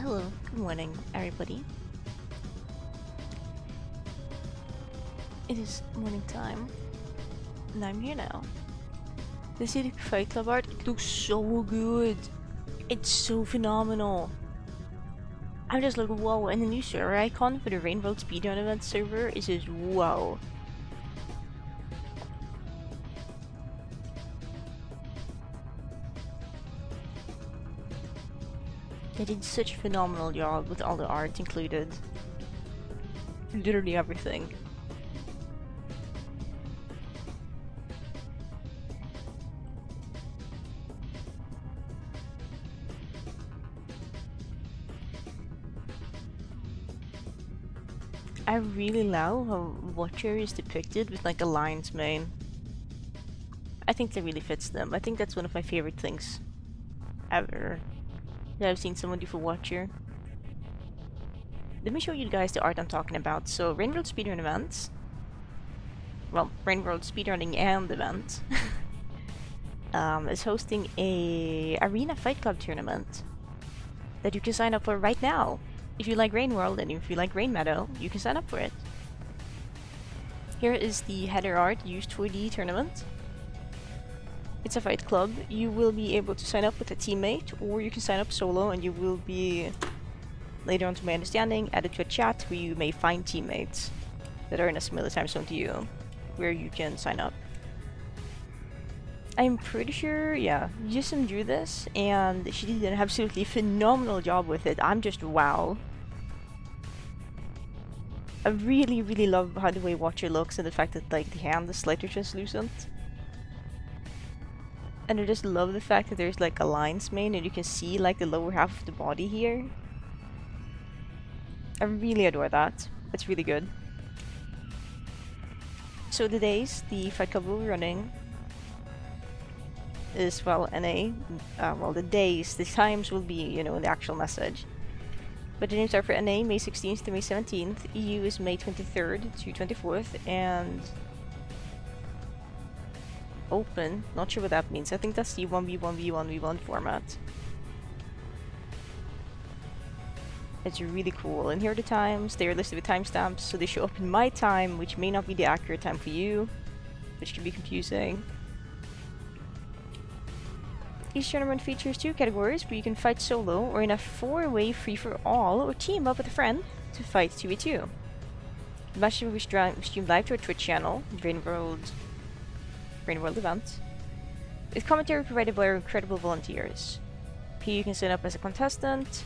Hello, good morning, everybody. It is morning time, and I'm here now. The City Fight Club art, it looks so good. It's so phenomenal. I'm just like, whoa, and the new server icon for the Rainbow Speedrun event server is just wow. They did such a phenomenal job with all the art included. Literally everything. I really love how Watcher is depicted with like a lion's mane. I think that really fits them. I think that's one of my favorite things ever that I've seen someone do for Watcher. Let me show you guys the art I'm talking about. So Rainbow Speedrun events. Well, Rainbow Speedrunning and event is hosting a Arena Fight Club tournament that you can sign up for right now. If you like Rain World and if you like Rain Meadow, you can sign up for it. Here is the header art used for the tournament. It's a fight club. You will be able to sign up with a teammate, or you can sign up solo and you will be, later on to my understanding, added to a chat where you may find teammates that are in a similar time zone to you, where you can sign up. I'm pretty sure, yeah, Yusum drew this, and she did an absolutely phenomenal job with it. I'm just wow. I really, really love how the way Watcher looks and the fact that like the hand is slightly translucent. And I just love the fact that there's like a lion's mane and you can see like the lower half of the body here. I really adore that. It's really good. So the days the fight club will be running is, well, NA. Well, the days, the times will be, you know, in the actual message. But the names are for NA, May 16th to May 17th. EU is May 23rd to 24th. And open, not sure what that means. I think that's the 1v1v1v1 format. It's really cool. And here are the times. They are listed with timestamps, so they show up in my time, which may not be the accurate time for you, which can be confusing. Each tournament features 2 categories where you can fight solo or in a 4-way free-for-all or team up with a friend to fight 2v2. The match will be streamed live to our Twitch channel, Rain World event, with commentary provided by our incredible volunteers. Here you can sign up as a contestant,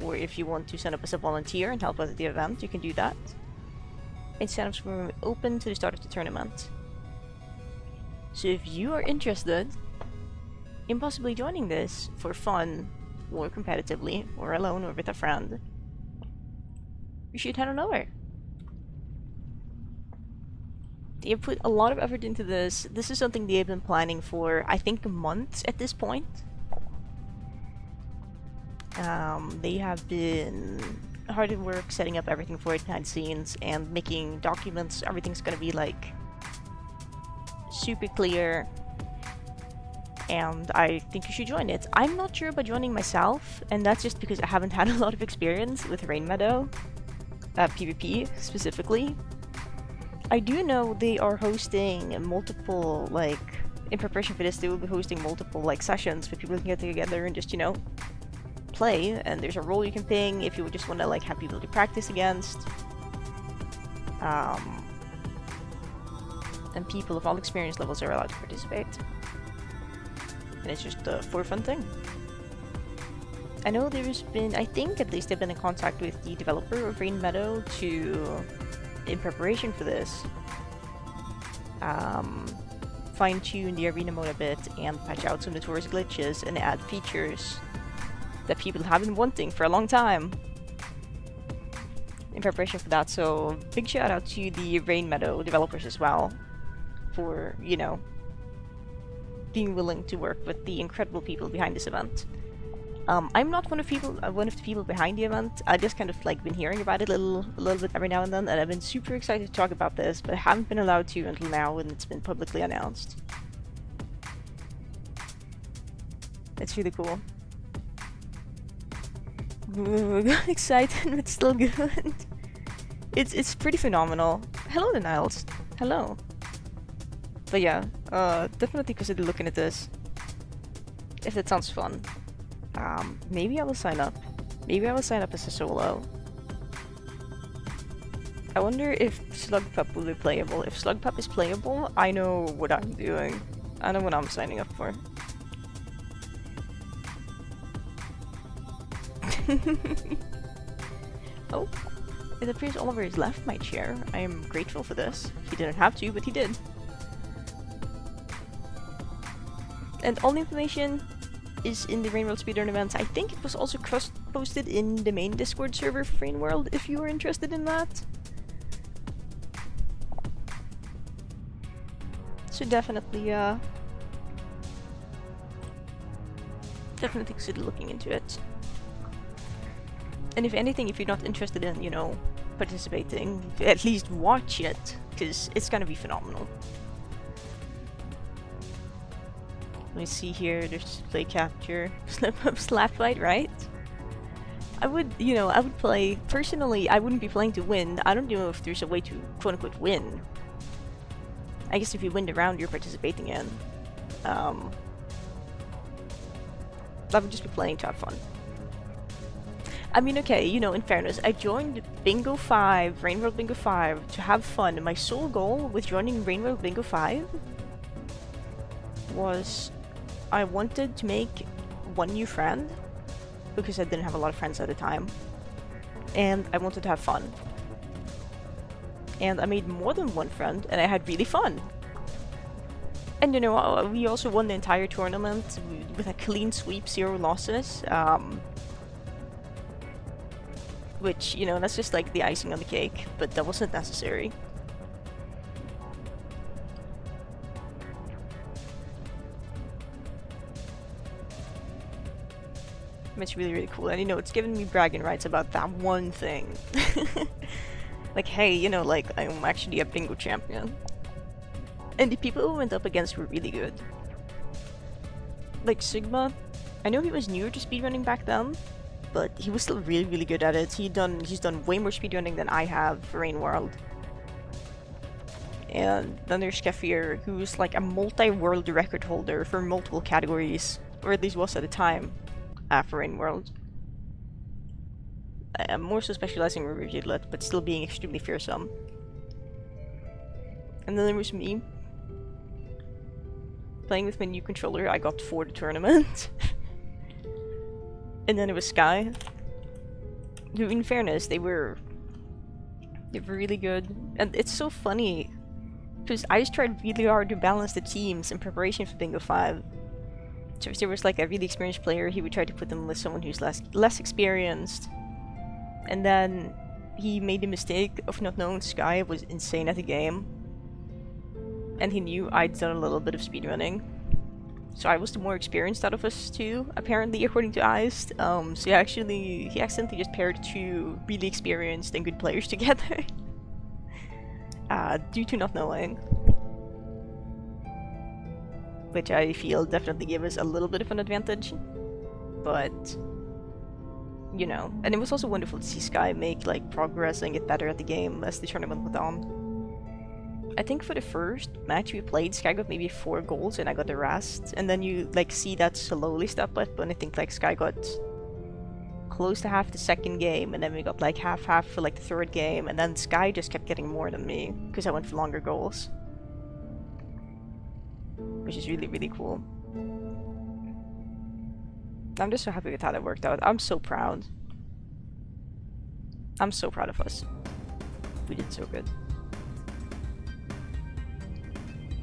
or if you want to sign up as a volunteer and help out at the event, you can do that. And signups will be open to the start of the tournament. So if you are interested in possibly joining this for fun, or competitively, or alone, or with a friend, you should head on over. They have put a lot of effort into this. This is something they've been planning for, I think, months at this point. They have been hard at work setting up everything for it behind the scenes and making documents. Everything's gonna be like super clear. And I think you should join it. I'm not sure about joining myself, and that's just because I haven't had a lot of experience with Rain Meadow, PvP specifically. I do know they are hosting multiple, like, in preparation for this, they will be hosting multiple, like, sessions where people can get together and just, you know, play. And there's a role you can ping if you just want to, like, have people to practice against. And people of all experience levels are allowed to participate. And it's just a for fun thing. I know there's been, I think at least they've been in contact with the developer of Rain Meadow to, in preparation for this, fine-tune the arena mode a bit and patch out some notorious glitches and add features that people have been wanting for a long time in preparation for that. So big shout out to the Rain Meadow developers as well for, you know, being willing to work with the incredible people behind this event. I'm not one of the people behind the event. I just kind of like been hearing about it a little bit every now and then, and I've been super excited to talk about this, but I haven't been allowed to until now when it's been publicly announced. It's really cool. excited, but still good. It's pretty phenomenal. Hello, the Niles. Hello. But yeah, definitely consider looking at this. If that sounds fun. Maybe I will sign up. Maybe I will sign up as a solo. I wonder if Slugpup will be playable. If Slugpup is playable, I know what I'm doing. I know what I'm signing up for. Oh, it appears Oliver has left my chair. I am grateful for this. He didn't have to, but he did. And all the information is in the Rain World Speedrun events. I think it was also cross-posted in the main Discord server for Rain World, if you are interested in that. So definitely, definitely consider looking into it. And if anything, if you're not interested in, you know, participating, at least watch it, because it's gonna be phenomenal. Let me see here, there's play capture, slap fight, right? I would, you know, I would play, personally, I wouldn't be playing to win. I don't know if there's a way to quote-unquote win. I guess if you win the round you're participating in. I would just be playing to have fun. I mean, okay, you know, in fairness, I joined Bingo 5, Rain World Bingo 5, to have fun. And my sole goal with joining Rain World Bingo 5 was I wanted to make one new friend, because I didn't have a lot of friends at the time. And I wanted to have fun. And I made more than one friend, and I had really fun. And you know, we also won the entire tournament with a clean sweep, 0 losses. Which, you know, that's just like the icing on the cake, but that wasn't necessary. It's really, really cool, and you know, it's given me bragging rights about that one thing. Like, hey, you know, like, I'm actually a bingo champion. And the people who went up against were really good. Like, Sigma, I know he was newer to speedrunning back then, but he was still really, really good at it. He's done way more speedrunning than I have for Rain World. And then there's Kefir, who's like a multi-world record holder for multiple categories, or at least was at the time, for Rain World. I'm more so specializing in Rivulet, but still being extremely fearsome. And then there was me, playing with my new controller. I got for the tournament. And then it was Sky, who, in fairness, they were really good. And it's so funny, because I just tried really hard to balance the teams in preparation for Bingo 5. So if there was like a really experienced player, he would try to put them with someone who's less experienced. And then he made the mistake of not knowing Sky was insane at the game. And he knew I'd done a little bit of speedrunning. So I was the more experienced out of us two, apparently, according to Iced. So he accidentally just paired 2 really experienced and good players together. Due to not knowing. Which I feel definitely gave us a little bit of an advantage. But, you know, and it was also wonderful to see Sky make like progress and get better at the game as the tournament went on. I think for the first match we played, Sky got maybe 4 goals and I got the rest. And then you like see that slowly step up, and I think like Sky got close to half the second game, and then we got like half for like the third game, and then Sky just kept getting more than me because I went for longer goals. Which is really, really cool. I'm just so happy with how that worked out. I'm so proud. I'm so proud of us. We did so good.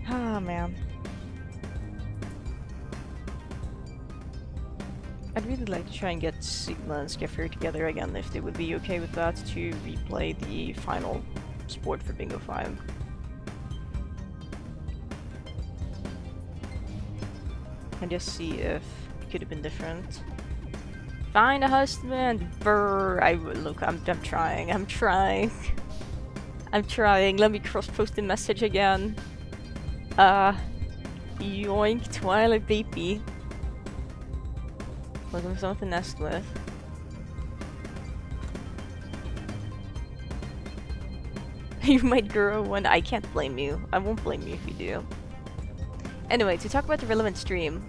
Ah, man. I'd really like to try and get Sigma and Skefir together again, if they would be okay with that, to replay the final sport for Bingo 5. And just see if it could have been different. Find a husband! Brr! Look, I'm trying. I'm trying. Let me cross-post the message again. Yoink, Twilight Beipi. Looking for something to nest with. You might grow one. I can't blame you. I won't blame you if you do. Anyway, to talk about the relevant stream.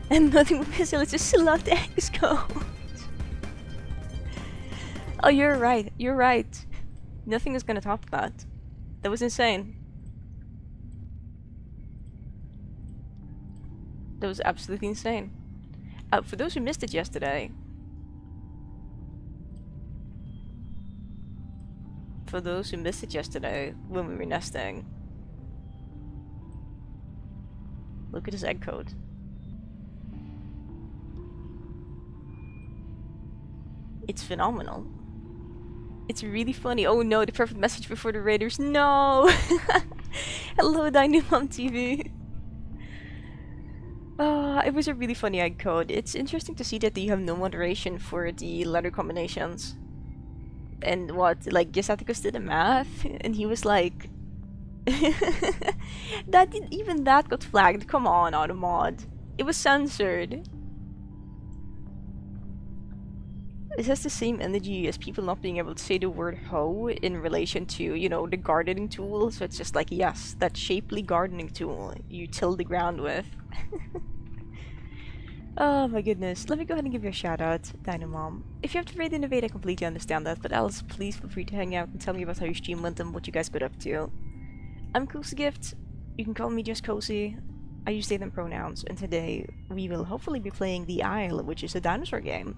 And nothing but let's just select eggs go. Oh, you're right. You're right. Nothing is gonna top that. That was insane. That was absolutely insane. For those who missed it yesterday. For those who missed it yesterday when we were nesting. Look at his egg code. It's phenomenal. It's really funny. Oh no, the perfect message before the Raiders. No! Hello, Dynamom TV. It was a really funny egg code. It's interesting to see that you have no moderation for the letter combinations. And what, like, Gisaticus did the math, and he was like... even that got flagged. Come on, Automod. It was censored. It has the same energy as people not being able to say the word hoe in relation to, you know, the gardening tool. So it's just like, yes, that shapely gardening tool you till the ground with. Oh my goodness. Let me go ahead and give you a shout out, Dynamom. If you have to raid Innovate, I completely understand that, but else, please feel free to hang out and tell me about how your stream went and what you guys got up to. I'm Cozy Gift. You can call me just Cozy. I use they them pronouns, and today we will hopefully be playing the Isle, which is a dinosaur game.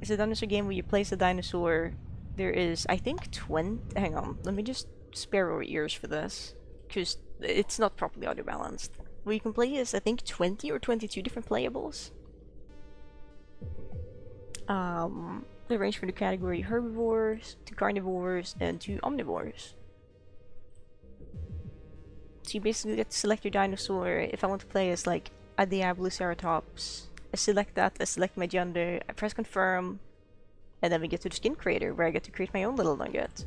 It's a dinosaur game where you place a dinosaur. There is, I think, 20. Hang on, let me just spare our ears for this, because it's not properly audio balanced. What you can play is, I think, 20 or 22 different playables. They range from the category herbivores to carnivores and to omnivores. So you basically get to select your dinosaur. If I want to play as like a Diabloceratops, I select that, I select my gender, I press confirm, and then we get to the skin creator where I get to create my own little nugget.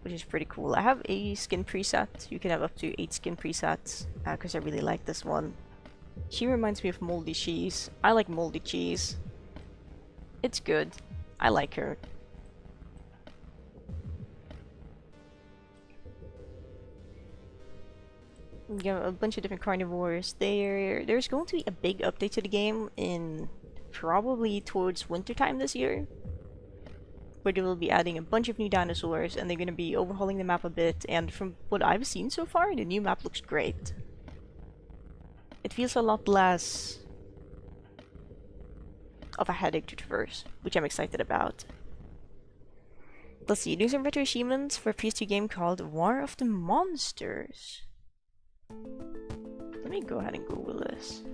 Which is pretty cool. I have a skin preset. You can have up to 8 skin presets, because I really like this one. She reminds me of moldy cheese. I like moldy cheese. It's good. I like her. We got a bunch of different carnivores. There's going to be a big update to the game in probably towards wintertime this year, where they will be adding a bunch of new dinosaurs, and they're going to be overhauling the map a bit, and from what I've seen so far, the new map looks great. It feels a lot less of a headache to traverse, which I'm excited about. Let's see, doing some retro achievements for a PS2 game called War of the Monsters. Let me go ahead and Google this.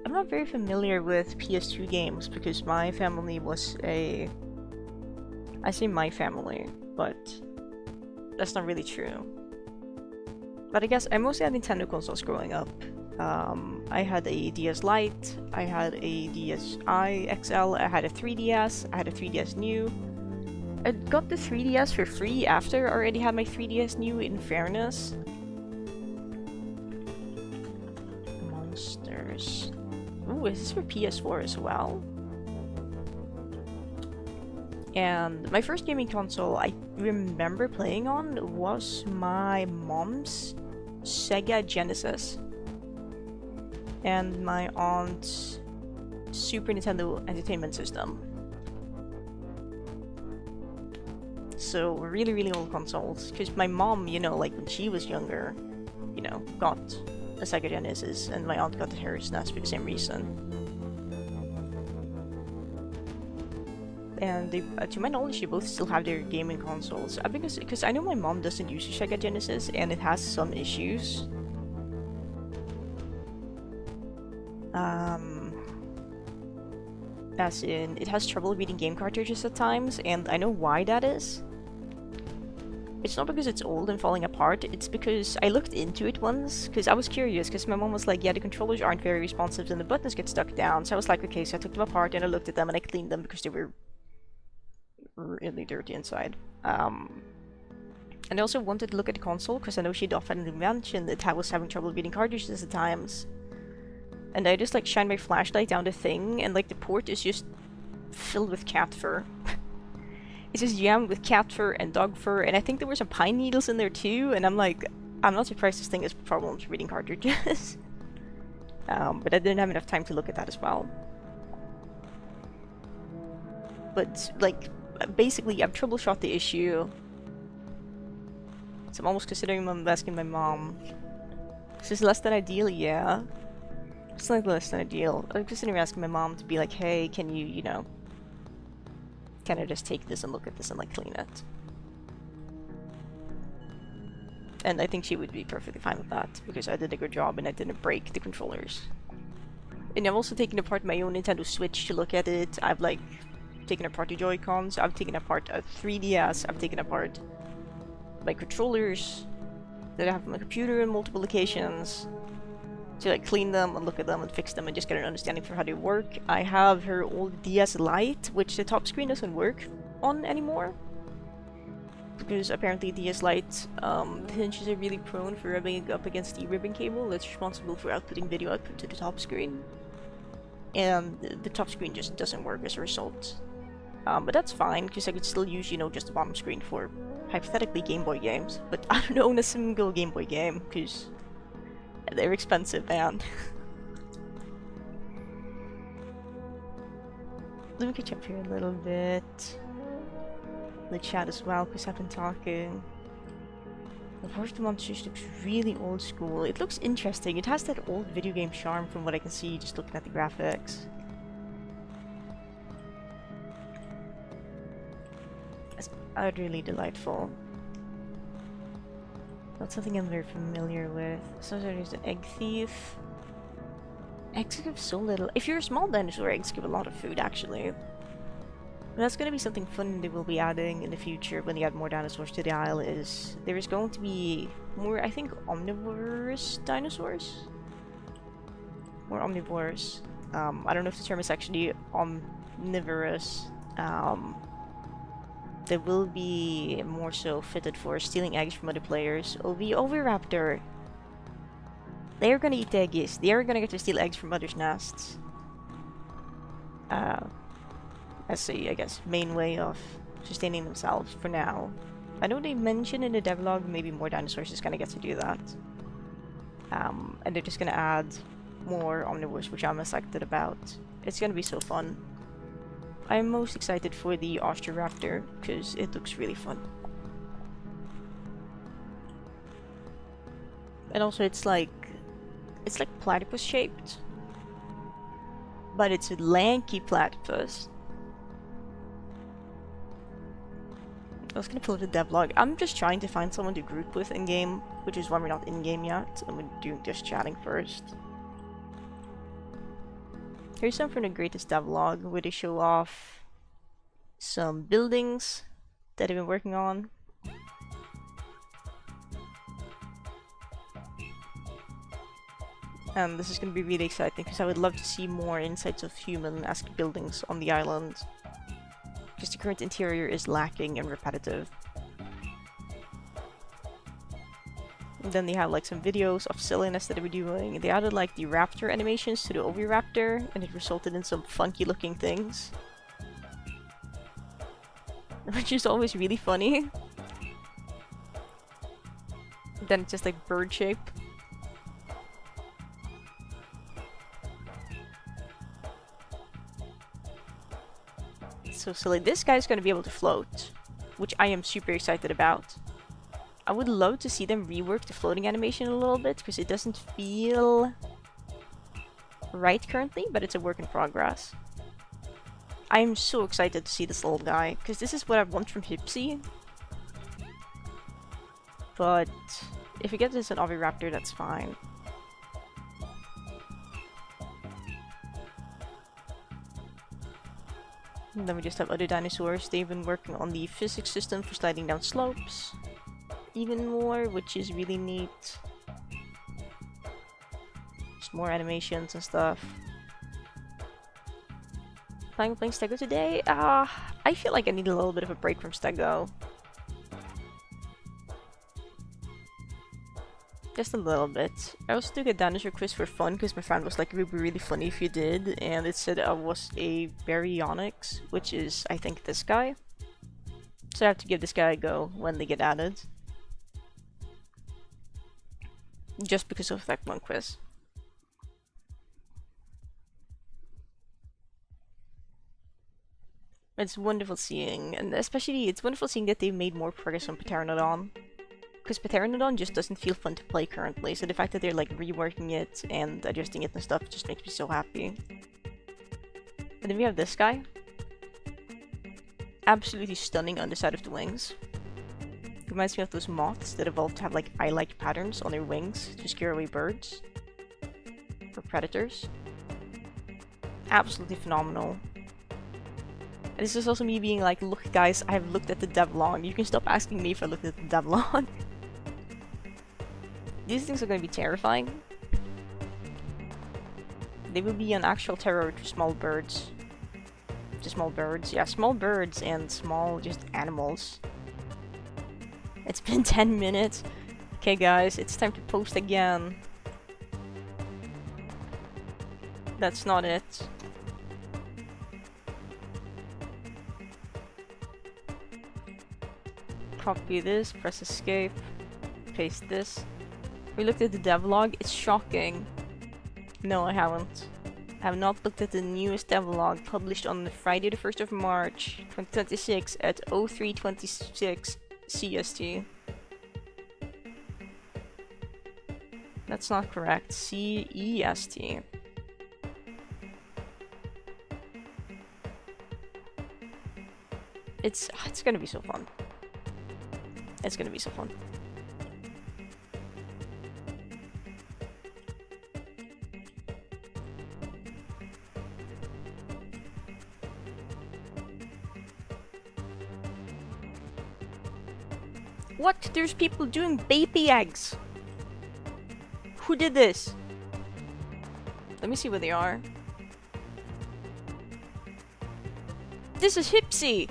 I'm not very familiar with PS2 games because my family was a... I say my family, but that's not really true. But I guess I mostly had Nintendo consoles growing up. I had a DS Lite, I had a DSi XL, I had a 3DS, I had a 3DS New. I got the 3DS for free after I already had my 3DS New, in fairness. Monsters. Ooh, is this for PS4 as well? And my first gaming console I remember playing on was my mom's Sega Genesis and my aunt's Super Nintendo Entertainment System. So really, really old consoles. Because my mom, you know, like when she was younger, you know, got a Sega Genesis, and my aunt got the Harris NES for the same reason. And they, to my knowledge, they both still have their gaming consoles. Because I know my mom doesn't use a Sega Genesis, and it has some issues. As in, it has trouble reading game cartridges at times, and I know why that is. It's not because it's old and falling apart, it's because I looked into it once, because I was curious, because my mom was like, yeah, the controllers aren't very responsive and the buttons get stuck down. So I was like, okay, so I took them apart and I looked at them and I cleaned them because they were really dirty inside. And I also wanted to look at the console, because I know she'd often mentioned that I was having trouble reading cartridges at times. and I just like shine my flashlight down the thing, and like the port is just filled with cat fur. It's just jammed with cat fur and dog fur, and I think there were some pine needles in there too, and I'm like, I'm not surprised this thing has problems reading cartridges. But I didn't have enough time to look at that as well. But, like, basically, I've troubleshot the issue. So I'm almost considering asking my mom. Is this less than ideal? Yeah. It's like less than ideal. I'm considering asking my mom to be like, hey, can you, you know, can I just take this and look at this and, like, clean it? And I think she would be perfectly fine with that, because I did a good job and I didn't break the controllers. And I've also taken apart my own Nintendo Switch to look at it. I've, like, taken apart the Joy-Cons, I've taken apart a 3DS, I've taken apart my controllers that I have on my computer in multiple locations to like clean them and look at them and fix them and just get an understanding for how they work. I have her old DS Lite, which the top screen doesn't work on anymore, because apparently DS Lite, the hinges are really prone for rubbing up against the ribbon cable that's responsible for outputting video output to the top screen, and the top screen just doesn't work as a result. But that's fine, because I could still use, you know, just the bottom screen for, hypothetically, Game Boy games. But I don't own a single Game Boy game, because they're expensive, man. Let me catch up here a little bit. The chat as well, because I've been talking. The Forest of Monsters looks really old school. It looks interesting. It has that old video game charm from what I can see just looking at the graphics. It's utterly delightful. Not something I'm very familiar with. So there's the egg thief. Eggs give so little. If you're a small dinosaur, eggs give a lot of food, actually. But that's gonna be something fun they will be adding in the future when they add more dinosaurs to the isle. Is there is going to be more, I think, omnivorous dinosaurs? More omnivores. I don't know if the term is actually omnivorous. They will be more so fitted for stealing eggs from other players. Oh, the Oviraptor! They're gonna eat eggies. They're gonna get to steal eggs from others' nests. As the, I guess, main way of sustaining themselves for now. I know they mentioned in the devlog maybe more dinosaurs is gonna get to do that. And they're just gonna add more omnivores, which I'm excited about. It's gonna be so fun. I'm most excited for the Osteoraptor, because it looks really fun. And also it's like platypus shaped. But it's a lanky platypus. I was gonna pull up the devlog. I'm just trying to find someone to group with in-game, which is why we're not in-game yet. I'm doing just chatting first. Here's some from the greatest devlog, where they show off some buildings that they've been working on. And this is going to be really exciting, because I would love to see more insights of human-esque buildings on the island. Because the current interior is lacking and repetitive. And then they have like some videos of silliness that they were doing. They added like the raptor animations to the Oviraptor, and it resulted in some funky looking things. Which is always really funny. Then it's just like bird shape. So silly. This guy's gonna be able to float, which I am super excited about. I would love to see them rework the floating animation a little bit, because it doesn't feel right currently, but it's a work in progress. I am so excited to see this little guy, because this is what I want from Hipsy. But if we get this an Oviraptor, that's fine. And then we just have other dinosaurs. They've been working on the physics system for sliding down slopes even more, which is really neat. Just more animations and stuff. Playing Stego today? I feel like I need a little bit of a break from Stego. Just a little bit. I also took a dinosaur quiz for fun because my friend was like, it would be really funny if you did, and it said I was a baryonyx, which is, I think, this guy. So I have to give this guy a go when they get added. Just because of that one quiz. It's wonderful seeing, and especially it's wonderful seeing that they've made more progress on Pteranodon. Because Pteranodon just doesn't feel fun to play currently, so the fact that they're like reworking it and adjusting it and stuff just makes me so happy. And then we have this guy. Absolutely stunning underside of the wings. Reminds me of those moths that evolved to have like eye-like patterns on their wings to scare away birds. Or predators. Absolutely phenomenal. And this is also me being like, look guys, I have looked at the devlog. You can stop asking me if I looked at the devlog. These things are going to be terrifying. They will be an actual terror to small birds. To small birds. Yeah, small birds and small just animals. It's been 10 minutes. Okay guys, it's time to post again. That's not it. Copy this, press escape, paste this. We looked at the devlog, it's shocking. No, I haven't. I have not looked at the newest devlog published on the Friday the 1st of March 2026 at 0326 CST. That's not correct. CEST. It's gonna be so fun. It's gonna be so fun. What? There's people doing Beipi eggs! Who did this? Let me see where they are. This is Hipsy!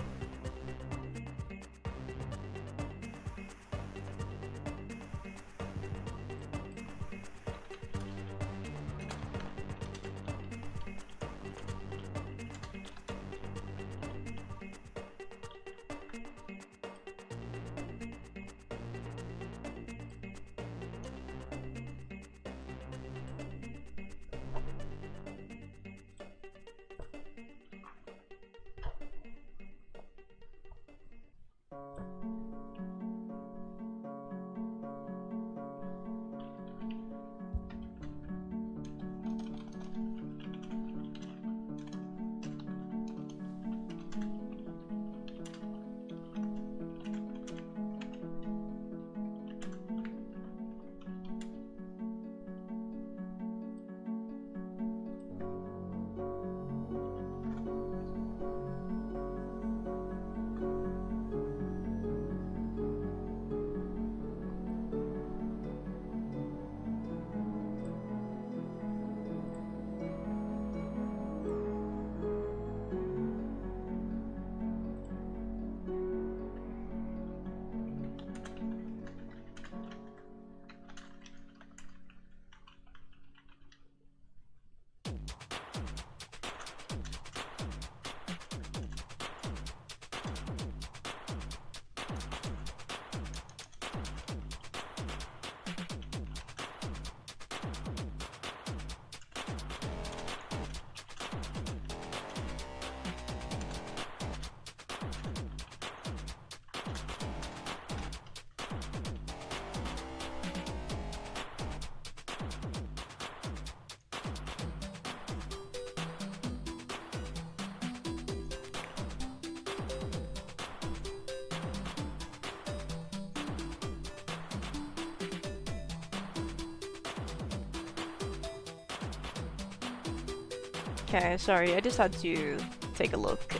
Okay, sorry, I just had to take a look.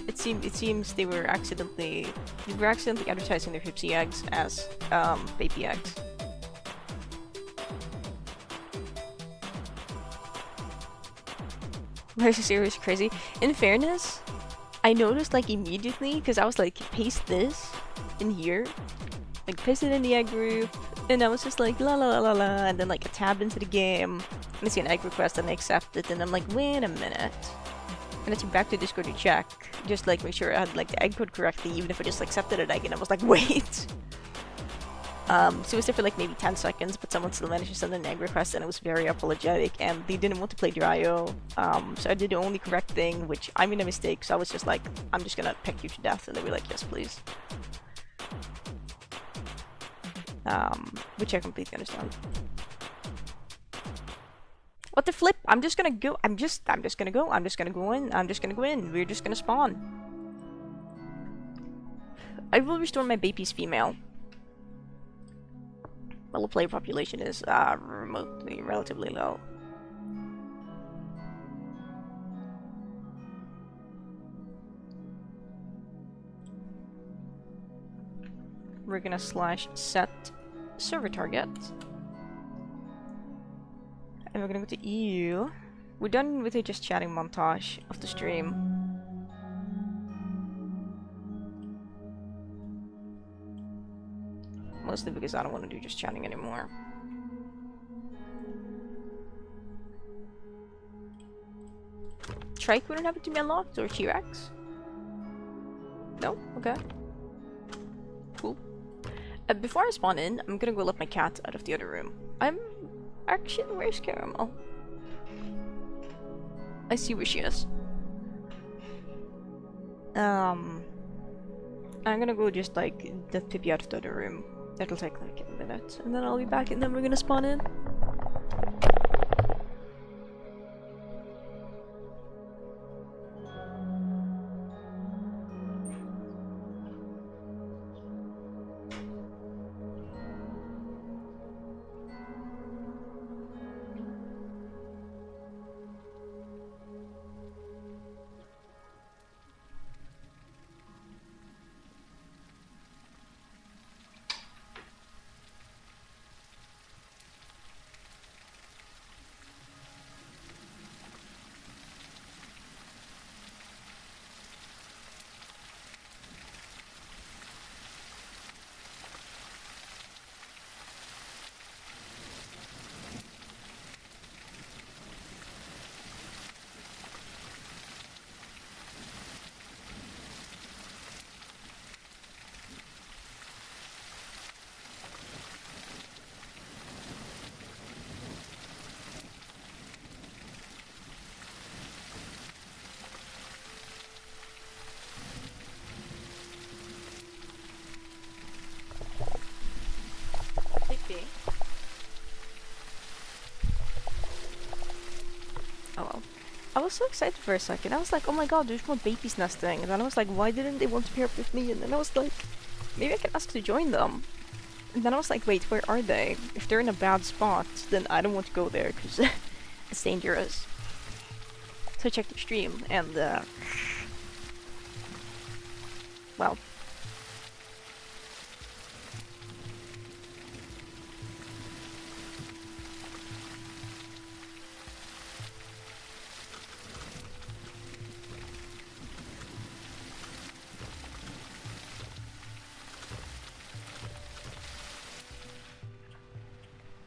It seems they were accidentally advertising their Hipsy eggs as baby eggs. Very serious, crazy. In fairness, I noticed like immediately because I was like, paste this in here, like paste it in the egg group, And I was just like, la la la la la, and then like I tabbed into the game, and I see an egg request, and I accept it, and I'm like, wait a minute. And I went back to Discord to check, just like make sure I had like the egg code correctly, even if I just accepted an egg, and I was like, wait! So it was there for like maybe 10 seconds, but someone still managed to send an egg request, and it was very apologetic, and they didn't want to play Dryo, so I did the only correct thing, which I made a mistake, so I was just like, I'm just gonna peck you to death, and they were like, yes please. Which I completely understand. What the flip? I'm just gonna go. I'm just gonna go. I'm just gonna go in. I'm just gonna go in. We're just gonna spawn. I will restore my Beipi's female. Well, the player population is relatively low. We're gonna slash set server target. And we're gonna go to EU. We're done with the just chatting montage of the stream. Mostly because I don't want to do just chatting anymore. Trike wouldn't happen to be unlocked, or T-Rex? No? Okay. Cool. Before I spawn in, I'm gonna go let my cat out of the other room. Actually, where's Caramel? I see where she is. I'm gonna go just like let Pippi out of the other room. That'll take like a minute, and then I'll be back, and then we're gonna spawn in. Oh well. I was so excited for a second. I was like, oh my god, there's more babies nesting. And then I was like, why didn't they want to pair up with me? And then I was like, maybe I can ask to join them. And then I was like, wait, where are they? If they're in a bad spot, then I don't want to go there because it's dangerous. So I checked the stream and, well.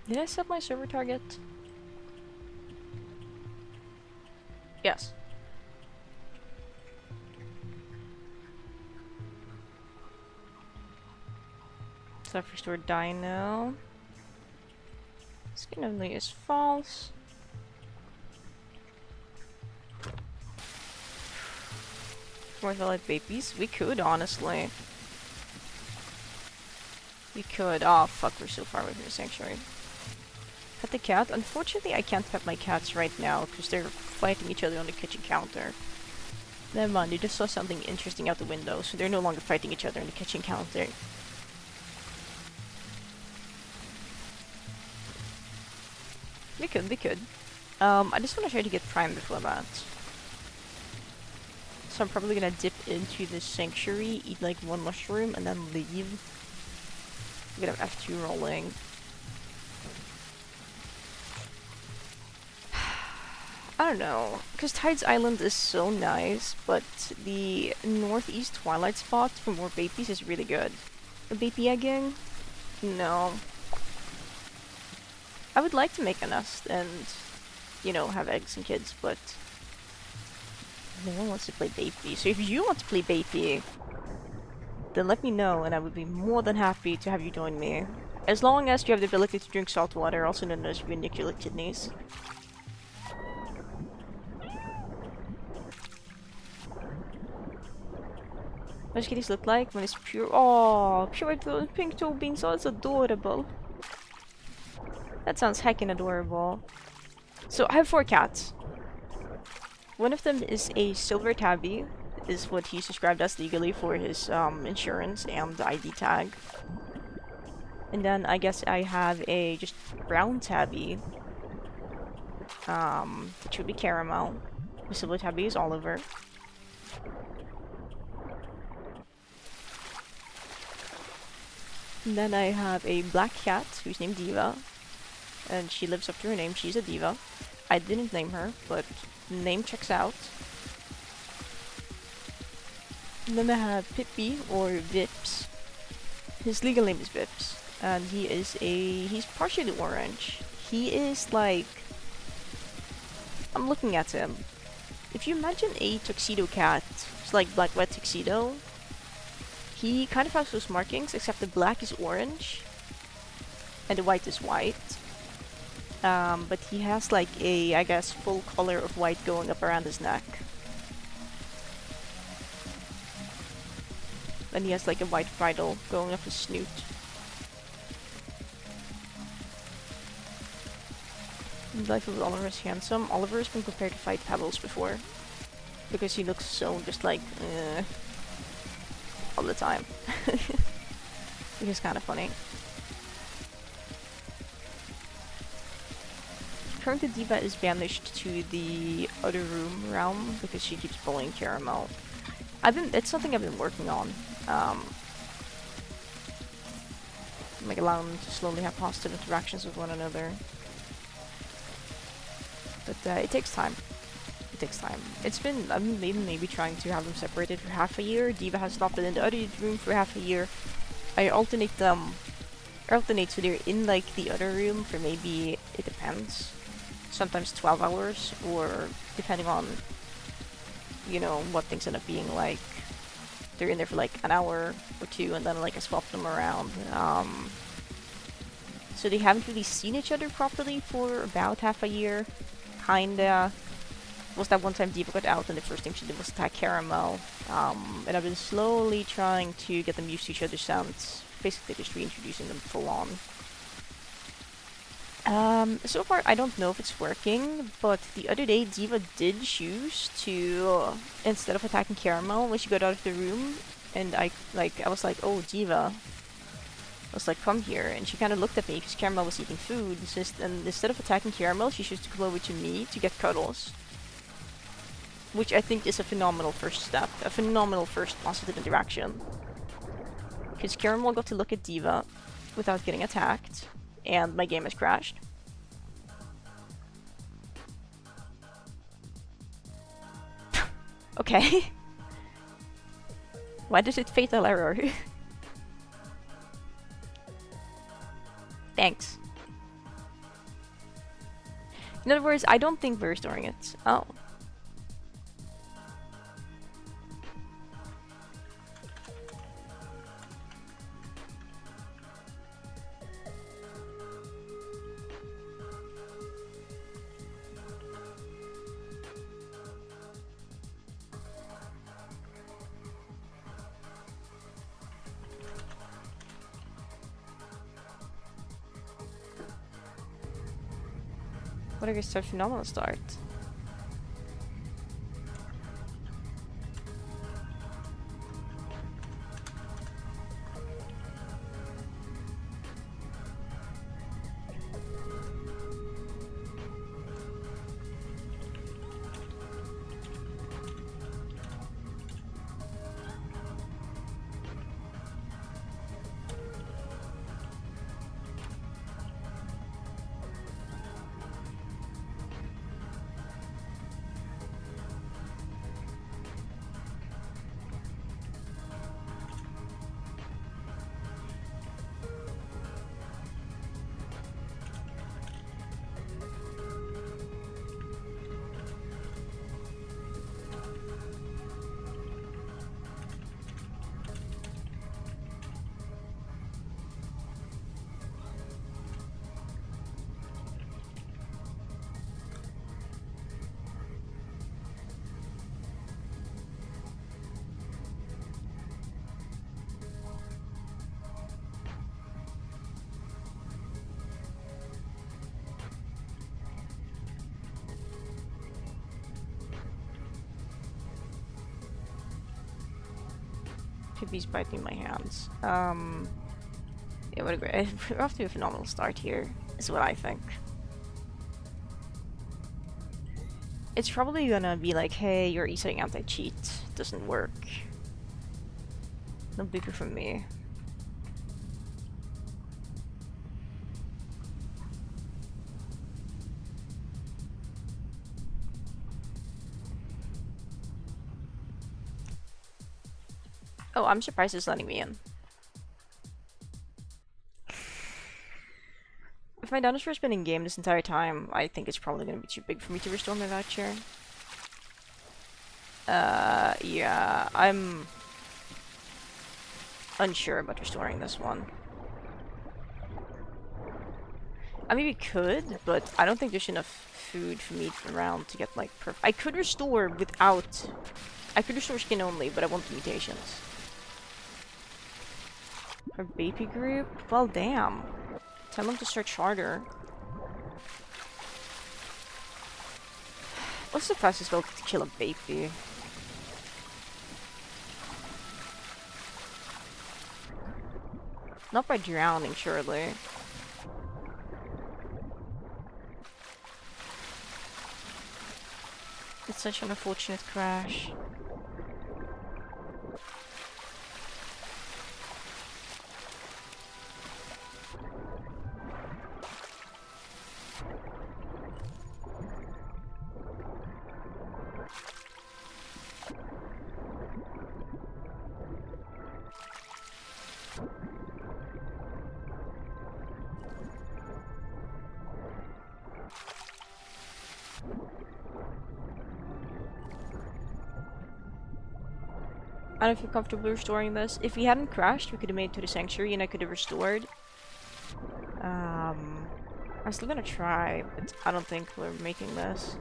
Did I set my server target? Yes. Self restore dino. Skin only is false. More valid babies? We could, honestly. We could. Oh, fuck, we're so far away from the sanctuary. Pet the cat? Unfortunately, I can't pet my cats right now because they're fighting each other on the kitchen counter. Never mind, they just saw something interesting out the window, so they're no longer fighting each other on the kitchen counter. We could. I just want to try to get Prime before that. So I'm probably gonna dip into the sanctuary, eat like one mushroom, and then leave. I'm gonna have F2 rolling. I don't know, because Tides Island is so nice, but the northeast twilight spot for more babies is really good. The baby egging? No. I would like to make a nest and, you know, have eggs and kids, but no one wants to play Beipi. So if you want to play Beipi, then let me know and I would be more than happy to have you join me. As long as you have the ability to drink salt water, also known as reniculate kidneys. What does kitties look like when it's pure? Oh, pure white and pink toe beans. Oh, it's adorable. That sounds heckin' adorable. So I have 4 cats. One of them is a silver tabby, is what he's described as legally for his insurance and ID tag. And then I guess I have a just brown tabby. Which would be Caramel. The silver tabby is Oliver. And then I have a black cat who's named Diva. And she lives up to her name, she's a diva. I didn't name her, but the name checks out. And then I have Pippi, or Vips. His legal name is Vips. And he's partially orange. He is like... I'm looking at him. If you imagine a tuxedo cat, it's like black wet tuxedo. He kind of has those markings, except the black is orange. And the white is white. But he has like a, I guess, full color of white going up around his neck. And he has like a white bridle going up his snoot. The life of Oliver is handsome. Oliver has been compared to fight Pebbles before. Because he looks so just like, all the time. Which is kind of funny. Currently Diva is banished to the other room realm because she keeps bullying Caramel. It's something I've been working on. Like allowing them to slowly have positive interactions with one another. But it takes time. It takes time. I've been maybe trying to have them separated for half a year. Diva has not been in the other room for half a year. I alternate them. So they're in like the other room for maybe, it depends. Sometimes 12 hours, or depending on, you know, what things end up being like. They're in there for like an hour or 2, and then like I swap them around. So they haven't really seen each other properly for about half a year. Kinda. Was that one time Diva got out and the first thing she did was attack Caramel. And I've been slowly trying to get them used to each other's sounds. Basically just reintroducing them full on. So far I don't know if it's working, but the other day Diva did choose to, instead of attacking Caramel when she got out of the room, and I was like, oh Diva, I was like, come here, and she kind of looked at me because Caramel was eating food, and instead of attacking Caramel, she chose to come over to me to get cuddles. Which I think is a phenomenal first step, a phenomenal first positive interaction. Because Caramel got to look at Diva without getting attacked, and my game has crashed. Okay. Why does it fatal error? Thanks. In other words, I don't think we're restoring it. Oh. What a good start, phenomenal start. Pippi's biting my hands. Yeah, what a great. We're off to a phenomenal start here, is what I think. It's probably gonna be like, hey, your e-setting anti-cheat doesn't work. No bigger from me. Oh, I'm surprised it's letting me in. If my dinosaur's been in game this entire time, I think it's probably gonna be too big for me to restore my voucher. Yeah, I'm unsure about restoring this one. I mean, we could, but I don't think there's enough food for me around to get like perfect. I could restore without. I could restore skin only, but I want the mutations. For Beipi group? Well, damn. Tell them to search harder. What's the fastest way to kill a Beipi? Not by drowning, surely. It's such an unfortunate crash. I don't feel comfortable restoring this. If we hadn't crashed, we could have made it to the sanctuary and I could have restored. I'm still gonna try, but I don't think we're making this.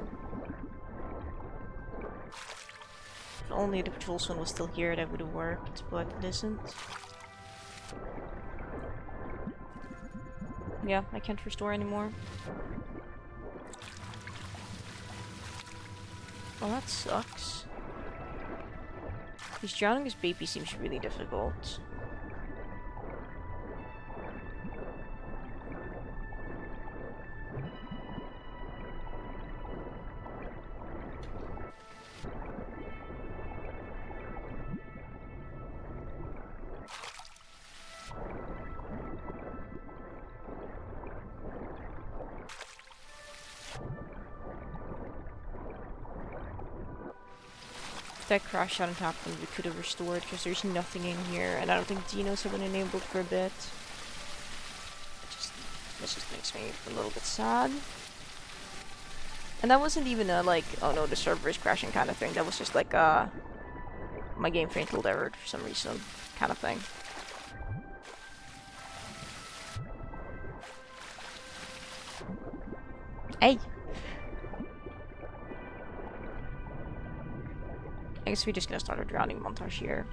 If only the patrol zone was still here, that would have worked, but it isn't. Yeah, I can't restore anymore. Well, that sucks. Because drowning this baby seems really difficult. If that crash hadn't happened, we could have restored because there's nothing in here, and I don't think Dinos have been enabled for a bit. This just makes me a little bit sad. And that wasn't even a like, oh no, the server is crashing kind of thing. That was just like my game failed errored for some reason kind of thing. Hey! I guess we're just gonna start a drowning montage here.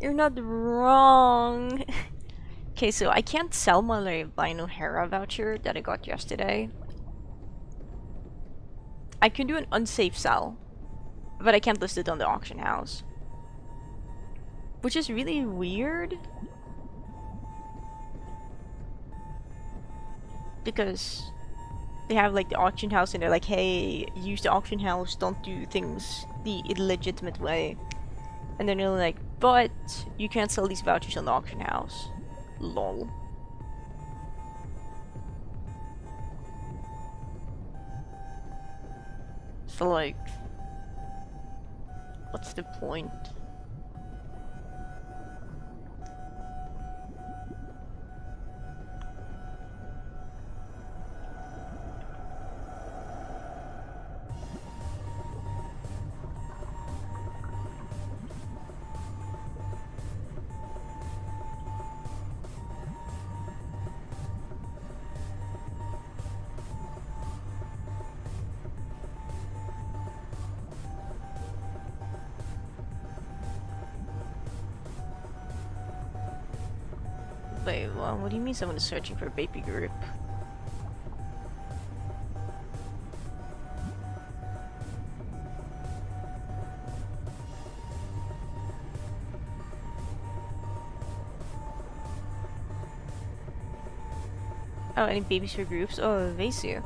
You're not wrong. Okay, so I can't sell my Lino Hera voucher that I got yesterday. I can do an unsafe sell, but I can't list it on the auction house. Which is really weird. Because they have like the auction house and they're like, hey, use the auction house, don't do things the illegitimate way. And then they're like, but you can't sell these vouchers on the auction house. Lol. So like, what's the point? Wait, well, what do you mean someone is searching for a Beipi group? Oh, any babies for groups? Oh, Vasu.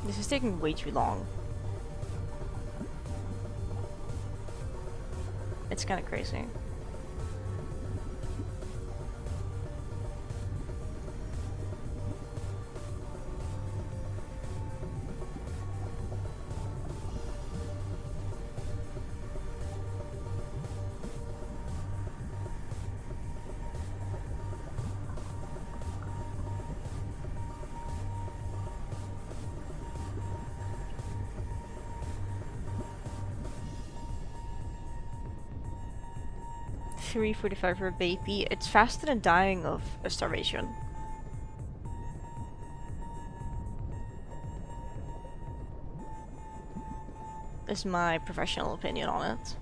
This is taking way too long. It's kind of crazy. $3.45 for a baby. It's faster than dying of a starvation. Is my professional opinion on it.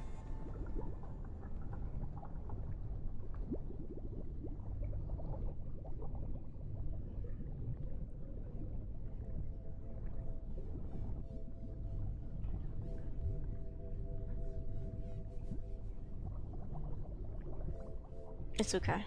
It's okay.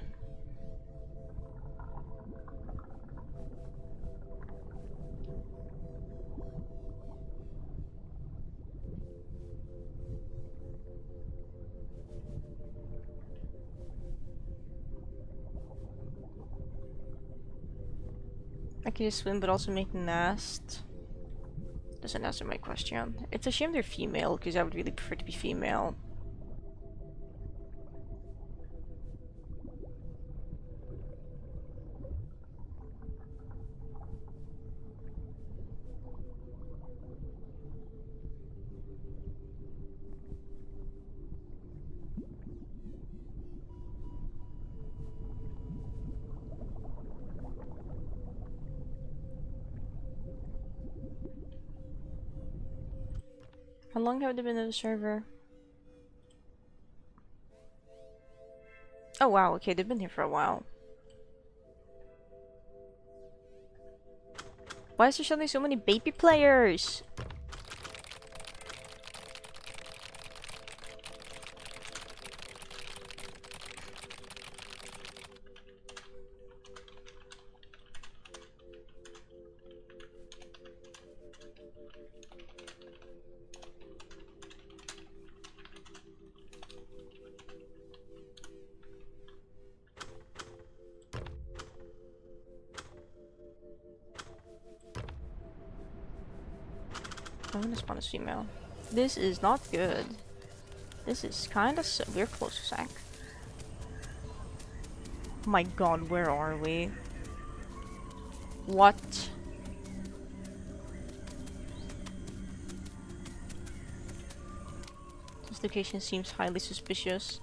I can just swim, but also make nest. Doesn't answer my question. It's a shame they're female, because I would really prefer to be female. How long have they been in the server? Oh wow, okay, they've been here for a while. Why is there suddenly so many baby players? I'm gonna spawn as female. This is not good. This is kinda we're close to sank. Oh my god, where are we? What? This location seems highly suspicious.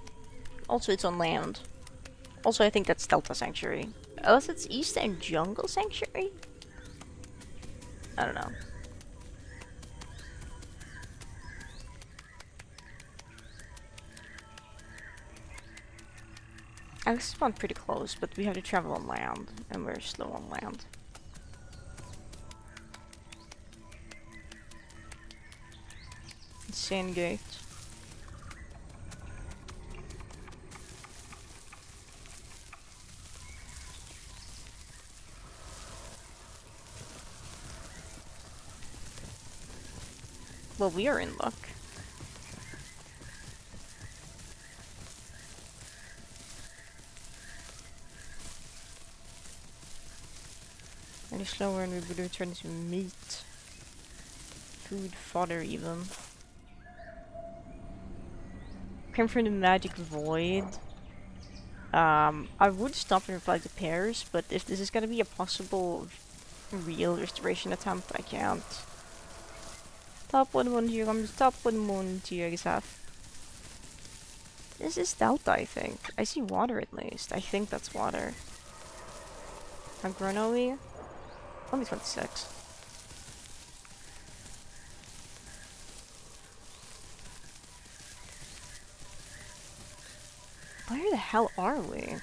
Also, it's on land. Also, I think that's Delta Sanctuary. Unless it's Eastern Jungle Sanctuary? I don't know. I spawned pretty close, but we have to travel on land, and we're slow on land. Insane gate. Well, we are in luck. Any slower and we would return to meat. food, fodder even. Came from the magic void. I would stop and reply to pairs, but if this is gonna be a possible real restoration attempt, I can't. Tappade mun hyökämys, tappade mun hyökäsaf. This is Delta, I think. I see water at least. I think that's water. Agronomy? Only 26. Where the hell are we?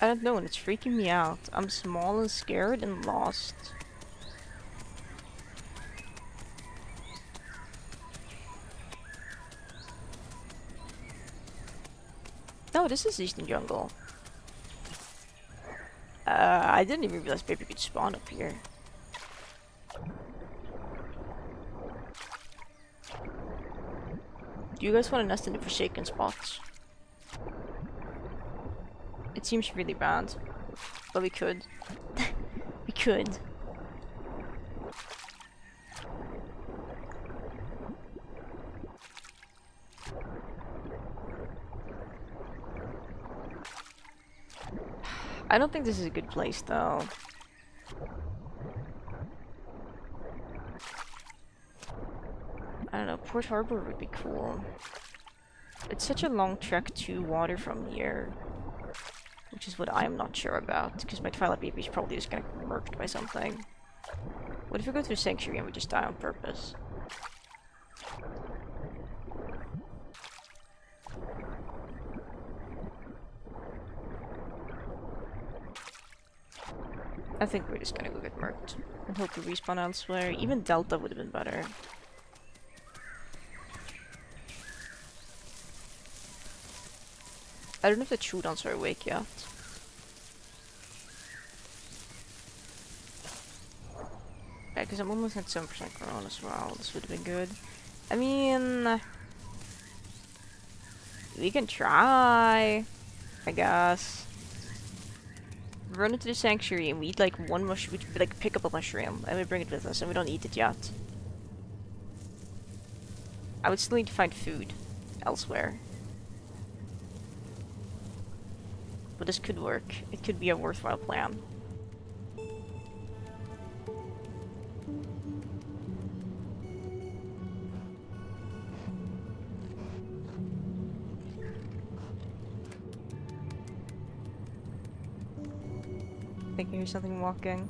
I don't know, and it's freaking me out. I'm small and scared and lost. No, this is Eastern Jungle. I didn't even realize Beipi could spawn up here. Do you guys want to nest in the Forsaken spots? It seems really bad, but we could. We could. I don't think this is a good place, though. I don't know, Port Harbor would be cool. It's such a long trek to water from here. Which is what I'm not sure about, because my Twilight Beipi is probably just gonna get murked by something. What if we go to the Sanctuary and we just die on purpose? I think we're just gonna go get murked and hope to respawn elsewhere. Even Delta would have been better. I don't know if the Trudons are awake yet. Yeah, because I'm almost at 7% grown as well. This would have been good. I mean, we can try, I guess. Run into the sanctuary and we eat like one mushroom. We like pick up a mushroom and we bring it with us, and we don't eat it yet. I would still need to find food elsewhere. But this could work. It could be a worthwhile plan. I think I hear something walking.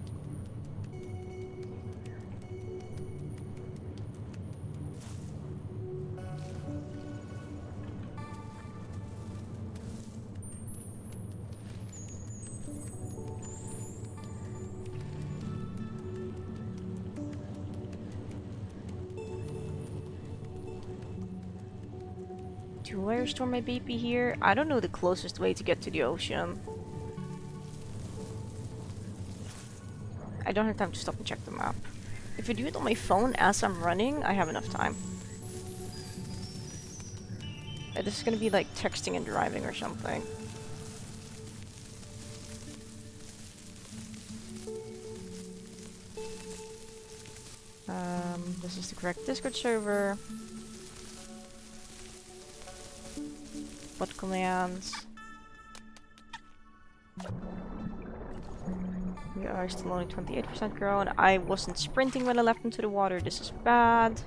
Do I restore my Beipi here? I don't know the closest way to get to the ocean. I don't have time to stop and check the map. If I do it on my phone as I'm running, I have enough time. This is gonna be like texting and driving or something. This is the correct Discord server. What commands? We are still only 28% grown. I wasn't sprinting when I left into the water. This is bad.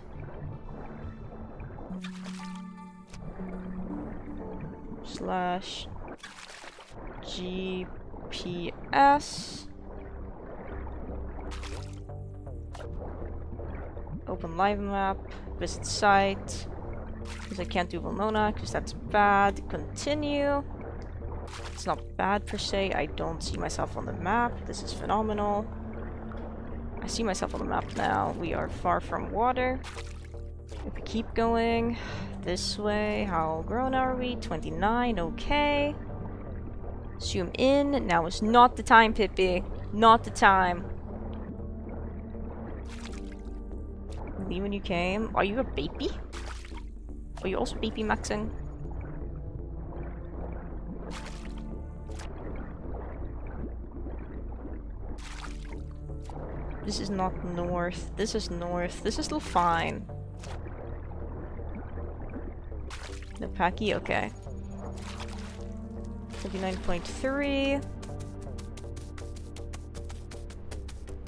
Slash GPS. Open live map. Visit site. Because I can't do Valmona, because that's bad. Continue. It's not bad per se. I don't see myself on the map. This is phenomenal. I see myself on the map now. We are far from water. If we keep going this way, how grown are we? 29, okay. Zoom in. Now is not the time, Pippi. Not the time. Leave when you came. Are you a Beipi? Are you also Beipi maxing? This is not north. This is north. This is still fine. No Paki? Okay. 39.3.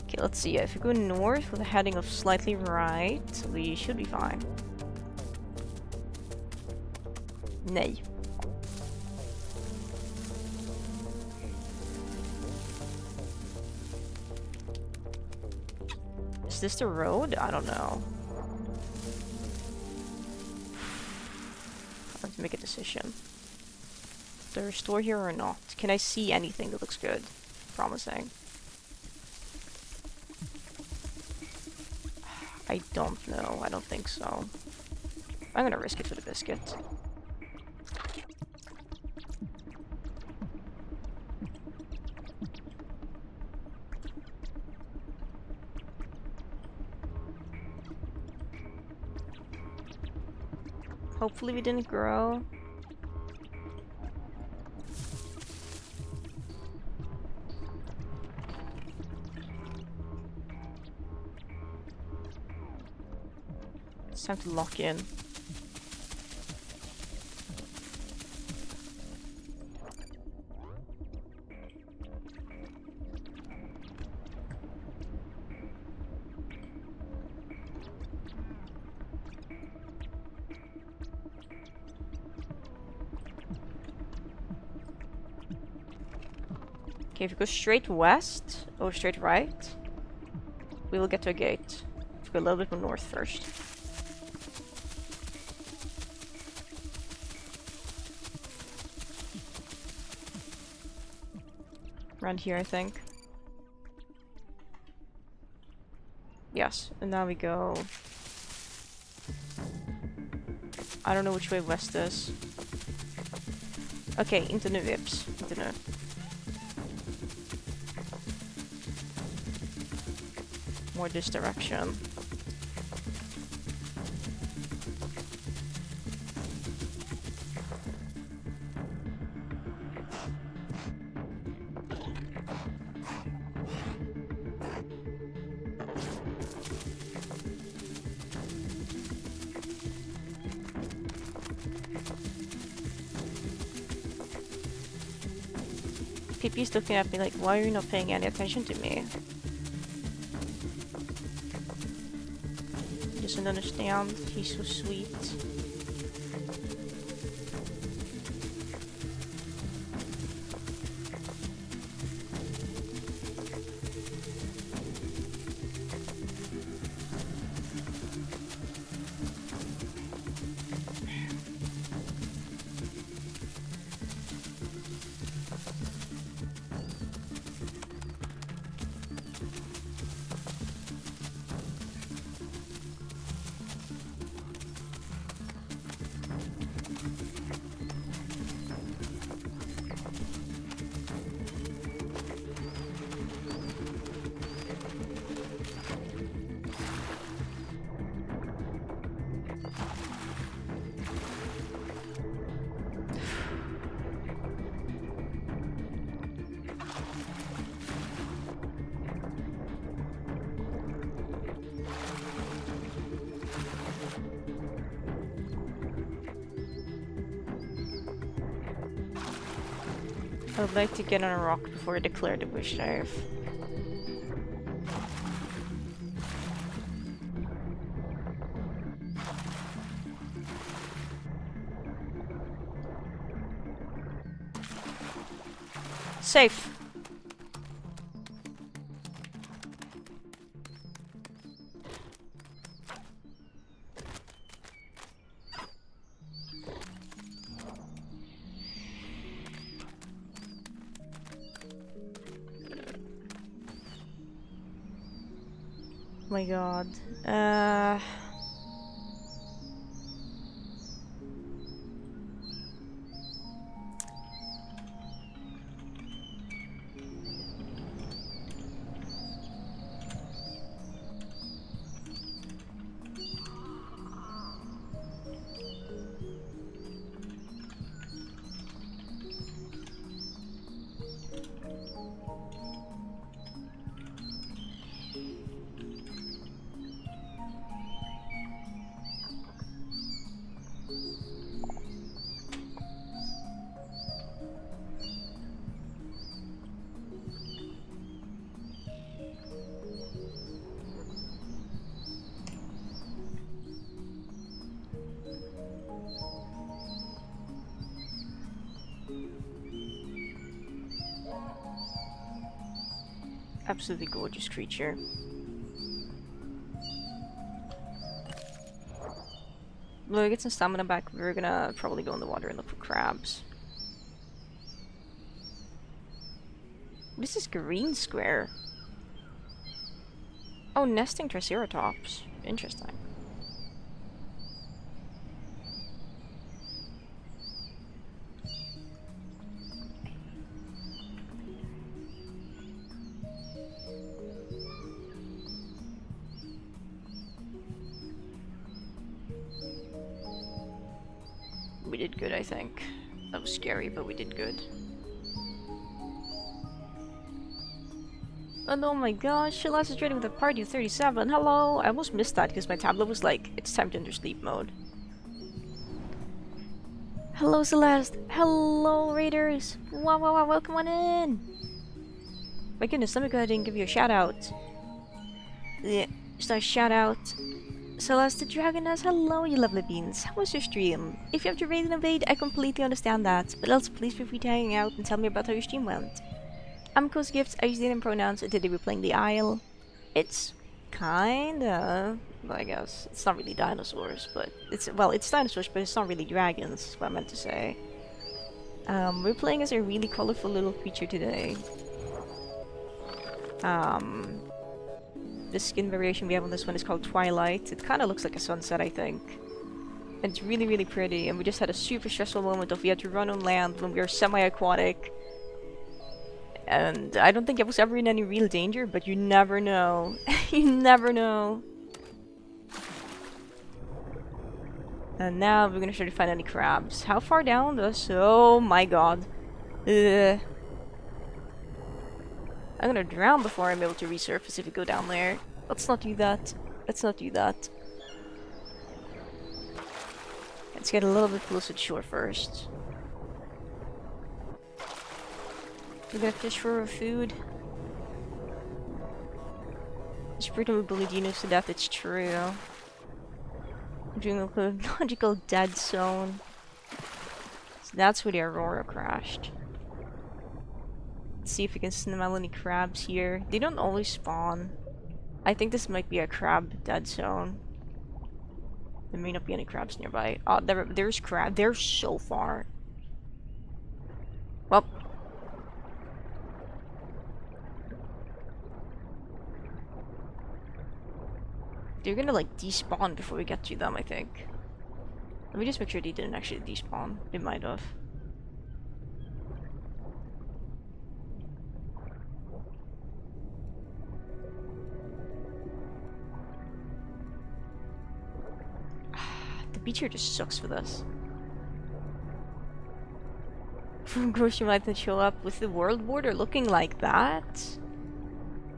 Okay, let's see. If we go north with a heading of slightly right, we should be fine. Nej. Is this the road? I don't know. I have to make a decision. Do I restore here or not? Can I see anything that looks good? Promising. I don't know. I don't think so. I'm gonna risk it for the biscuit. Hopefully we didn't grow. It's time to lock in. Okay, if we go straight west, or straight right, we will get to a gate. If we go a little bit more north first. Around here, I think. Yes, and now we go... I don't know which way west is. Okay, into New Vips. Into New. More this direction. Pippi's looking at me like, why are you not paying any attention to me? He doesn't understand. He's so sweet. I would like to get on a rock before I declare the bush dive. Safe. Oh my god. Absolutely gorgeous creature. We'll get some stamina back. We're gonna probably go in the water and look for crabs. What is this green square? Oh, nesting Triceratops. Interesting. We did good, I think. That was scary, but we did good. And oh my gosh, Celeste is joining with a party of 37. Hello! I almost missed that because my tablet was like, it's time to enter sleep mode. Hello, Celeste! Hello, Raiders! Wow, wow, wow, welcome on in! My goodness, let me go ahead and give you a shout out. Yeah, just a shout out. Celeste the Dragoness, hello, you lovely beans. How was your stream? If you have to raid and invade, I completely understand that, but else please feel free to hang out and tell me about how your stream went. I'm Coast Gifts, I use they and pronouns, and today we're playing the Isle. It's kinda, I guess. It's not really dinosaurs, but it's, well, it's dinosaurs, but it's not really dragons, is what I meant to say. We're playing as a really colorful little creature today. The skin variation we have on this one is called Twilight. It kind of looks like a sunset, I think. And it's really, really pretty, and we just had a super stressful moment of we had to run on land when we were semi-aquatic. And I don't think I was ever in any real danger, but you never know. You never know. And now we're gonna try to find any crabs. How far down though? Oh my god. Ugh. I'm gonna drown before I'm able to resurface if we go down there. Let's not do that. Let's not do that. Let's get a little bit closer to shore first. We're gonna fish for our food. Just pretend we bully dinos to death, it's true. I'm doing a logical dead zone. So that's where the Aurora crashed. Let's see if we can smell any crabs here. They don't always spawn. I think this might be a crab dead zone. There may not be any crabs nearby. Oh, there's crab. They're so far. Well. They're gonna like despawn before we get to them, I think. Let me just make sure they didn't actually despawn. They might have. The beach here just sucks for this. From grocery might not show up with the world border looking like that.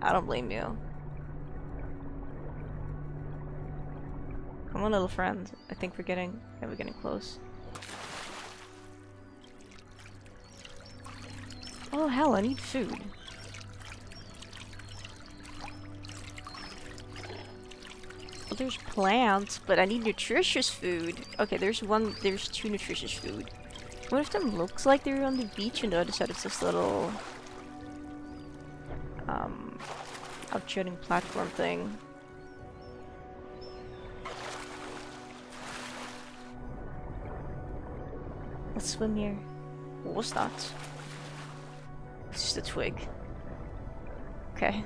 I don't blame you. Come on, little friend. I think we're getting close. Oh hell, I need food. Well, there's plants, but I need nutritious food. Okay, there's two nutritious food. One of them looks like they're on the beach, and the other side is this little outshooting platform thing. Let's swim here. What was that? It's just a twig. Okay.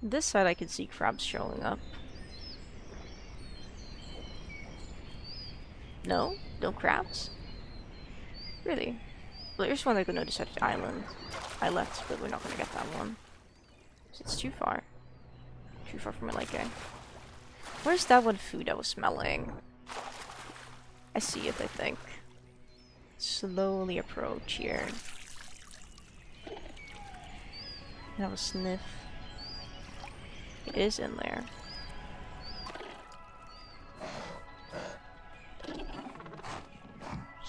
This side I can see crabs showing up. No? No crabs? Really? Well, there's one that could notice at the island. Islets, but we're not gonna get that one. It's too far. Too far from my liking. Where's that one food I was smelling? I see it, I think. Slowly approach here. Have a sniff. It is in there.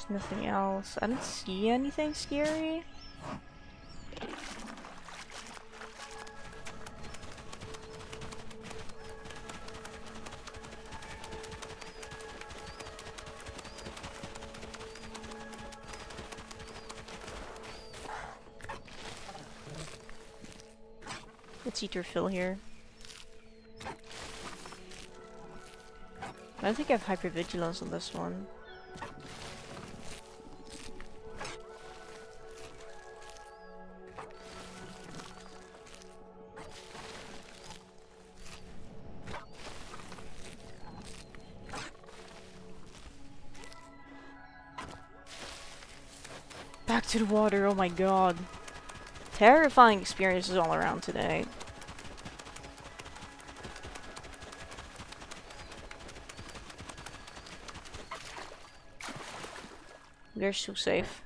There's nothing else. I don't see anything scary. Let's eat your fill here. I don't think I have hypervigilance on this one. Back to the water, oh my god. Terrifying experiences all around today. We're so safe.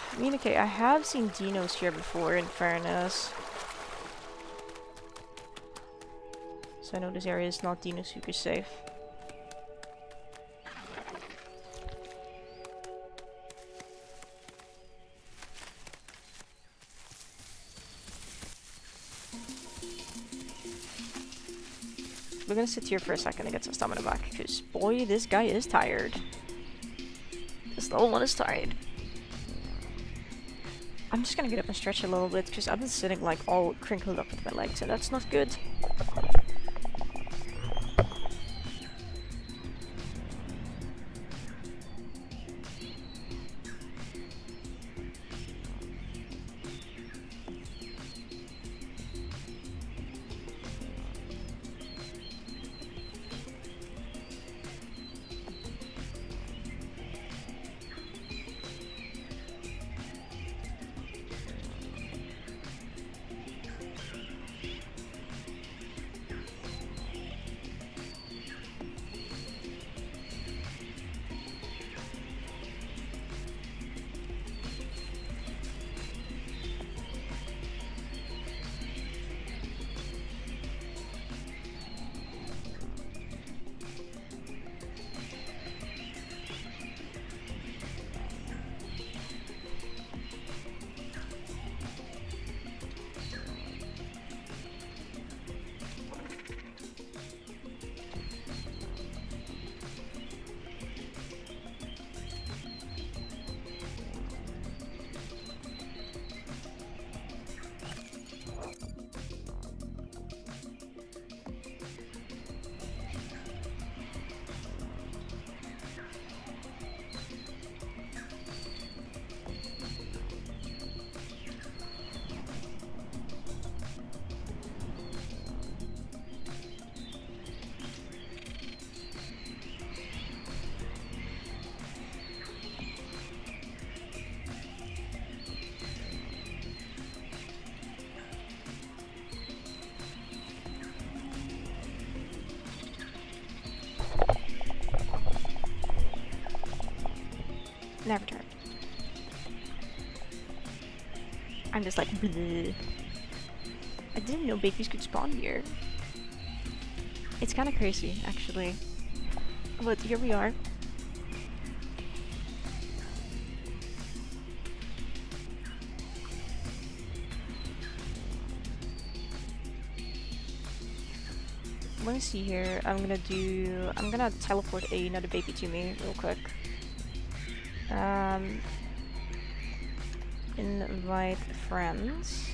I mean, okay, I have seen dinos here before, in fairness. So I know this area is not dino super safe. We're gonna sit here for a second and get some stamina back, because boy, this guy is tired. This little one is tired. I'm just gonna get up and stretch a little bit, because I've been sitting like all crinkled up with my legs, and that's not good. Never turned. I'm just like, bleh. I didn't know Beipis could spawn here. It's kind of crazy, actually. But here we are. Let me see here. I'm gonna teleport another Beipi to me real quick. Invite friends.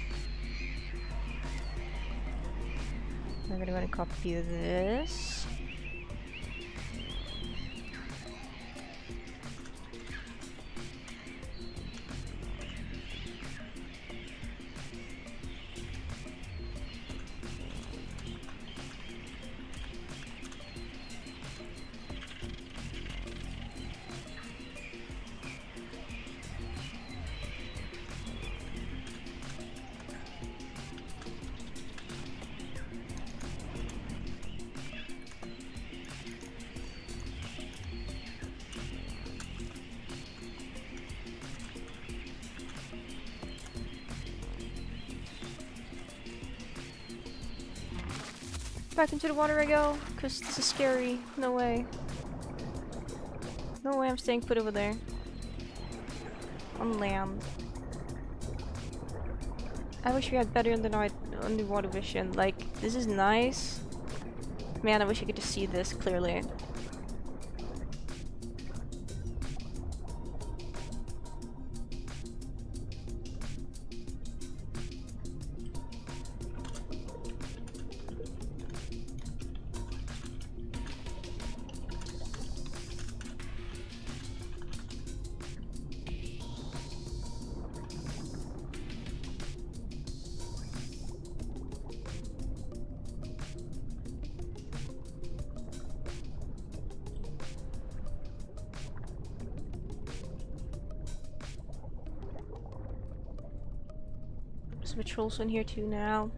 I'm gonna copy this. Back into the water I go, because this is scary. No way. No way I'm staying put over there. On land. I wish we had better underwater vision. Like, this is nice. Man, I wish I could just see this clearly. There's patrols in here too now.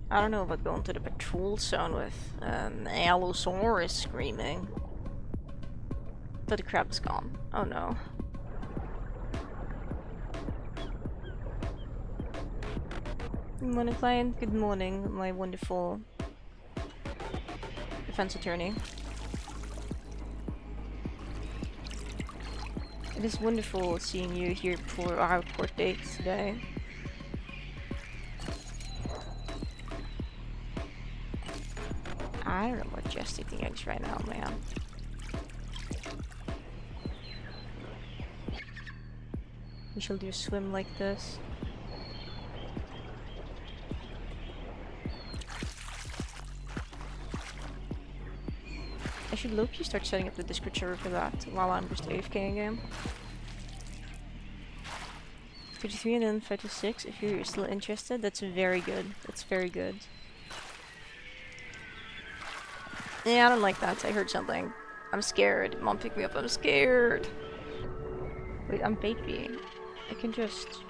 I don't know about going to the patrol zone with an Allosaurus screaming. But the crab is gone. Oh no. Good morning, client. Good morning, my wonderful defense attorney. It is wonderful seeing you here for our court date today. I don't know what gestating eggs right now, man. We shall do a swim like this. I should low-key start setting up the Discord server for that while I'm just AFK game. 53 and then 5 to 6 if you're still interested. That's very good. That's very good. Yeah, I don't like that. I heard something. I'm scared. Mom, pick me up. I'm scared. Wait, I'm Beipi. I can just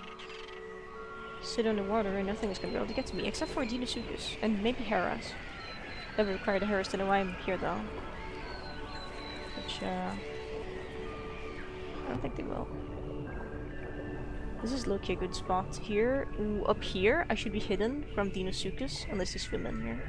sit underwater and nothing is gonna be able to get to me, except for Dinosuchus and maybe Heras. That would require the Heras to know why I'm here, though. Which, I don't think they will. This is low-key a good spot here. Ooh, up here, I should be hidden from Dinosuchus, unless they swim in here.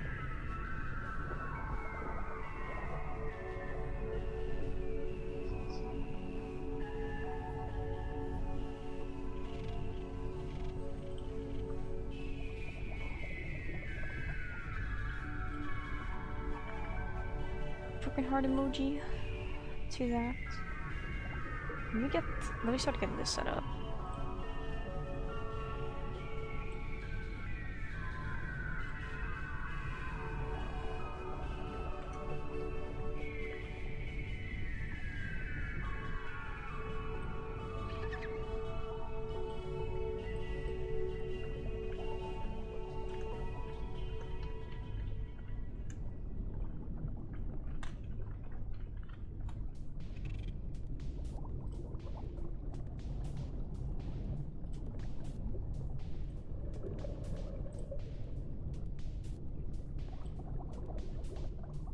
Broken heart emoji to that. Let me start getting this set up.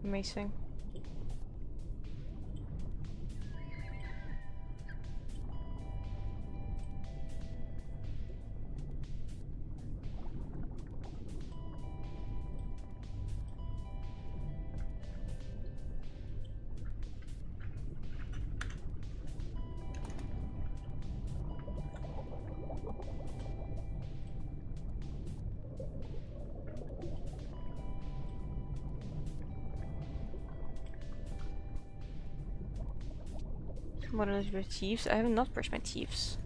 Amazing. What are your teeth? I have not brushed my teeth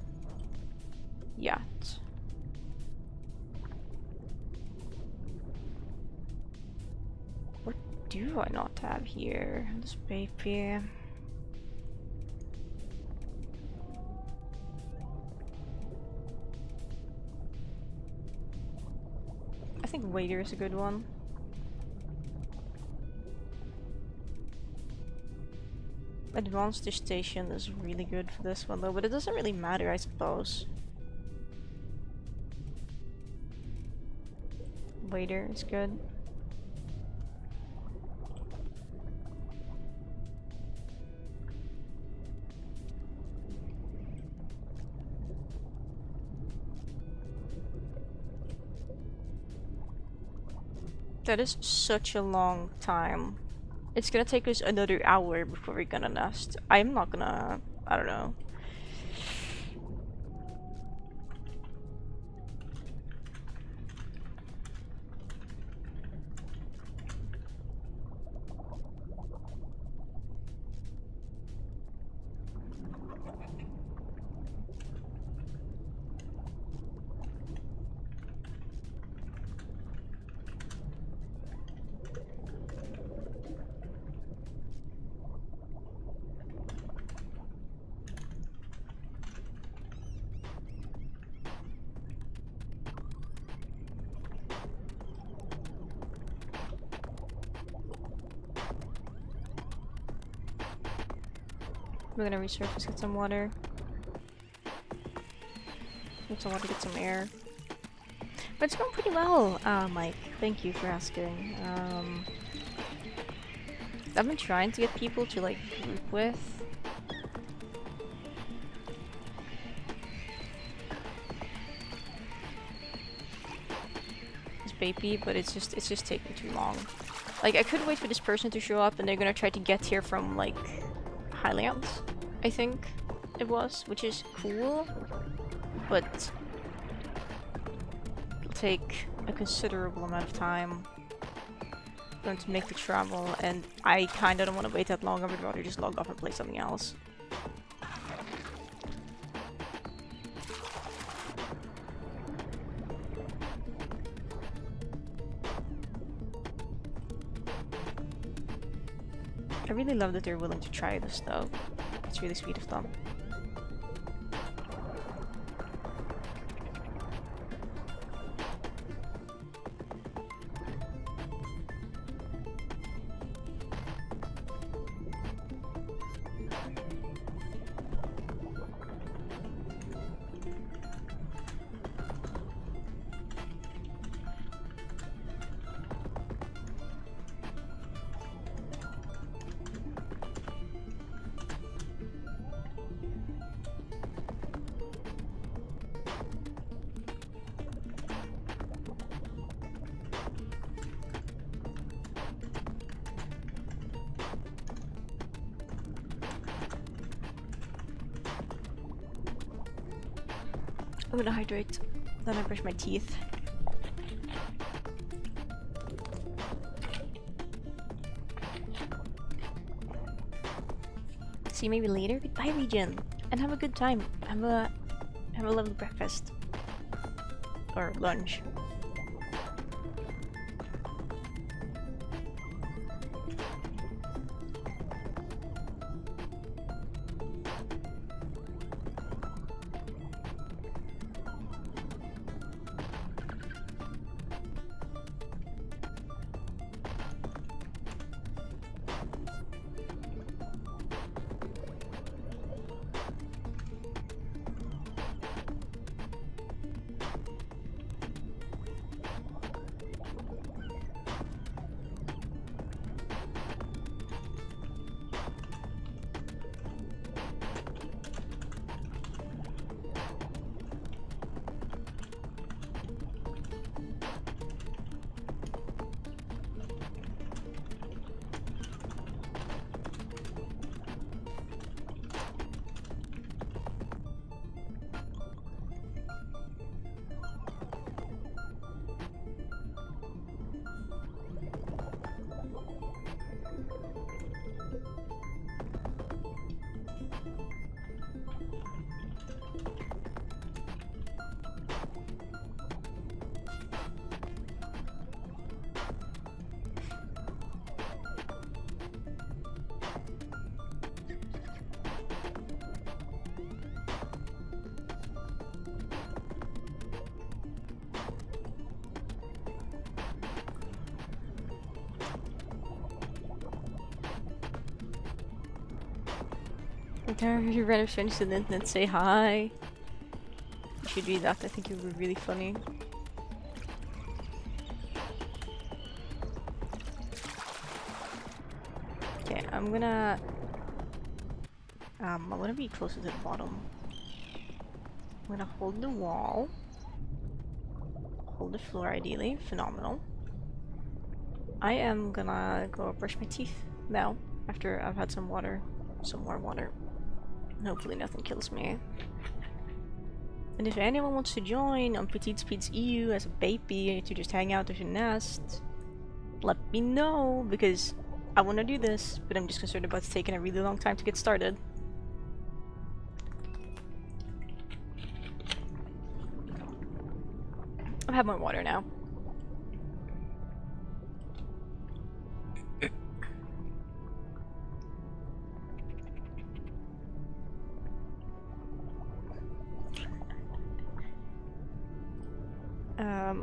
yet. What do I not have here? This baby. I think waiter is a good one. Advanced station is really good for this one though, but it doesn't really matter, I suppose. Waiter is good. That is such a long time. It's gonna take us another hour before we're gonna nest. I'm not gonna... I don't know. We're gonna resurface, get some water. Get some water, get some air. But it's going pretty well, Mike. Thank you for asking. I've been trying to get people to like group with. It's Beipi, but it's just taking too long. Like I could wait for this person to show up and they're gonna try to get here from like Highlands, I think it was, which is cool, but it'll take a considerable amount of time for them to make the travel, and I kinda don't want to wait that long. I would rather just log off and play something else. I really love that they're willing to try this though. It's really sweet of them. I'm gonna hydrate, then I brush my teeth. See you maybe later. Goodbye, Region, and have a good time. Have a lovely breakfast or lunch. You ran up to the internet, say hi. You should do that. I think it would be really funny. I'm gonna be closer to the bottom. I'm gonna hold the wall. Hold the floor ideally. Phenomenal. I am gonna go brush my teeth now after I've had some water. Some more water. And hopefully nothing kills me. And if anyone wants to join on Petits Pieds EU as a Beipi to just hang out with your nest, let me know, because I want to do this, but I'm just concerned about it taking a really long time to get started. I have more water now.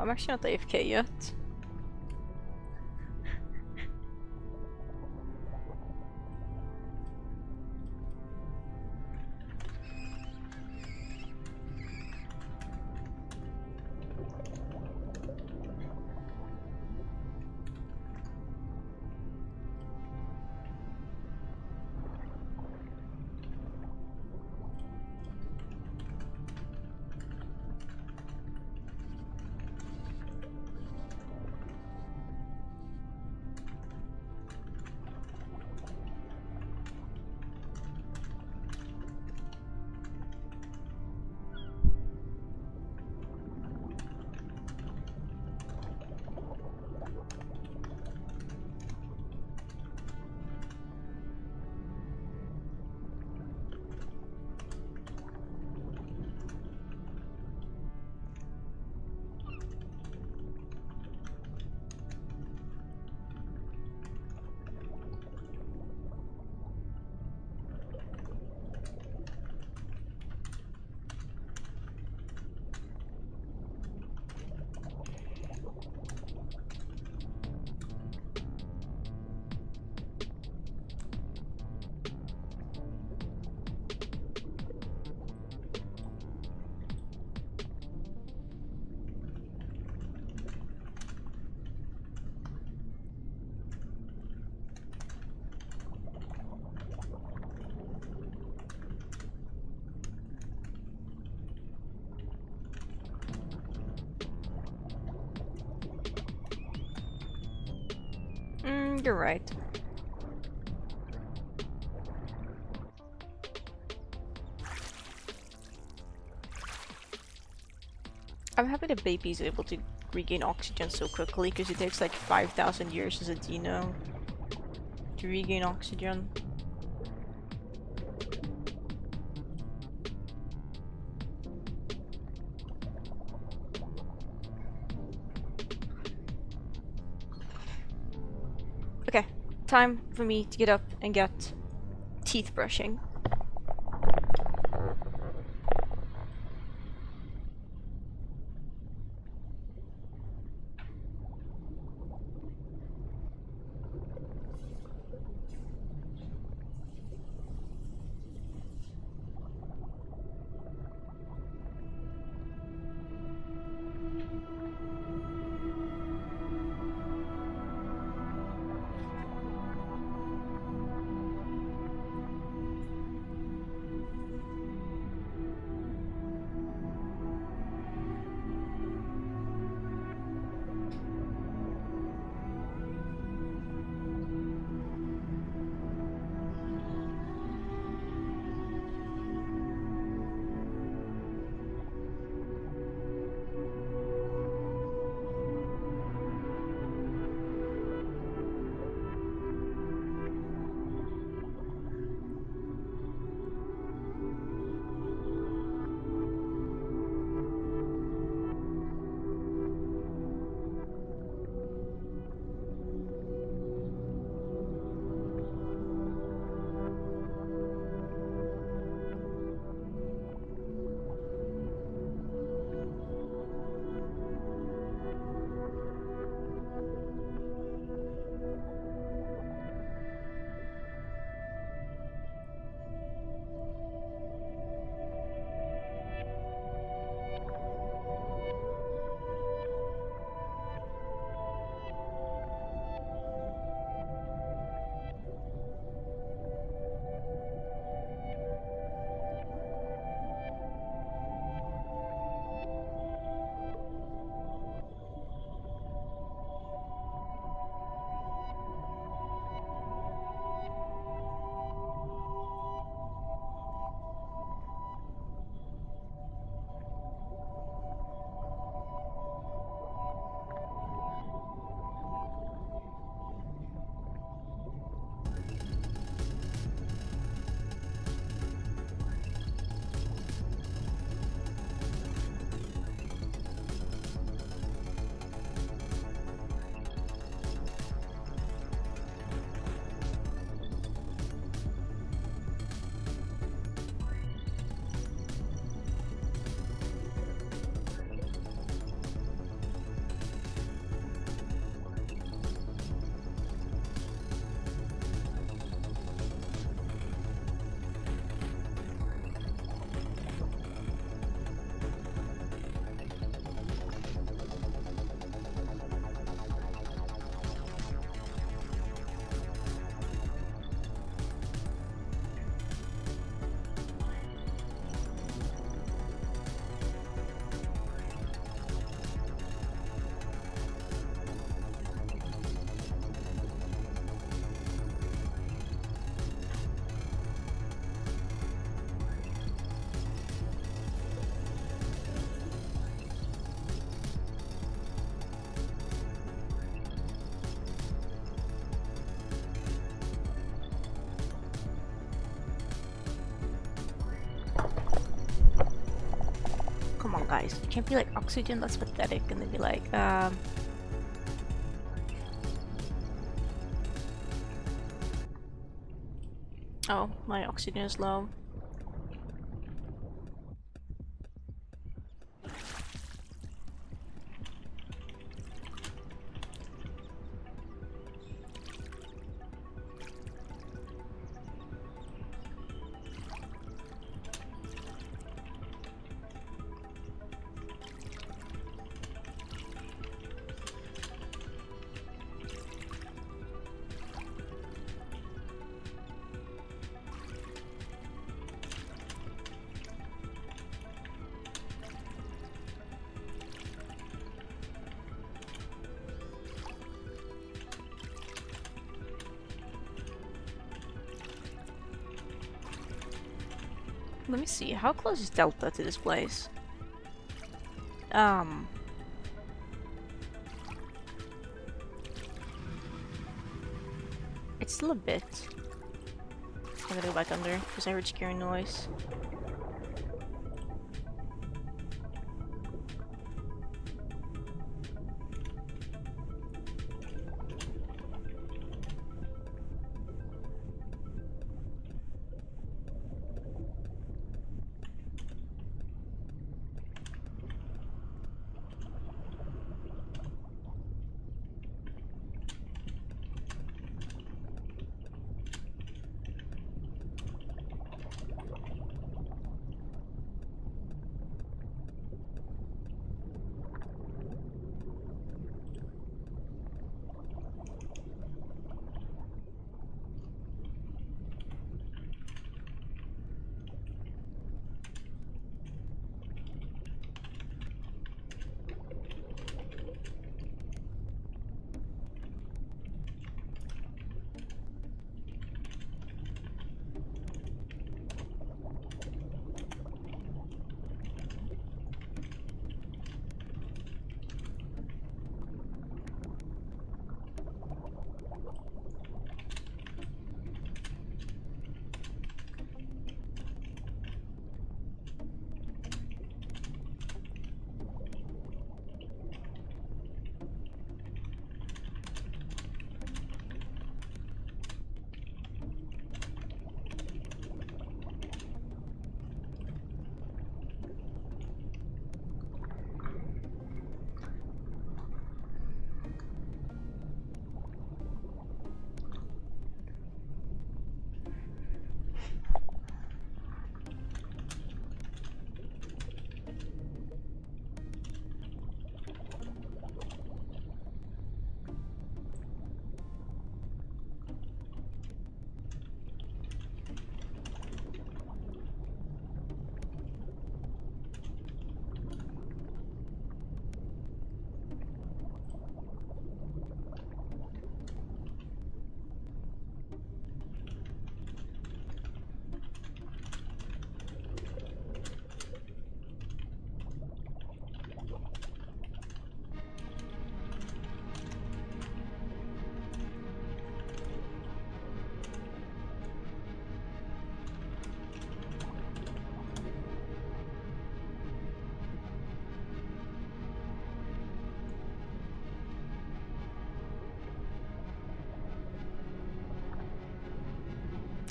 I'm actually not AFK yet. You're right. I'm happy that Beipi is able to regain oxygen so quickly, because it takes like 5,000 years as a dino to regain oxygen. Okay, time for me to get up and get teeth brushing. guys. You can't be like, oxygen, that's pathetic, and then be like, oh, my oxygen is low. Let me see, how close is Delta to this place? It's still a bit. I gotta go back under, because I heard scary noise.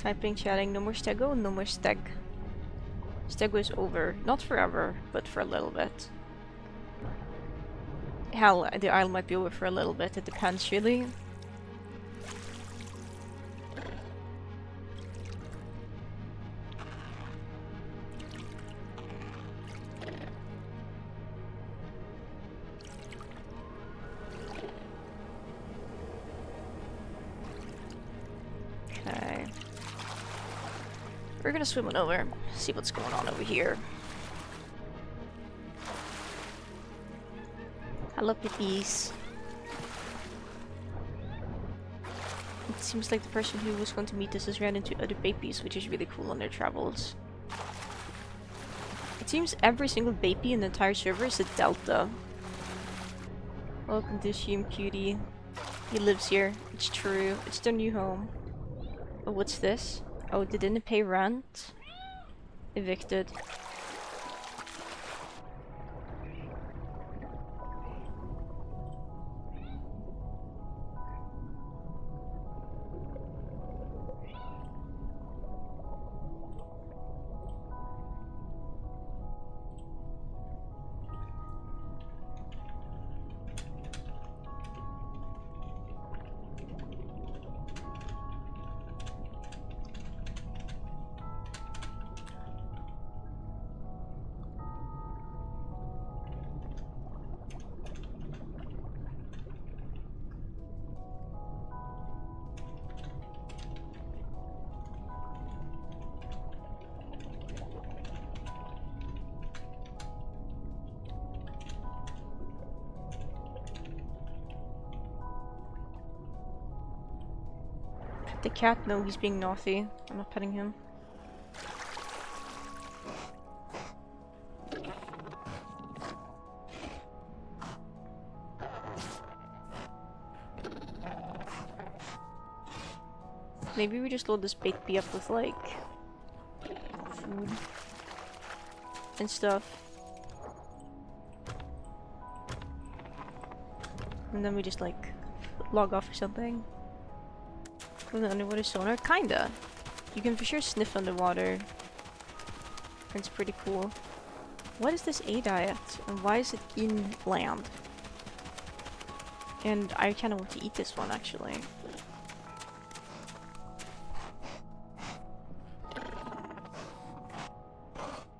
Typing, chatting, no more stego, no more steg. Stego is over. Not forever, but for a little bit. Hell, the isle might be over for a little bit, it depends really. Okay. We're gonna swim on over, see what's going on over here. Hello, pippies. It seems like the person who was going to meet us has ran into other Beipis, which is really cool on their travels. It seems every single Beipi in the entire server is a Delta. Welcome to Shim Cutie. He lives here. It's true. It's their new home. Oh, what's this? Oh, they didn't pay rent. Evicted. The cat, no, he's being naughty. I'm not petting him. Maybe we just load this Beipi up with, like, food and stuff. And then we just, like, log off or something. With an underwater sonar? Kinda. You can for sure sniff underwater. It's pretty cool. What is this A diet? And why is it in land? And I kinda want to eat this one, actually.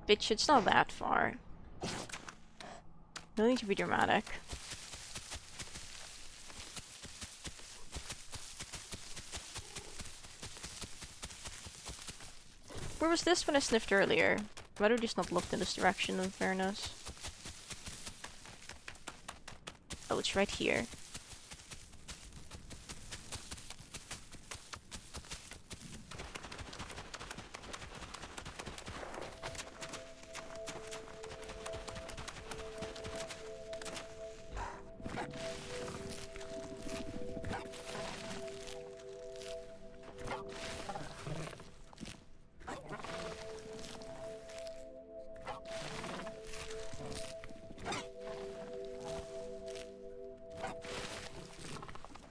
Bitch, it's not that far. No need to be dramatic. Where was this when I sniffed earlier? Might have just not looked in this direction, in fairness. Oh, it's right here.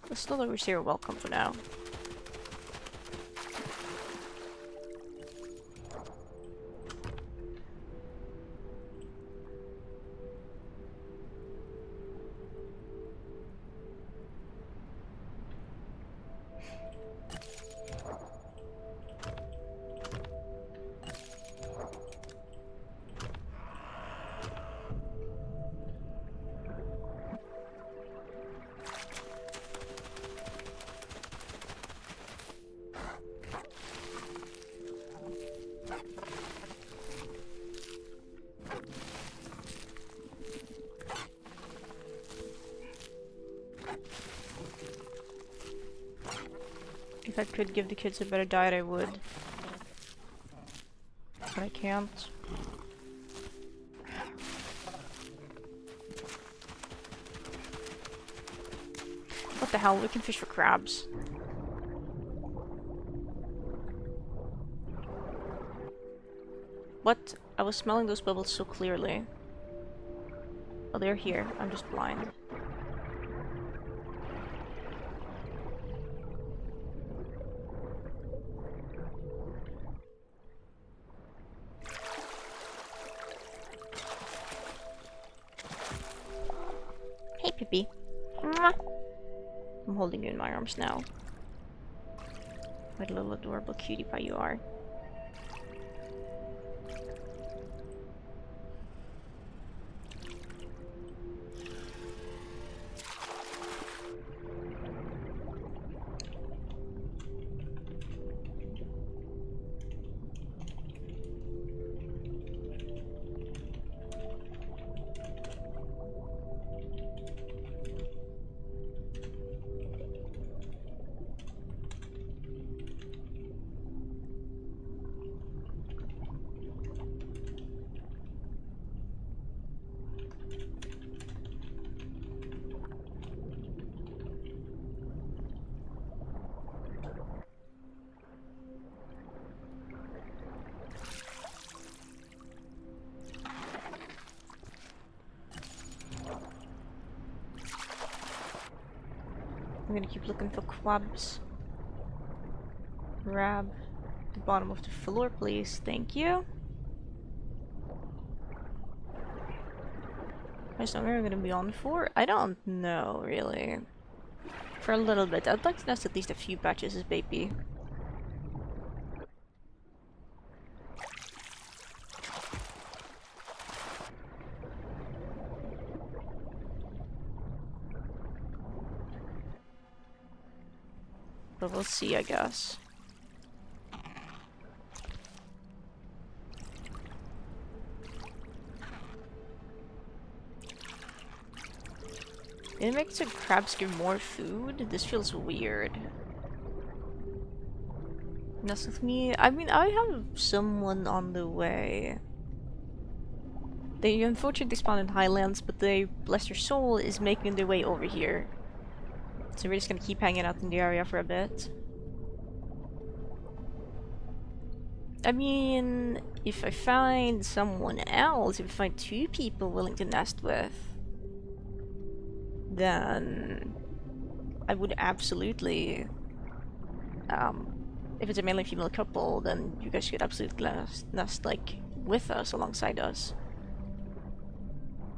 Let's still over here. Welcome for now. If I could give the kids a better diet, I would. But I can't. What the hell? We can fish for crabs. What? I was smelling those bubbles so clearly. Oh, they're here. I'm just blind. Hey, Pippi. Mwah. I'm holding you in my arms now. What a little adorable cutie pie you are. I'm gonna keep looking for quabs. Grab the bottom of the floor, please. Thank you. How long are we gonna be on for? I don't know, really. For a little bit. I'd like to nest at least a few batches as Beipi. But we'll see, I guess. It makes the crabs give more food? This feels weird. Nest with me? I mean, I have someone on the way. They unfortunately spawned in Highlands, but they, bless their soul, is making their way over here. So we're just gonna keep hanging out in the area for a bit. I mean, if I find someone else, if I find 2 people willing to nest with, then I would absolutely, if it's a male and female couple, then you guys should absolutely nest like with us, alongside us.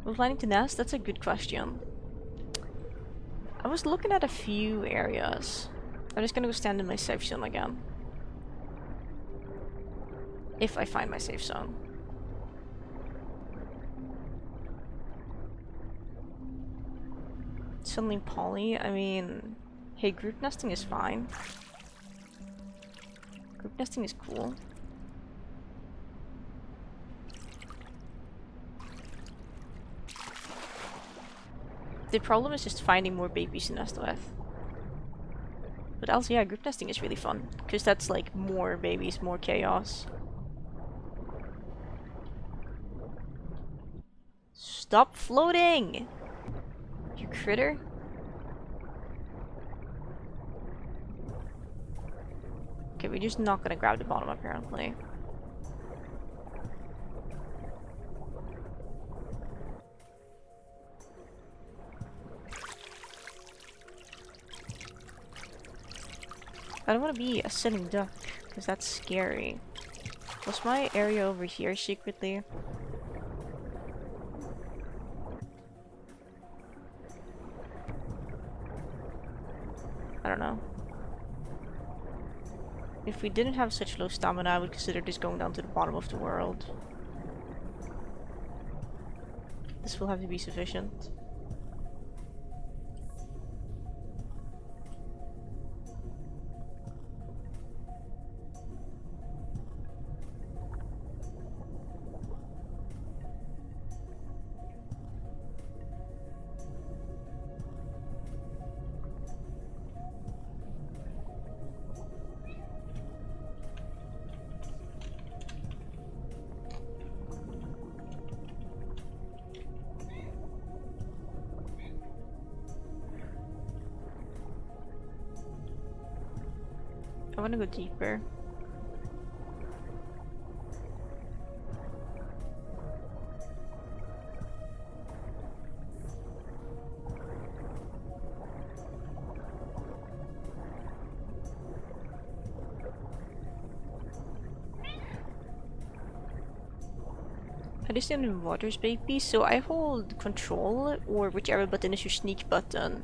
We're planning to nest? That's a good question. I was looking at a few areas. I'm just gonna go stand in my safe zone again. If I find my safe zone. Suddenly poly, I mean... Hey, group nesting is fine. Group nesting is cool. The problem is just finding more babies to nest with. But else, yeah, group nesting is really fun. Because that's like more babies, more chaos. Stop floating! You critter. Okay, we're just not gonna grab the bottom apparently. I don't want to be a sitting duck, because that's scary. Was my area over here secretly? I don't know. If we didn't have such low stamina, I would consider this going down to the bottom of the world. This will have to be sufficient. I want to go deeper. I just in waters, Beipi, so I hold control or whichever button is your sneak button.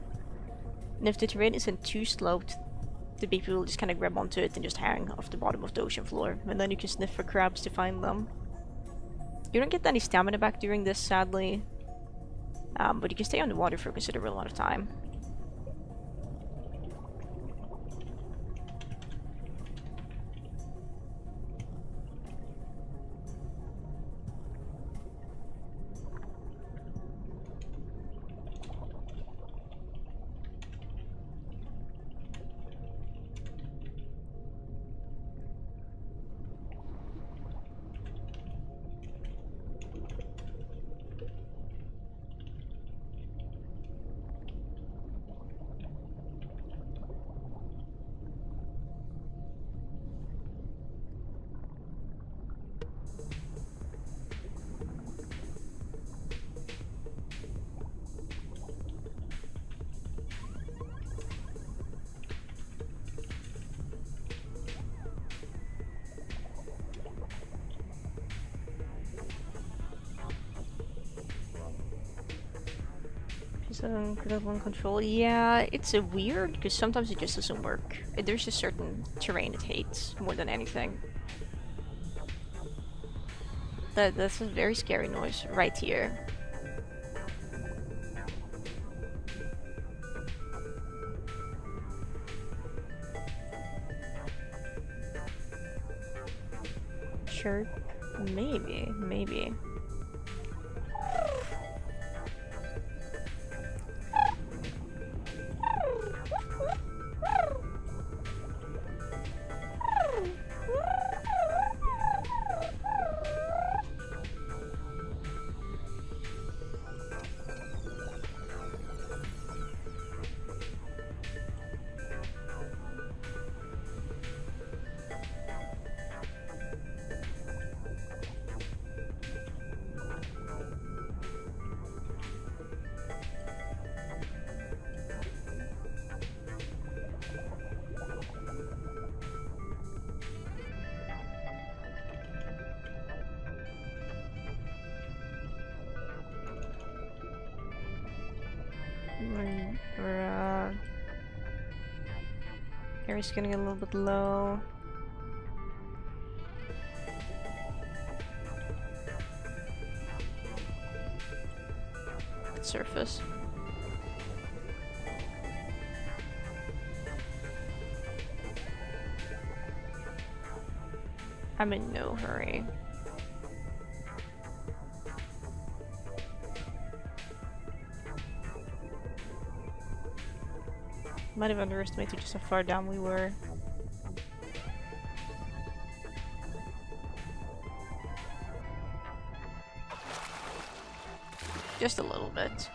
And if the terrain isn't too sloped, the Beipi will just kind of grab onto it and just hang off the bottom of the ocean floor. And then you can sniff for crabs to find them. You don't get any stamina back during this, sadly. But you can stay underwater for a considerable amount of time. Good one control. Yeah, it's a weird because sometimes it just doesn't work. There's a certain terrain it hates more than anything. That's a very scary noise right here. Sure, maybe. We're air's getting a little bit low. Surface. I'm in no hurry. Might have underestimated just how far down we were. Just a little bit.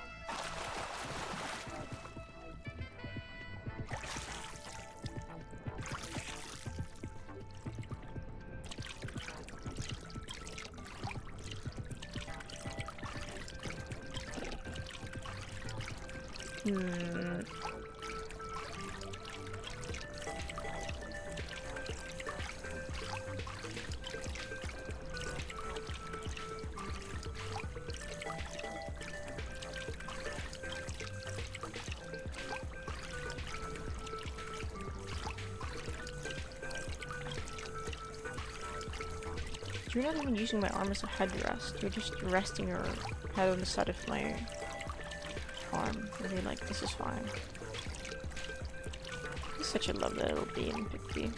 You're not even using my arm as a headrest. You're just resting your head on the side of my arm. And you're like, this is fine. It's such a lovely little beam, Beipi.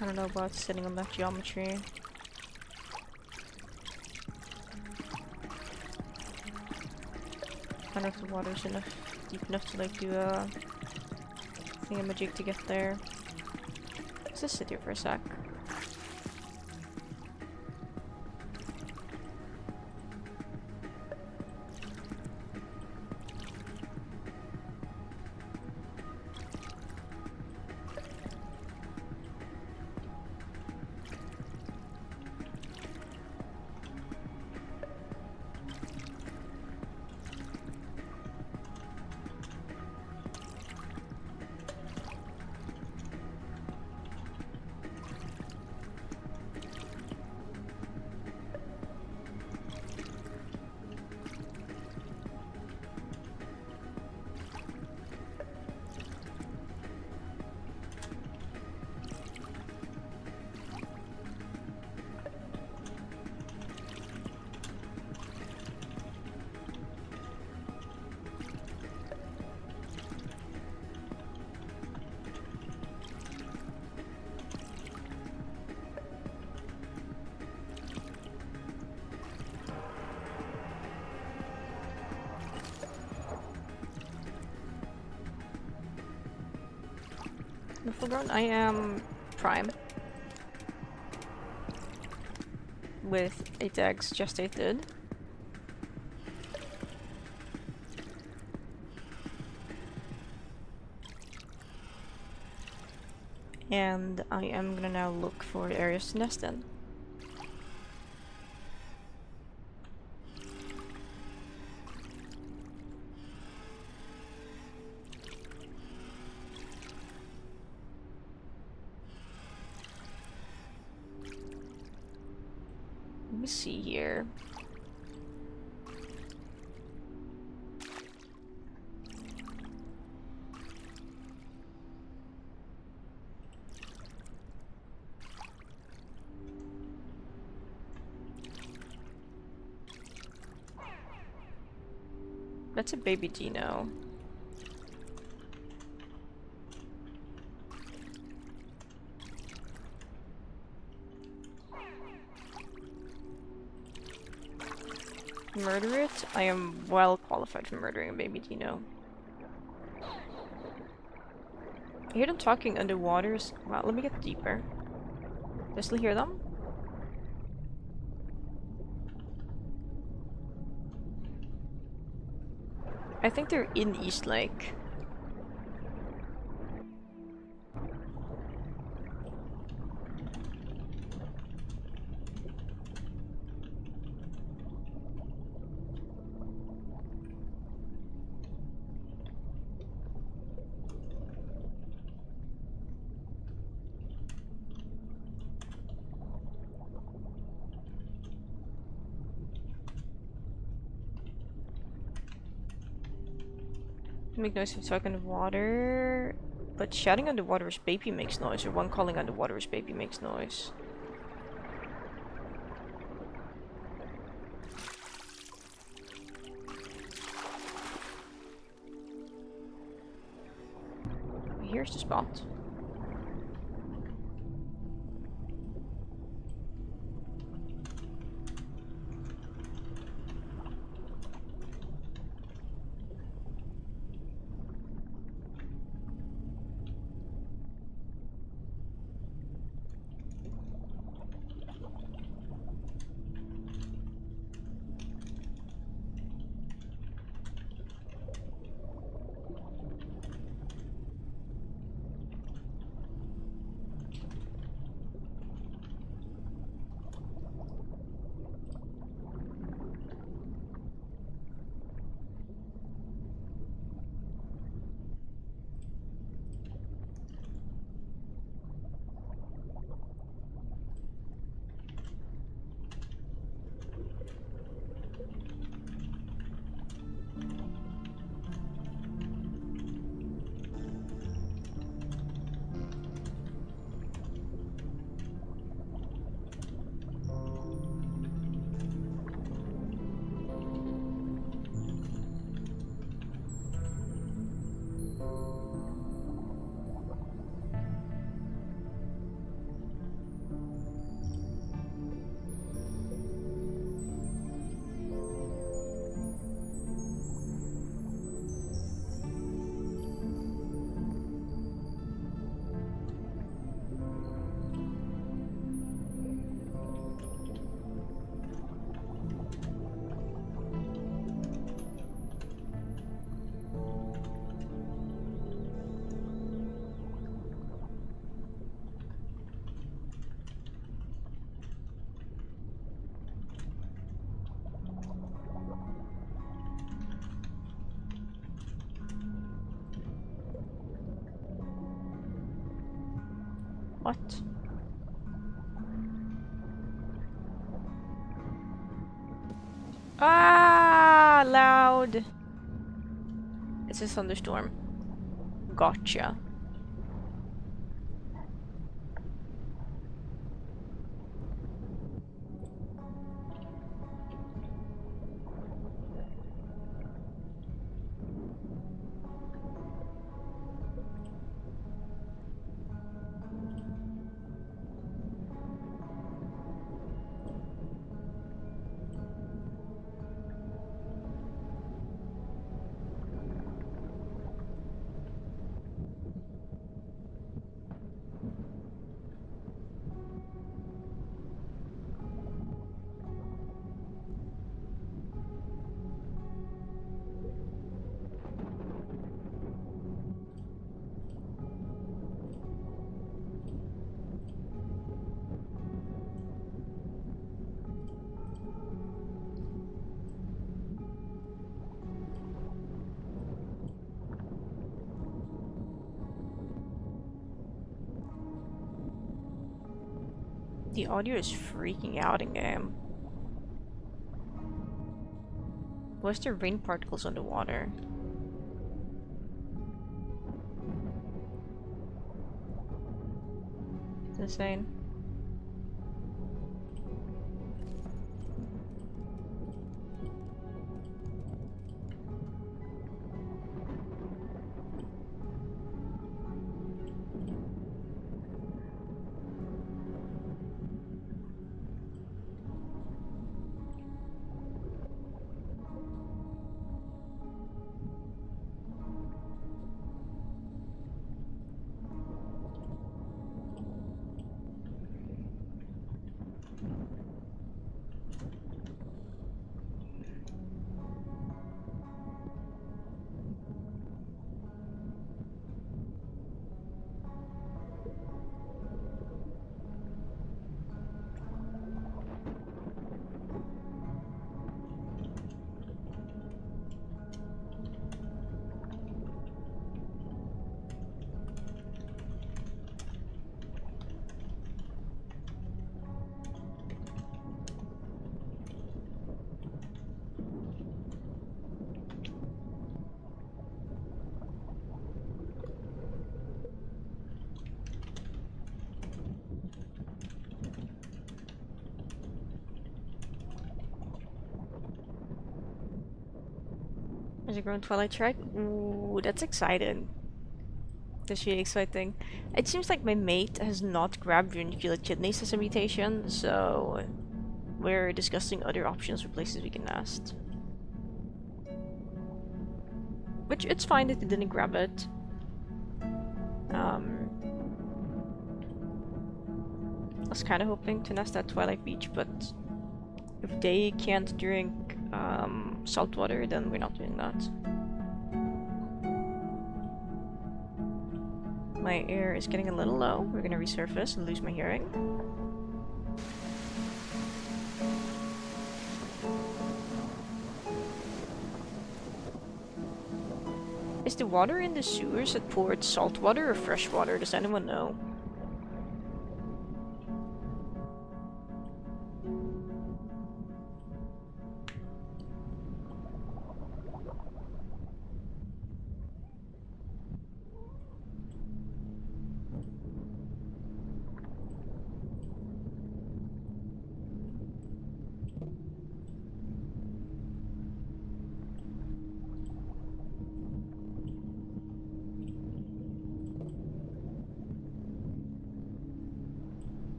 I don't know about sitting on that geometry. I don't know if the water's deep enough to like do a thingamajig to get there. Let's just sit here for a sec. The full grown, I am prime. With 8 eggs gestated. And I am gonna now look for areas to nest in. Let me see here. That's a baby dino. Murder it? I am well qualified for murdering a baby dino. I hear them talking underwater. Wow, let me get deeper. Do I still hear them? I think they're in East Lake. Make noise if talking underwater. But shouting underwater as Beipi makes noise, or one calling underwater as Beipi makes noise. Here's the spot. What? Ah, loud. It's a thunderstorm. Gotcha. The audio is freaking out in game. What's the rain particles on the water? It's insane. Has it grown Twilight Track? Ooh, that's exciting. That's really exciting. It seems like my mate has not grabbed Runicular Kidneys as a mutation, so we're discussing other options for places we can nest. Which, it's fine that he didn't grab it. I was kind of hoping to nest at Twilight Beach, but if they can't drink salt water, then we're not doing that. My air is getting a little low. We're gonna resurface and lose my hearing. Is the water in the sewers at Port salt water or fresh water? Does anyone know?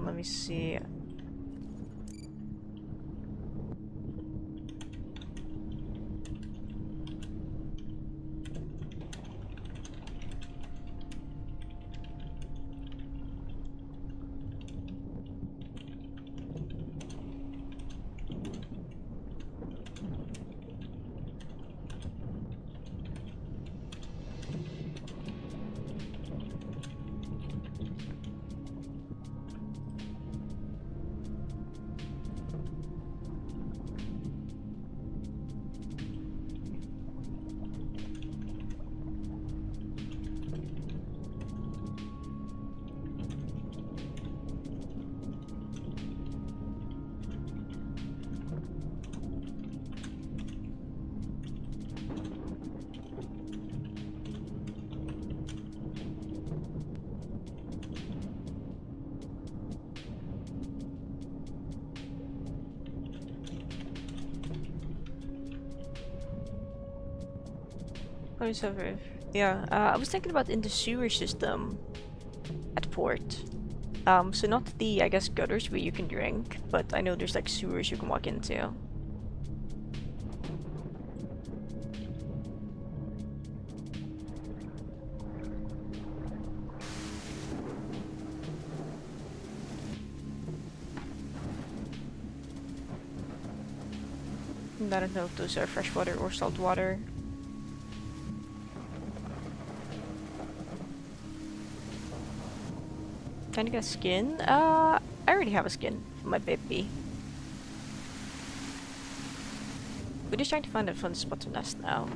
Let me see. Yeah, I was thinking about in the sewer system at Port. So not the, I guess, gutters where you can drink, but I know there's like sewers you can walk into. And I don't know if those are freshwater or saltwater. Trying to get a skin? I already have a skin for my Beipi. We're just trying to find a fun spot to nest now.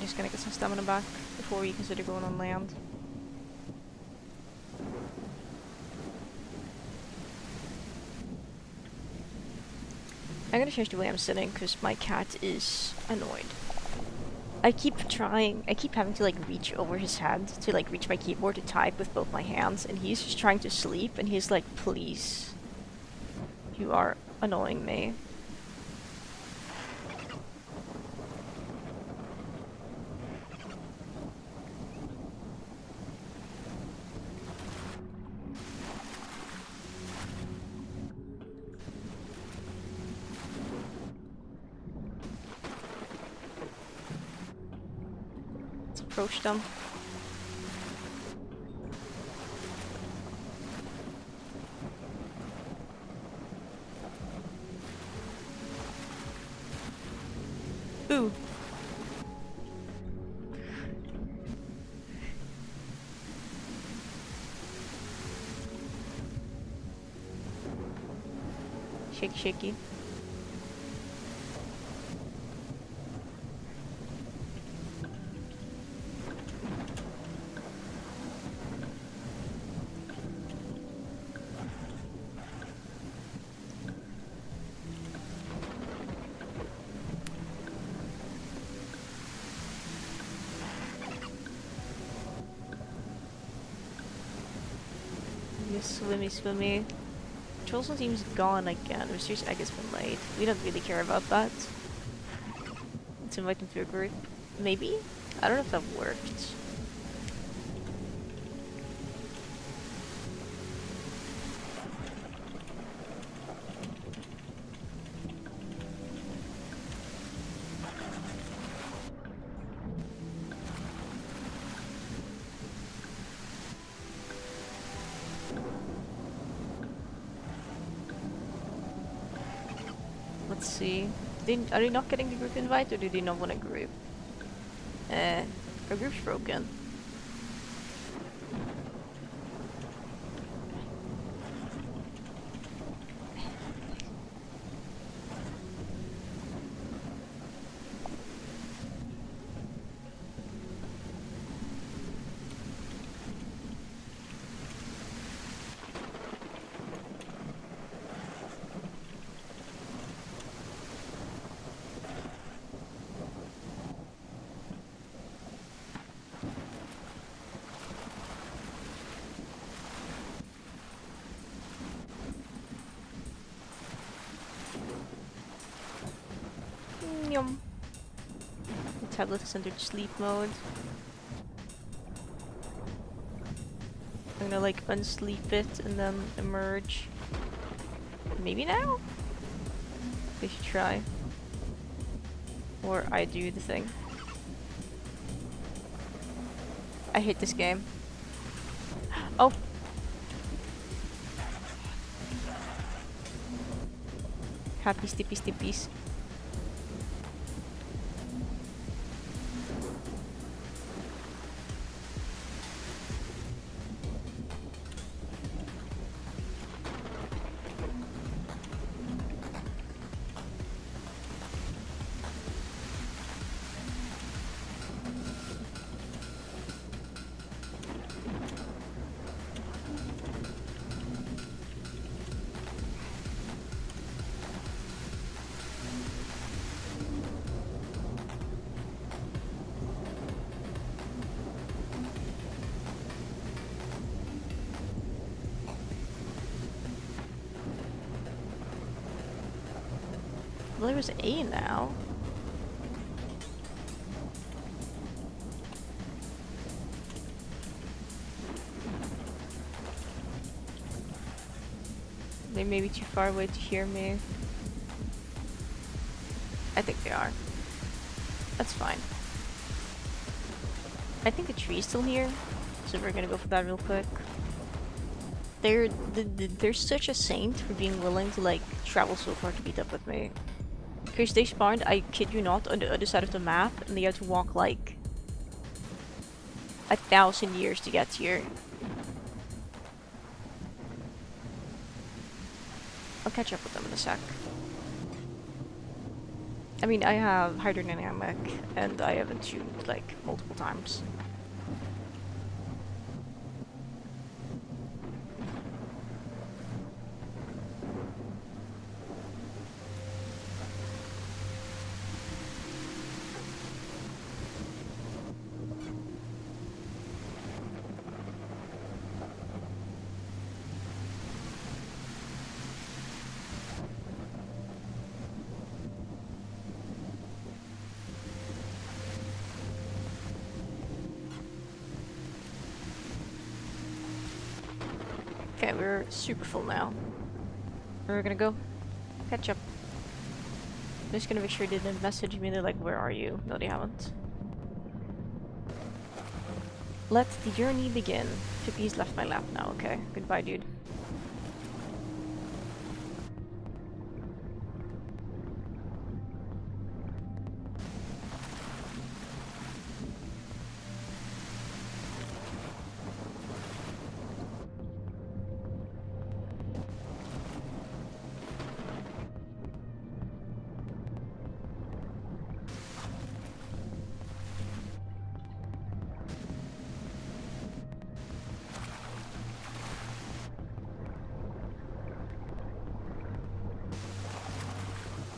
Just gonna get some stamina back before we consider going on land. I'm gonna change the way I'm sitting because my cat is annoyed. I keep having to like reach over his head to like reach my keyboard to type with both my hands, and he's just trying to sleep and he's like, please, you are annoying me. Approach them. Ooh. Shaky, shaky. swimmy swimmy. Trolson seems gone again. Mysterious egg has been laid. We don't really care about that. Let's invite them to a group. Maybe? I don't know if that worked. Let's see. Are they not getting the group invite, or do they not want a group? Our group's broken. Yum. The tablet is entered sleep mode. I'm gonna like unsleep it and then emerge. Maybe now? We should try. Or I do the thing. I hate this game. Oh! Happy stippy stippies. Well, there was A now. They may be too far away to hear me. I think they are. That's fine. I think the tree's still here, so we're gonna go for that real quick. They're such a saint for being willing to like travel so far to meet up with me. Because they spawned, I kid you not, on the other side of the map, and they had to walk like 1,000 years to get here. I'll catch up with them in a sec. I mean, I have hydrodynamic, and I haven't tuned like multiple times. Okay, we're super full now. We're gonna go catch up. I'm just gonna make sure they didn't message me. They're like, where are you? No, they haven't. Let the journey begin. Pippi's left my lap now. Okay, goodbye, dude.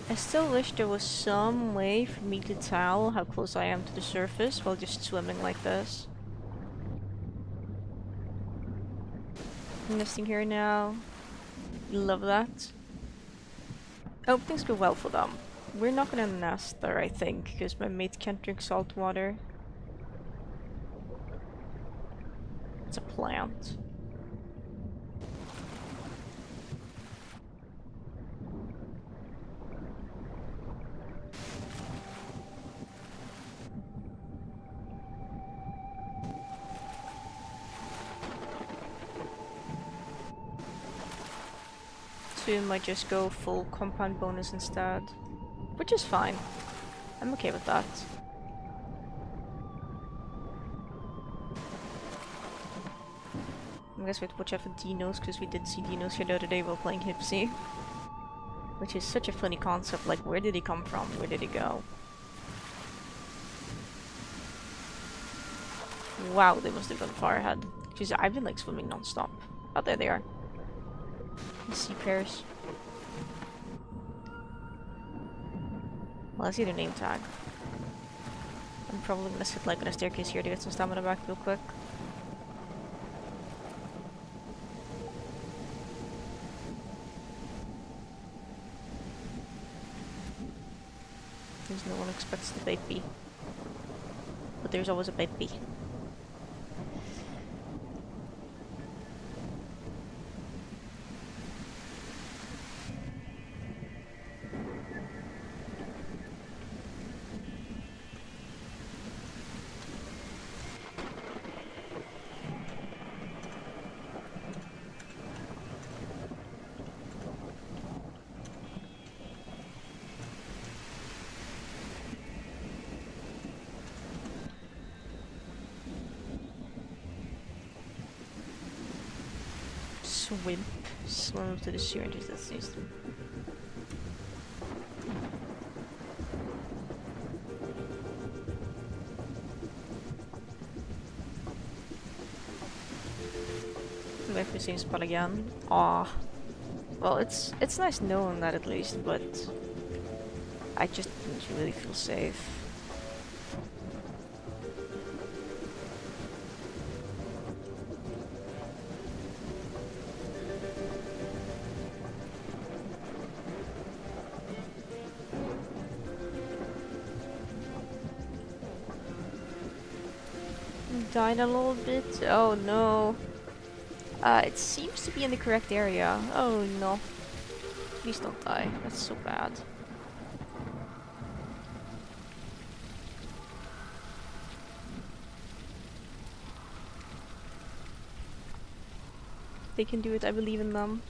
I still wish there was some way for me to tell how close I am to the surface while just swimming like this. Nesting here now. Love that. I hope things go well for them. We're not gonna nest there, I think, because my mate can't drink salt water. It's a plant. So we might just go full compound bonus instead. Which is fine. I'm okay with that. I guess we have to watch out for dinos, because we did see dinos here the other day while playing Hipsy. Which is such a funny concept, like where did he come from? Where did he go? Wow, they must have gone far ahead. Because I've been like swimming non-stop. Oh, there they are. The sea pairs. Well, I see their name tag. I'm probably gonna sit like on a staircase here to get some stamina back real quick. Because no one expects the Beipi. But there's always a Beipi. Swim to the sewer and just assist them. Back to the same spot again. Aw. Well, it's nice knowing that at least, but I just didn't really feel safe. Died a little bit. Oh no. It seems to be in the correct area. Oh no. Please don't die. That's so bad. They can do it. I believe in them.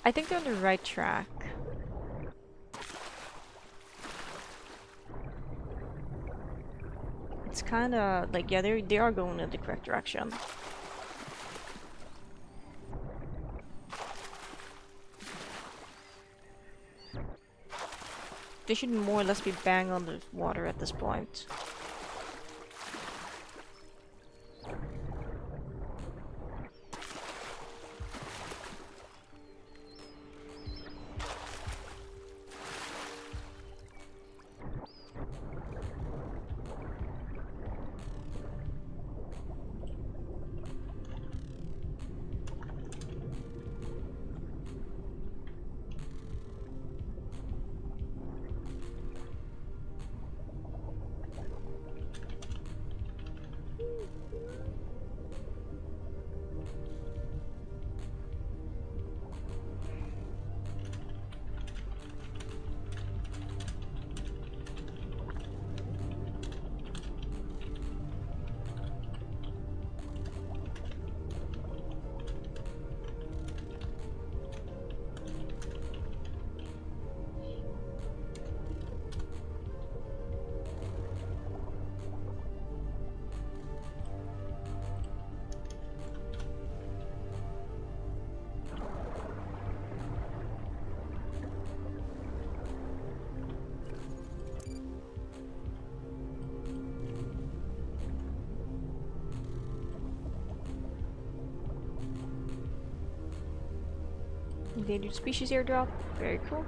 I think they're on the right track. It's kinda like, yeah, they are going in the correct direction. They should more or less be bang on the water at this point. Endangered species airdrop. Very cool.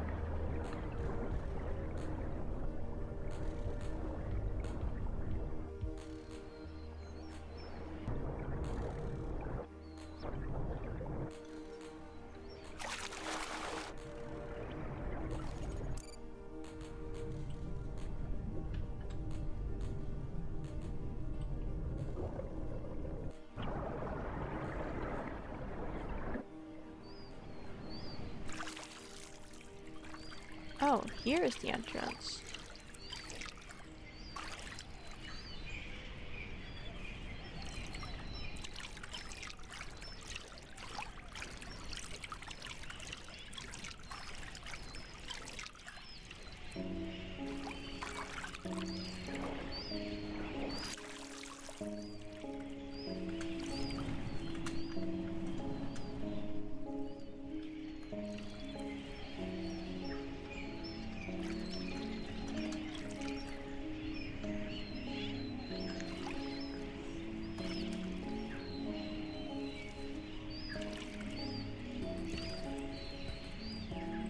Oh, here is the entrance.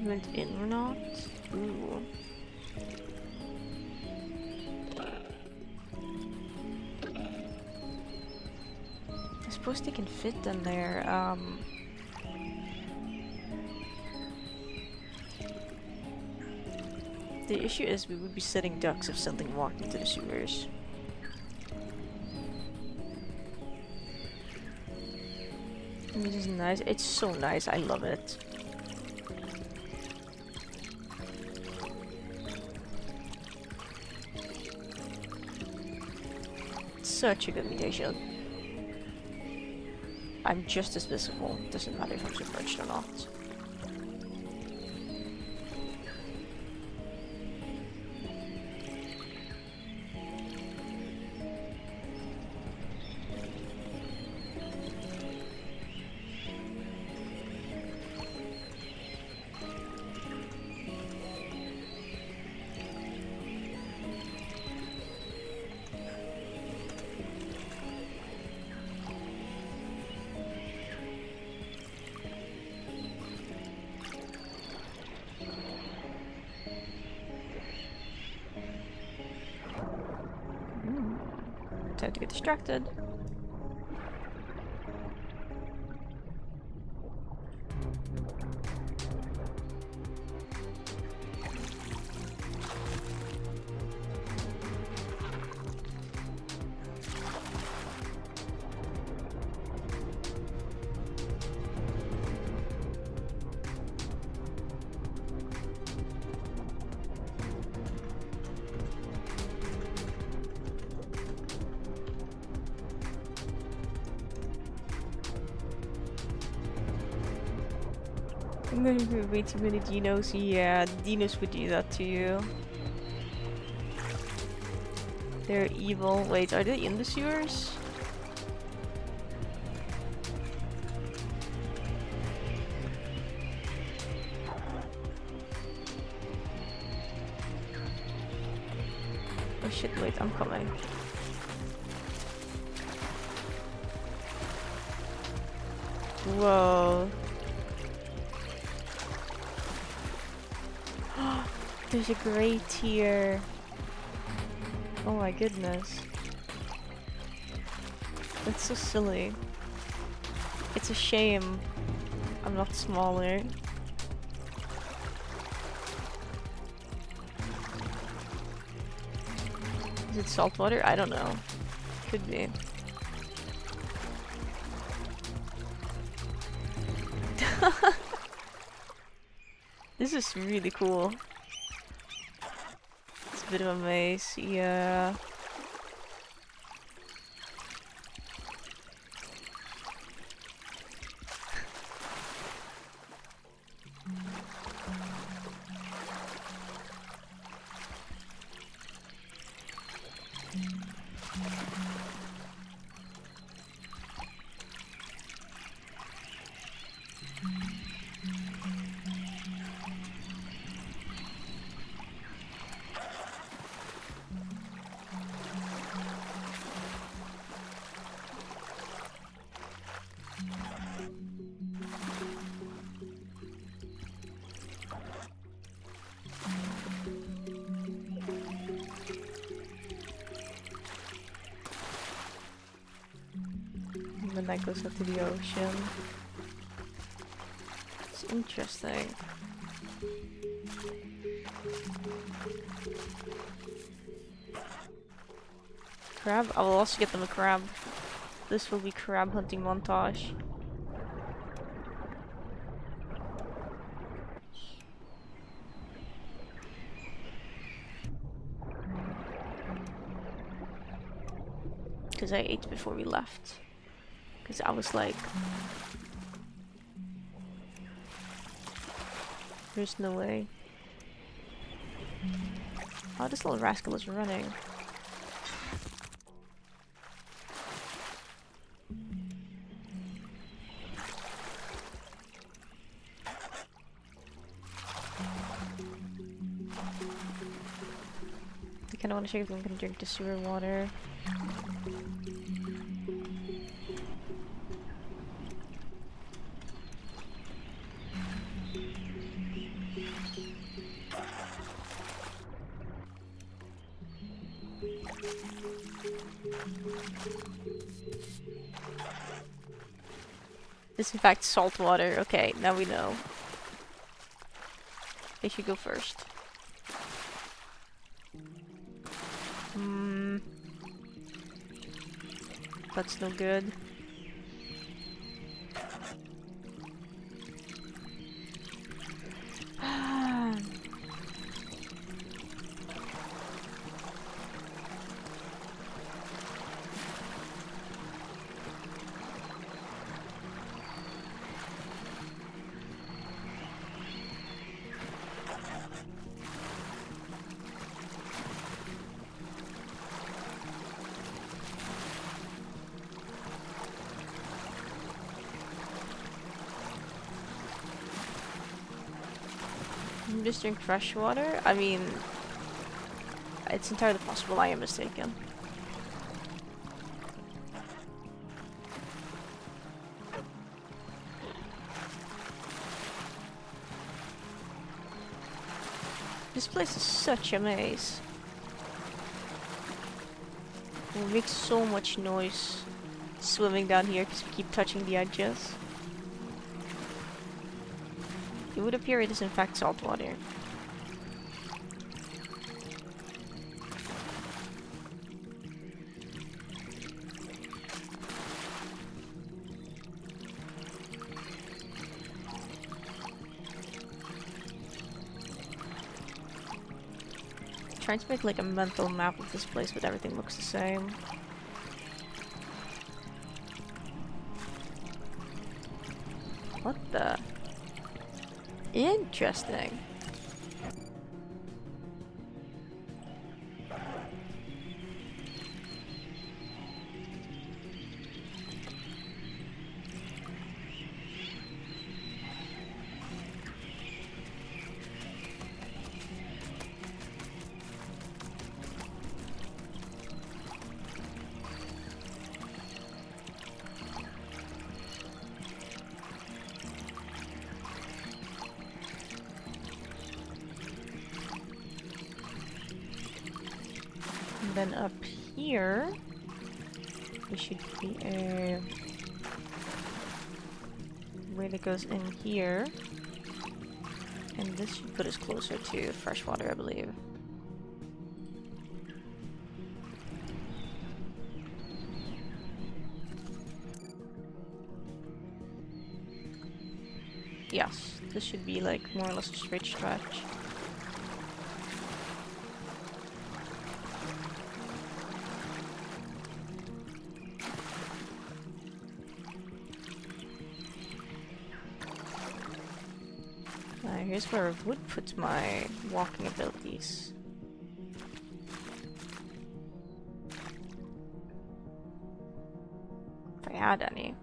Went in or not? Ooh. I suppose they can fit them there. The issue is we would be setting ducks if something walked into the sewers. This is nice. It's so nice. I love it. Such a good mutation. I'm just as visible. Doesn't matter if I'm submerged or not. Time to get distracted. I'm going to be way too many dinos. Yeah, dinos would do that to you. They're evil. Wait, are they in the sewers? Oh shit, wait, I'm coming. Whoa. There's a gray tier. Oh my goodness. That's so silly. It's a shame I'm not smaller. Is it saltwater? I don't know. Could be. This is really cool. It's a bit of a maze, yeah. that goes up to the ocean. It's interesting. Crab? I will also get them a crab. This will be crab hunting montage. Because I ate before we left. Because I was like... There's no way. Oh, this little rascal is running. I kinda wanna check if we can drink the sewer water. It's in fact salt water. Okay, now we know. They should go first. That's no good. Just drink fresh water? I mean, it's entirely possible I am mistaken. This place is such a maze. It makes so much noise swimming down here because we keep touching the edges. It would appear it is in fact salt water. Trying to make like a mental map of this place, but everything looks the same. What the? Interesting. Then up here, there should be a way that goes in here. And this should put us closer to freshwater, I believe. Yes, this should be like more or less a straight stretch. Here's where I would put my walking abilities. If I had any.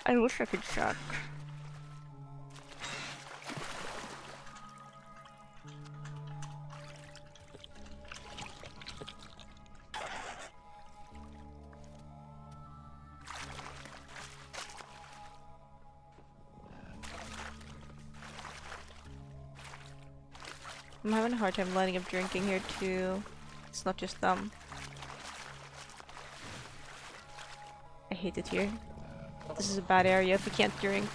I wish I could check. I'm having a hard time lining up drinking here too. It's not just them. I hate it here. This is a bad area if we can't drink.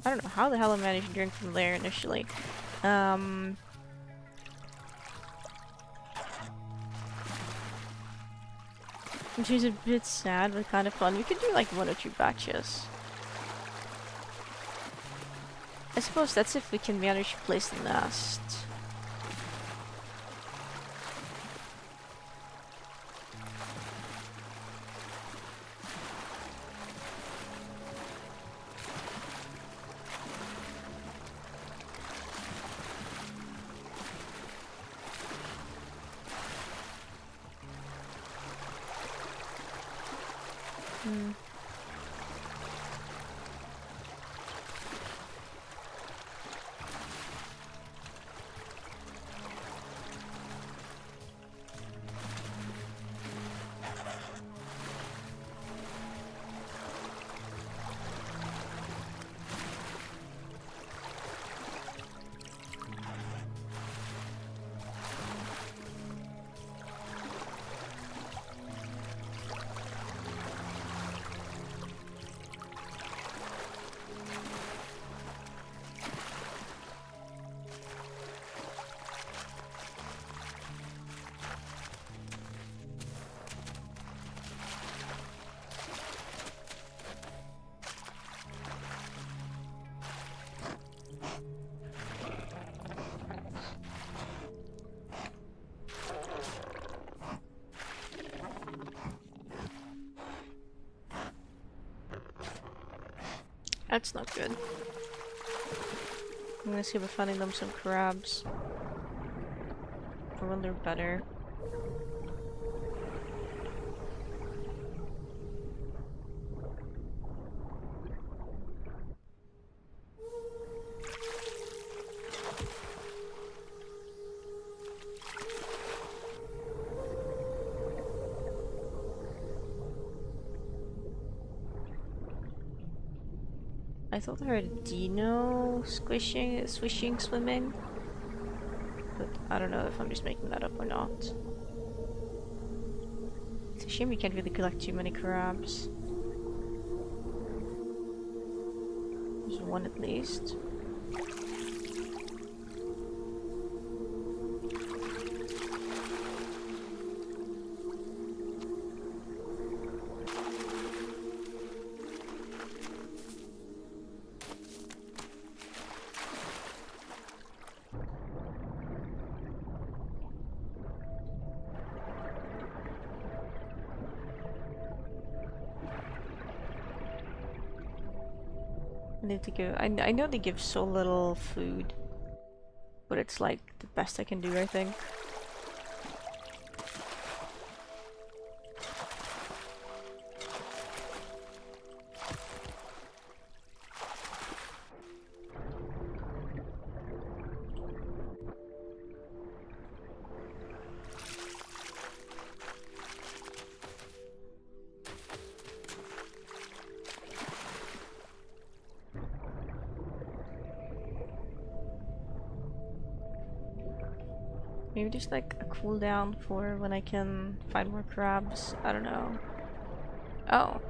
I don't know how the hell I managed to drink from there initially. Which is a bit sad, but kind of fun. We could do like 1 or 2 batches. I suppose that's if we can manage to place the nest. That's not good. I'm gonna see if we're finding them some crabs. Or when they're better. I thought I heard a dino swishing, swimming. But I don't know if I'm just making that up or not. It's a shame we can't really collect too many crabs. There's one at least. I need to go. I know they give so little food, but it's like the best I can do, I think. Maybe just like a cooldown for when I can find more crabs. I don't know. Oh.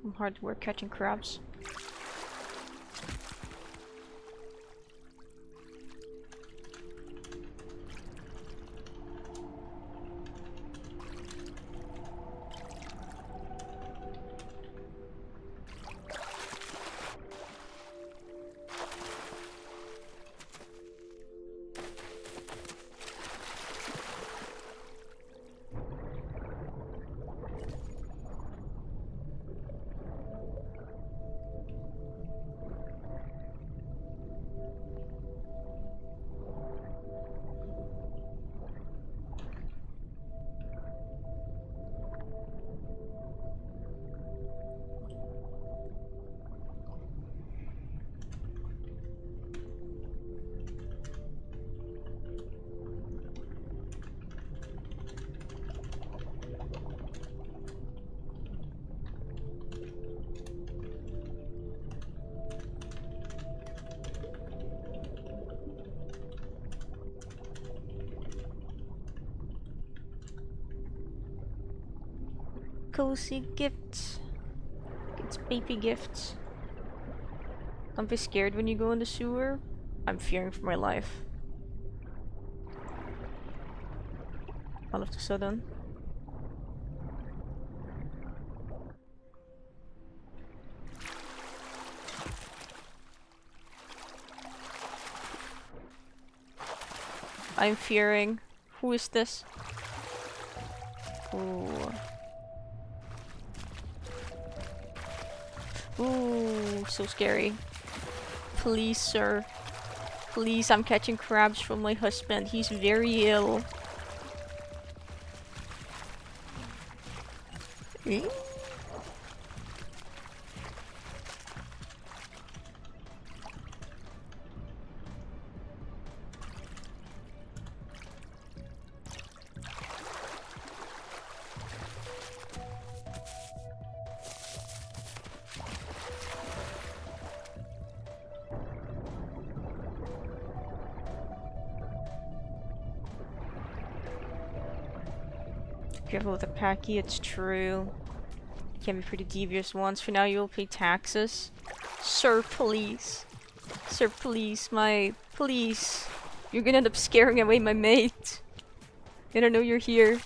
I'm hard work catching crabs. Cozy gifts. It's Beipi gifts. Don't be scared when you go in the sewer. I'm fearing for my life. All of a sudden. I'm fearing. Who is this? Ooh. Ooh, so scary. Please, sir. Please, I'm catching crabs from my husband. He's very ill. Eh? Careful with the packy, it's true. Can be pretty devious ones. For now, you'll pay taxes. Sir, please. Sir, please, please. You're gonna end up scaring away my mate. I don't know you're here.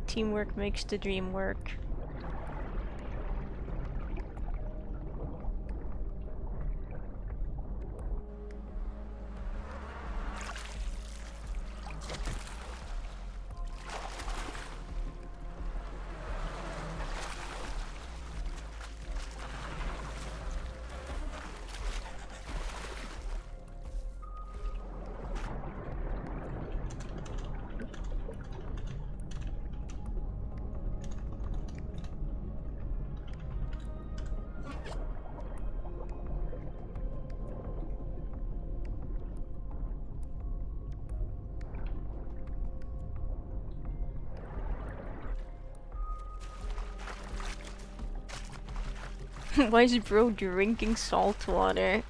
Teamwork makes the dream work. Why is bro drinking salt water?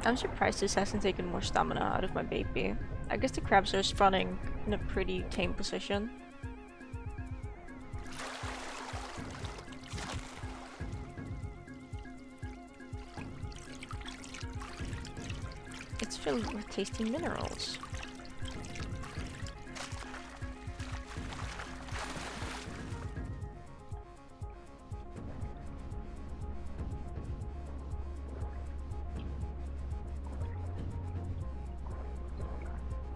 I'm surprised this hasn't taken more stamina out of my Beipi. I guess the crabs are spawning in a pretty tame position. It's filled with tasty minerals.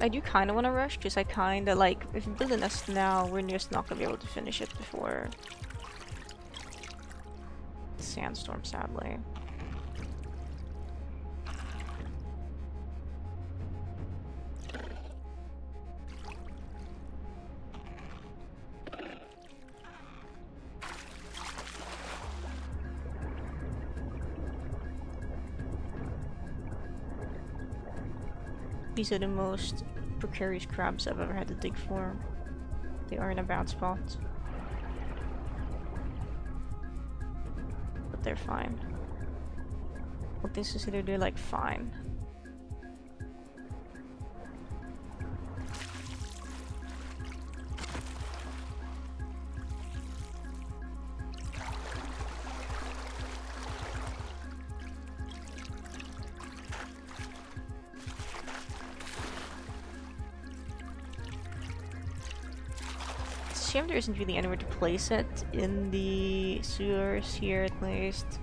I do kind of want to rush, because I kind of like, if we build a nest now, we're just not going to be able to finish it before sandstorm, sadly. These are the most precarious crabs I've ever had to dig for. They are in a bad spot. But they're fine. What this is either they're like fine. Shame there isn't really anywhere to place it in the sewers here at least.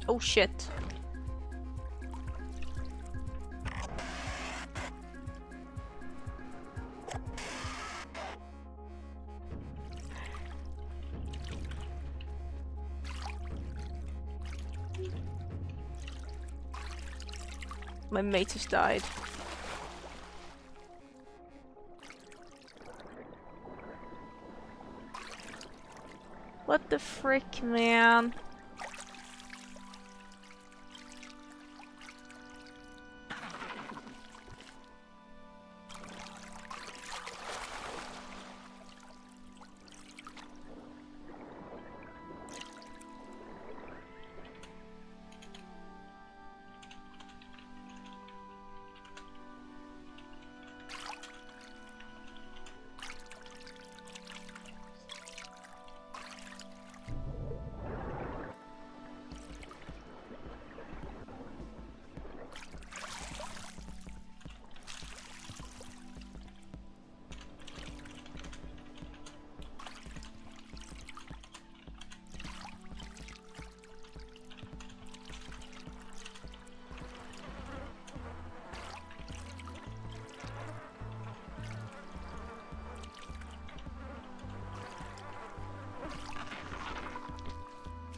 Oh shit. My mate has died. What the frick, man?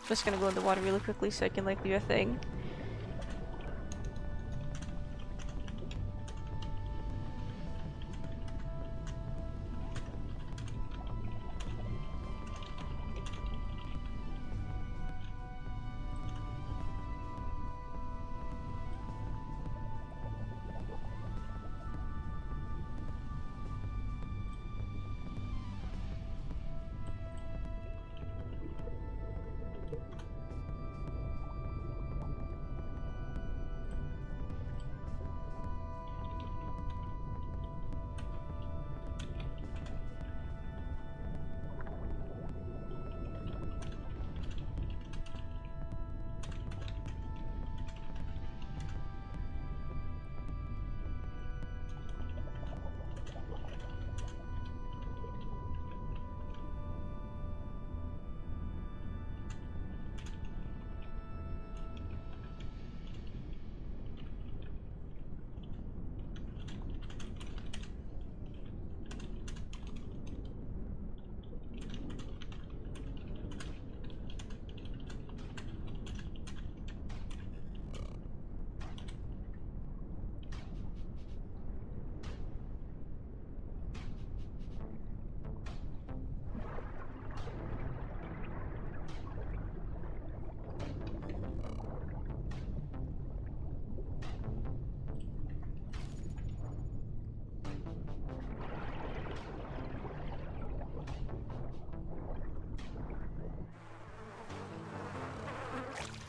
Just gonna go in the water really quickly so I can like do a thing.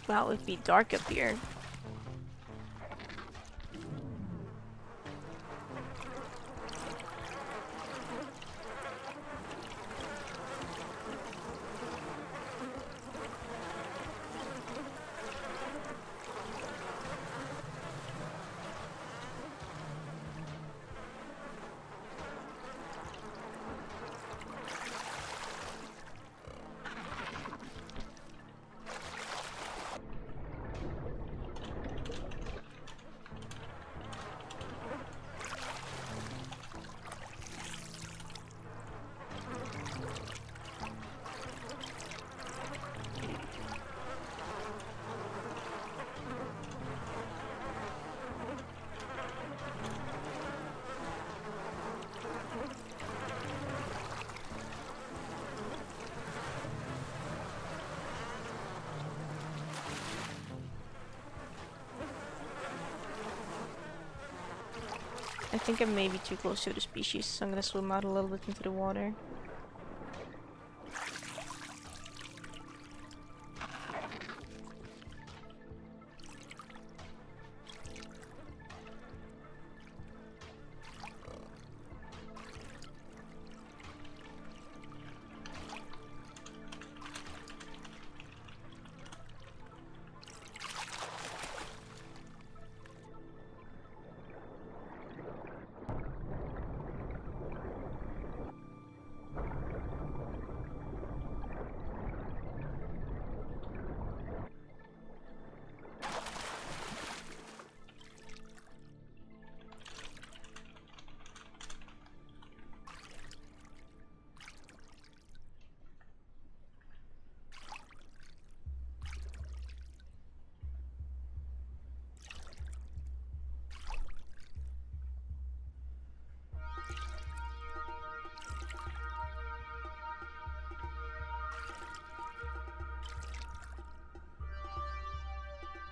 Wow, it'd be dark up here. I think I may be too close to the species, so I'm gonna swim out a little bit into the water.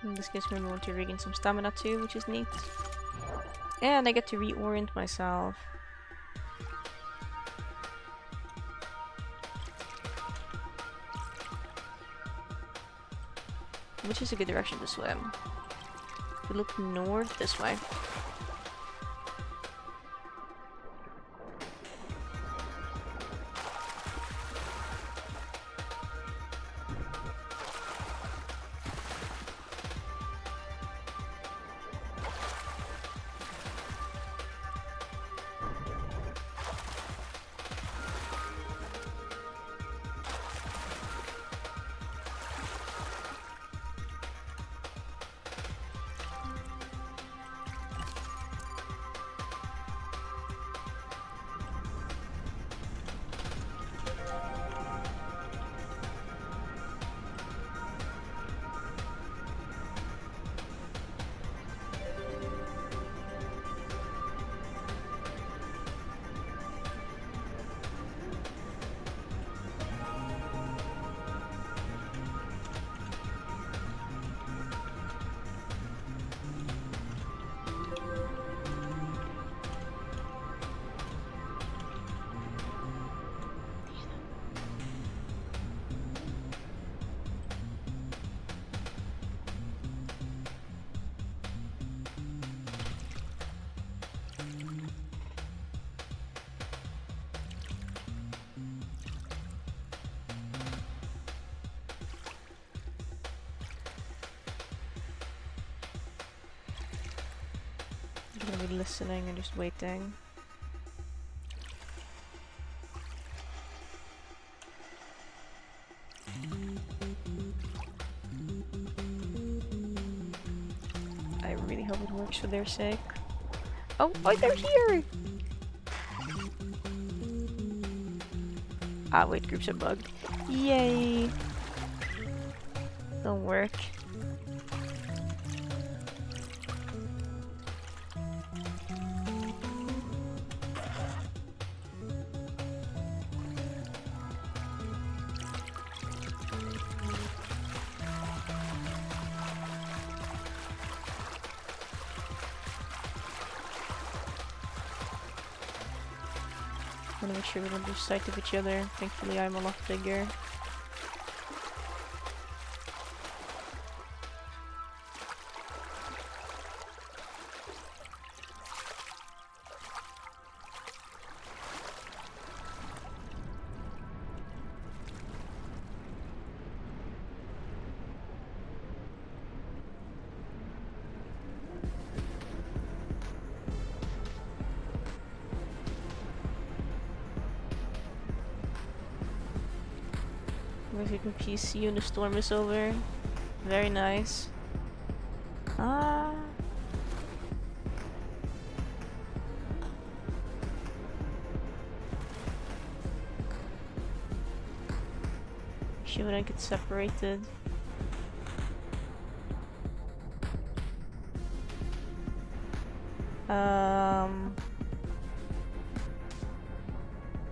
And this gives me a moment to regain some stamina too, which is neat. And I get to reorient myself. Which is a good direction to swim. If we look north, this way. I'm gonna be listening and just waiting. I really hope it works for their sake. Oh, they're here! Ah, wait, groups are bugged. Yay! Don't work. I wanna make sure we don't lose sight of each other. Thankfully I'm a lot bigger. If you see you when the storm is over. Very nice. Ah. She wouldn't get separated.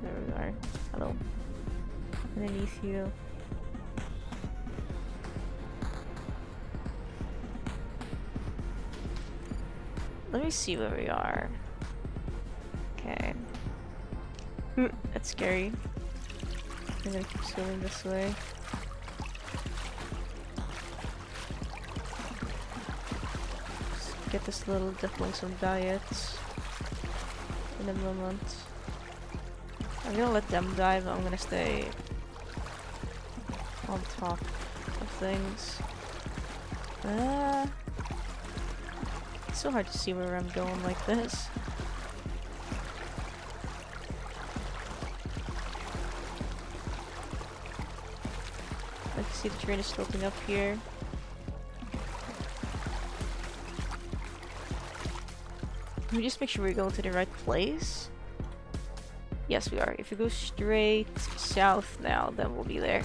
There we are. Hello. Underneath you. Let me see where we are. Okay. That's scary. I'm gonna keep swimming this way. Just get this little duckling some diets in a moment. I'm gonna let them die, but I'm gonna stay on top of things. It's so hard to see where I'm going like this. I can see the train is sloping up here. Let me just make sure we're going to the right place. Yes, we are. If we go straight south now, then we'll be there.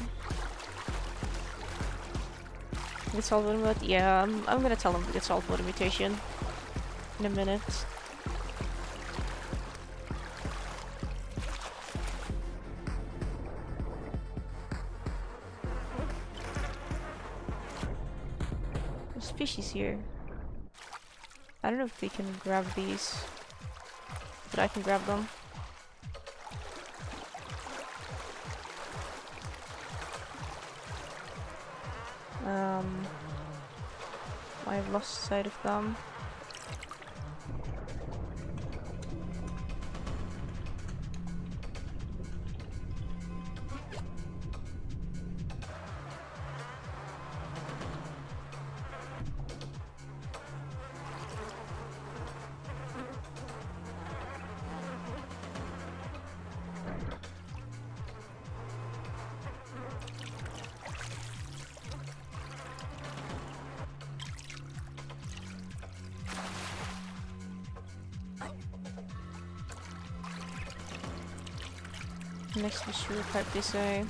Get salt water mut? Yeah, I'm gonna tell him to get salt water mutation in a minute. There's fishies here. I don't know if we can grab these, but I can grab them. I've lost sight of them. Next to the sewer pipe, they say.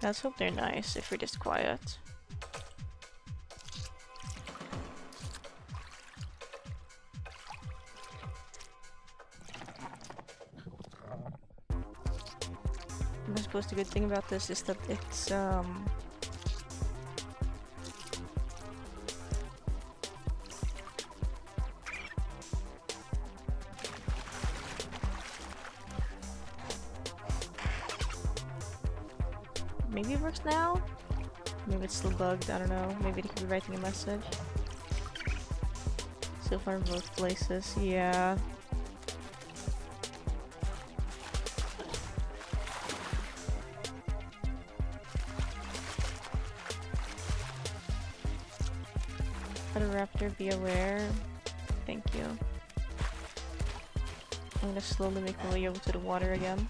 Let's hope they're nice if we're just quiet. I suppose the good thing about this is that it's maybe it works now? Maybe it's still bugged, I don't know. Maybe they could be writing a message. So far in both places, yeah. Let a raptor be aware. Thank you. I'm gonna slowly make my way over to the water again.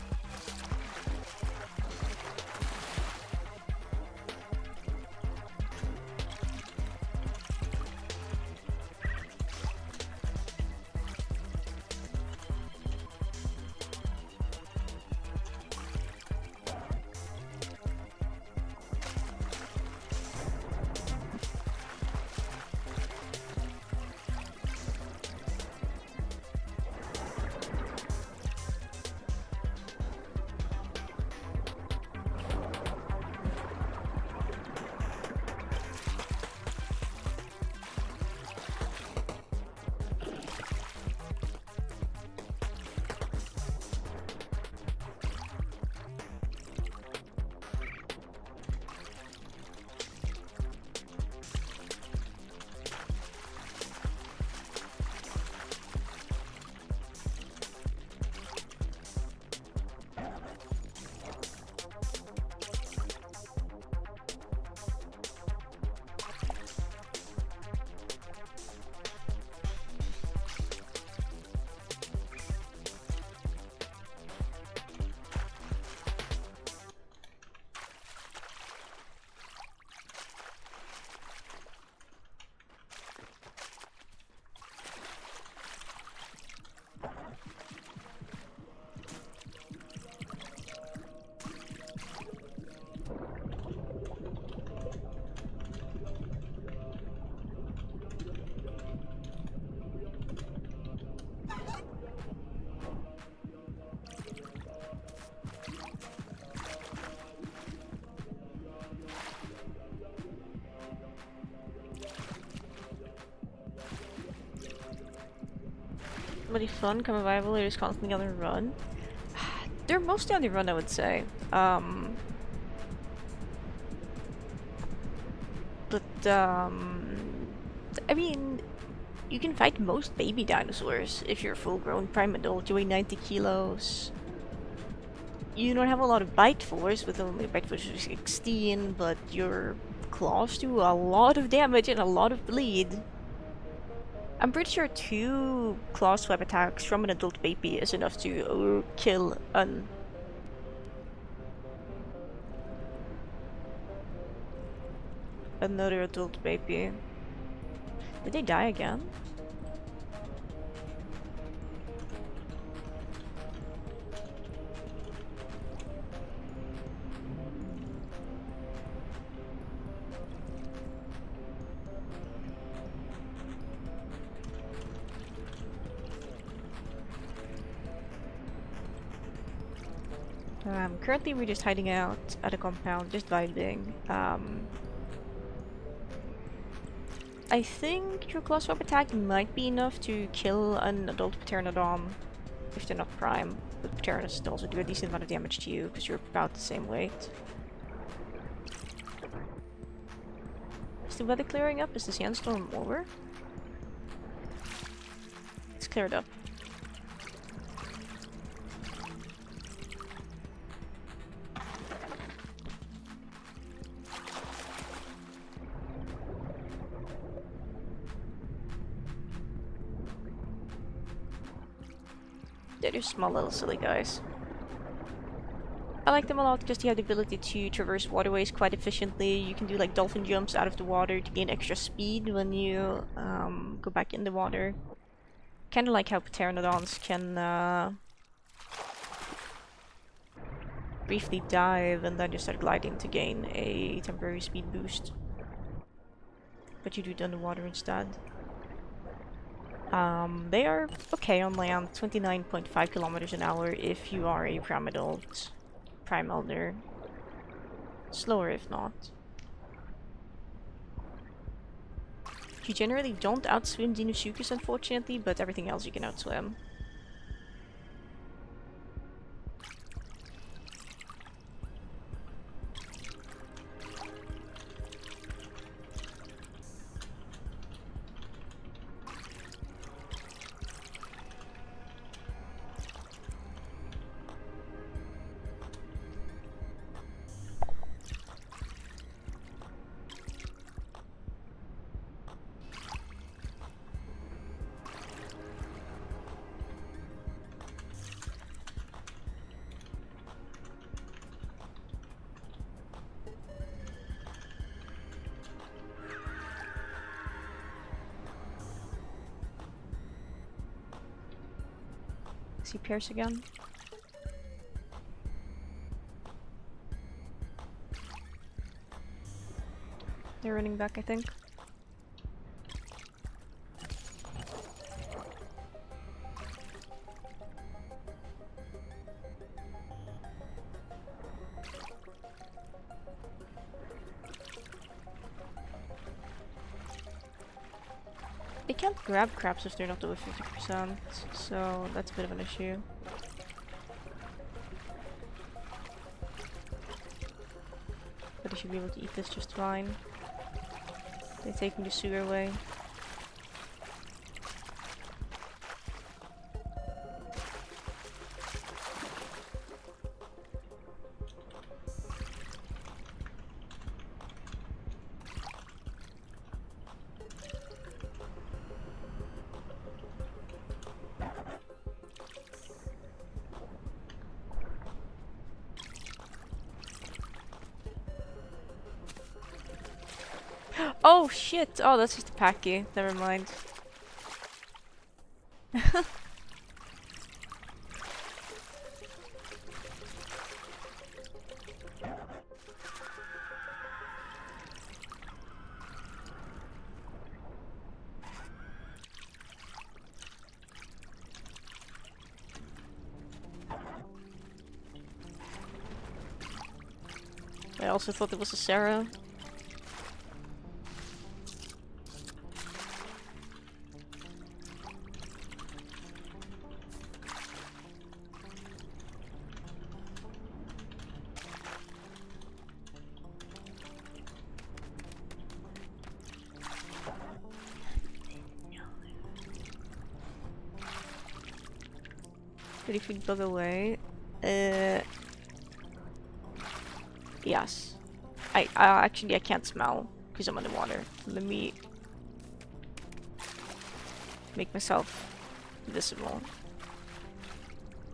Really fun, come revival, they're just constantly on the run. They're mostly on the run, I would say. I mean, you can fight most baby dinosaurs if you're a full-grown prime adult. You weigh 90 kilos. You don't have a lot of bite force, with only bite force of 16, but your claws do a lot of damage and a lot of bleed. I'm pretty sure 2 claw swipe attacks from an adult Beipi is enough to kill another adult Beipi. Did they die again? Currently we're just hiding out at a compound, just vibing. I think your claw swap attack might be enough to kill an adult Pteranodon if they're not prime, but Pteranodons also do a decent amount of damage to you because you're about the same weight. Is the weather clearing up? Is the sandstorm over? It's cleared up. They're just small little silly guys. I like them a lot because they have the ability to traverse waterways quite efficiently. You can do like dolphin jumps out of the water to gain extra speed when you go back in the water. Kinda like how Pteranodons can briefly dive and then just start gliding to gain a temporary speed boost. But you do it underwater instead. They are okay on land, 29.5 kilometers an hour if you are a prime adult, prime elder. Slower if not. You generally don't outswim Deinosuchus, unfortunately, but everything else you can outswim. See Pierce again. They're running back, I think. They can't grab crabs if they're not over 50%, so that's a bit of an issue. But they should be able to eat this just fine. They're taking the sugar away. Oh shit! Oh, that's just a packy. Never mind. I also thought it was a Sarah. Ready food bug away. Yes. I actually I can't smell because I'm underwater. Let me make myself visible.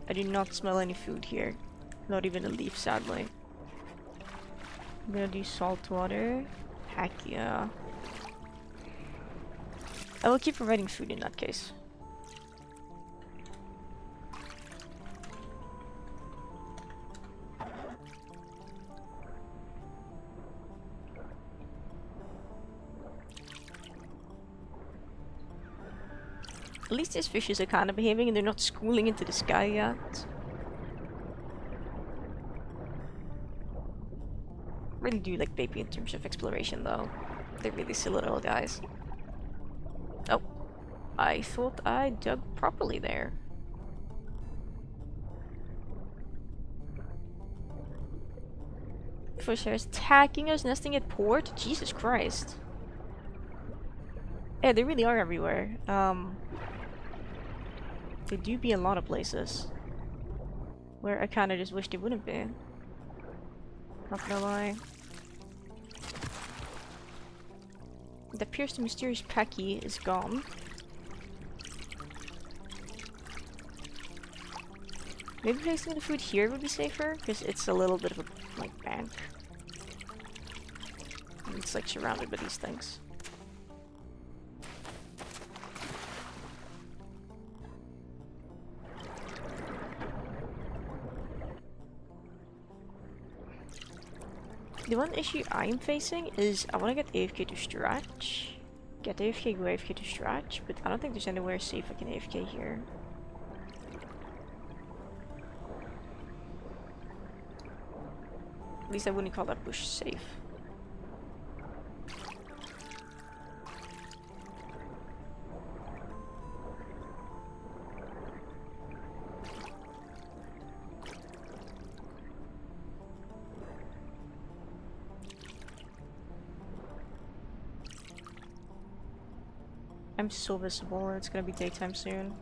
I do not smell any food here. Not even a leaf, sadly. I'm gonna do salt water. Heck yeah. I will keep providing food in that case. At least these fishes are kind of behaving and they're not schooling into the sky yet. Really do like Beipi in terms of exploration though. They're really silly little guys. Oh, I thought I dug properly there. Fishers attacking us, nesting at port? Jesus Christ. Yeah, they really are everywhere. They do be a lot of places. Where I kinda just wish they wouldn't be. Not gonna lie. It appears the mysterious Packy is gone. Maybe placing the food here would be safer, because it's a little bit of a, like, bank. And it's like surrounded by these things. The one issue I'm facing is I want to get AFK to stretch. Get AFK, go AFK to stretch, but I don't think there's anywhere safe I can AFK here. At least I wouldn't call that bush safe. I'm so visible, it's gonna be daytime soon.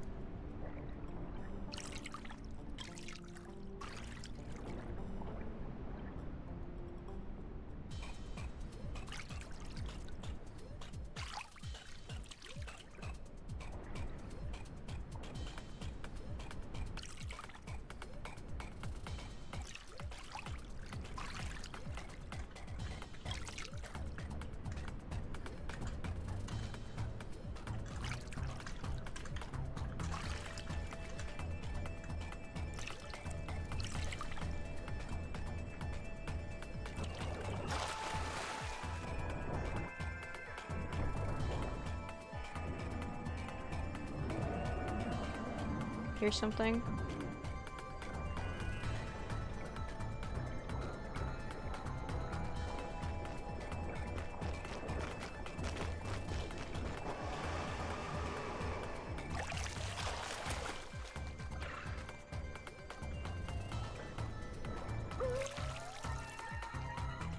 Here's something.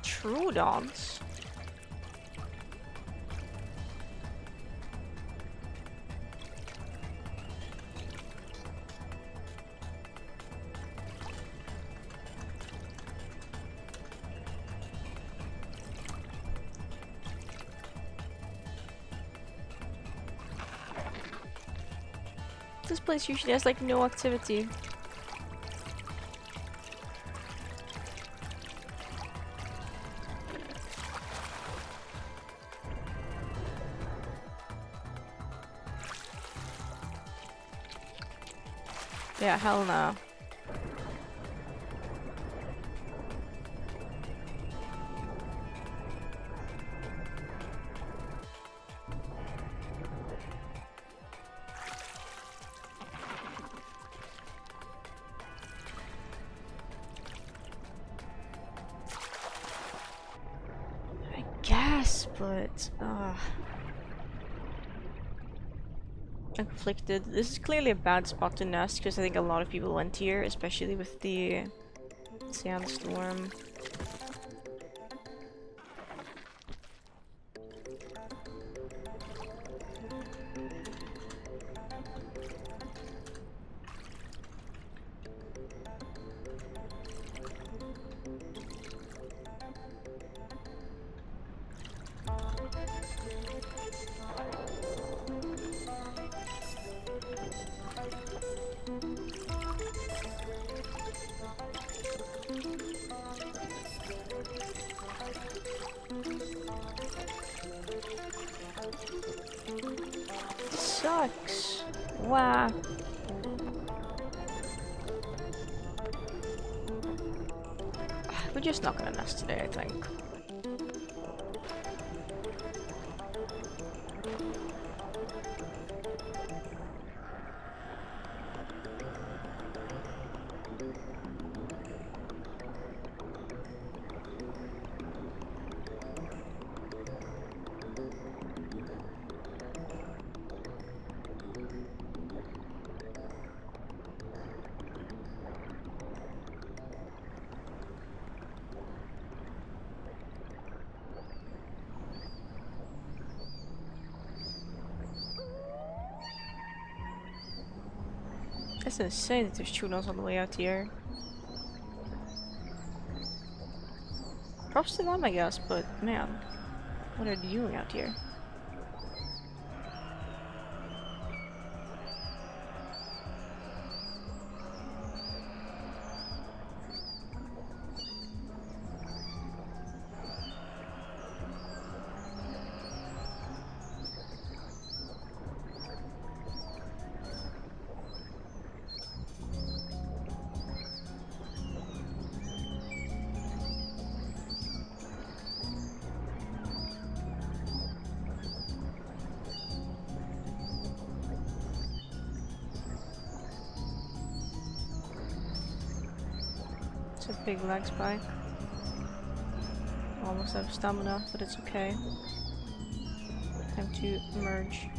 Troodons. This place usually has like no activity. Yeah, hell no. I guess, but I'm conflicted. This is clearly a bad spot to nest because I think a lot of people went here, especially with the sandstorm. Wow. We're just not gonna nest today, I think. That's insane that there's tunas on the way out here. Props to them, I guess, but man, what are they doing out here? It's a big lag spike. Almost out of stamina, but it's okay. Time to merge.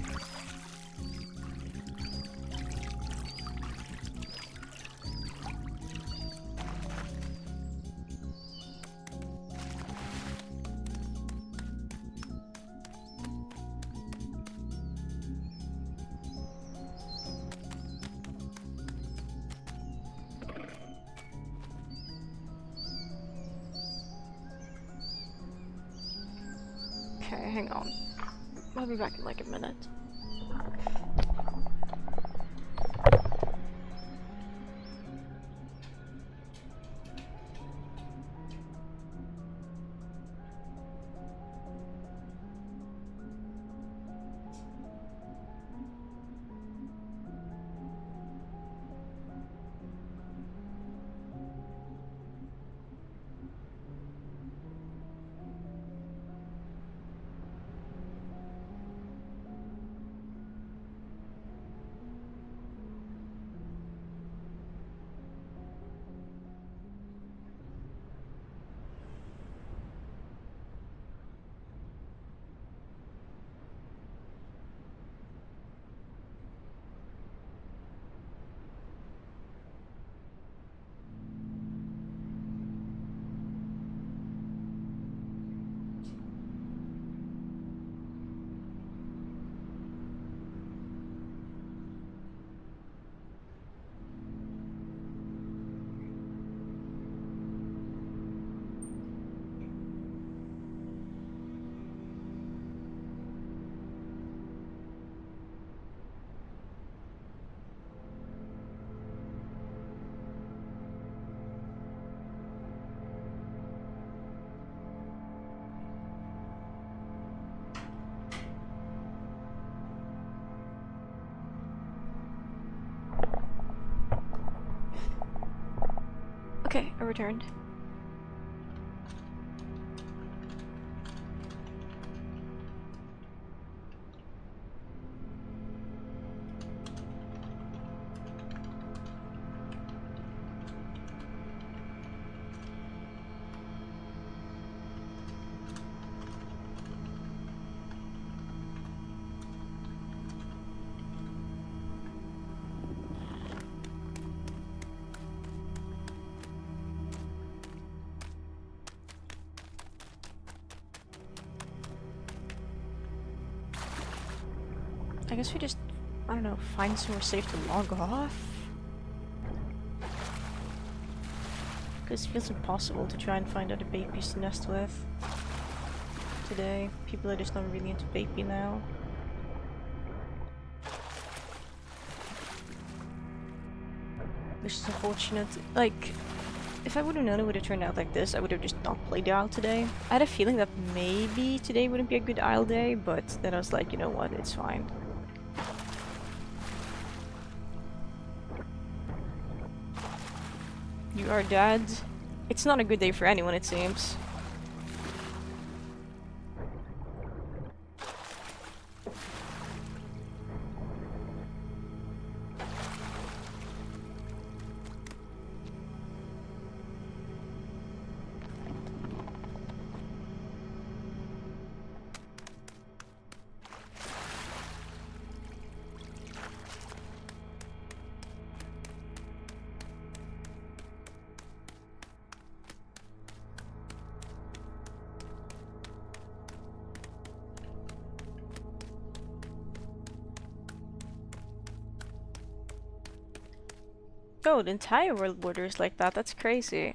Okay, hang on. I'll be back in like a minute. Okay, I returned. I guess we just, I don't know, find somewhere safe to log off? Because it feels impossible to try and find other Beipis to nest with today. People are just not really into Beipi now. Which is unfortunate. Like, if I would have known it would have turned out like this, I would have just not played the Isle today. I had a feeling that maybe today wouldn't be a good Isle day, but then I was like, you know what, it's fine. You are dead. It's not a good day for anyone, it seems. Oh, the entire world border is like that. That's crazy.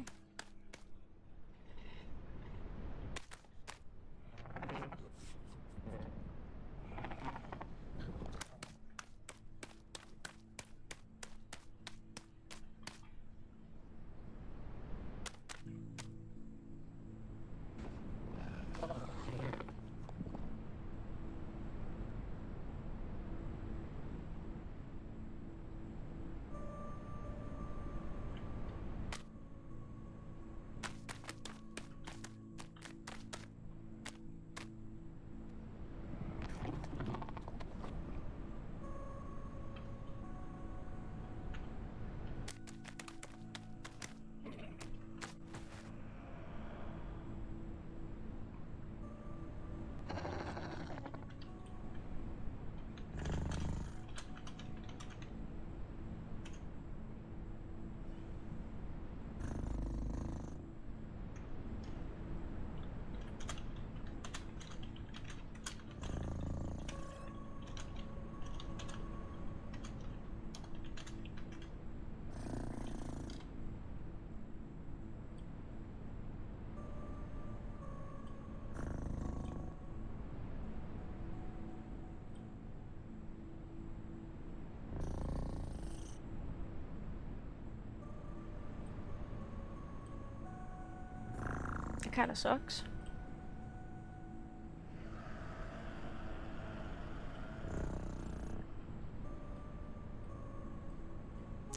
It kinda sucks.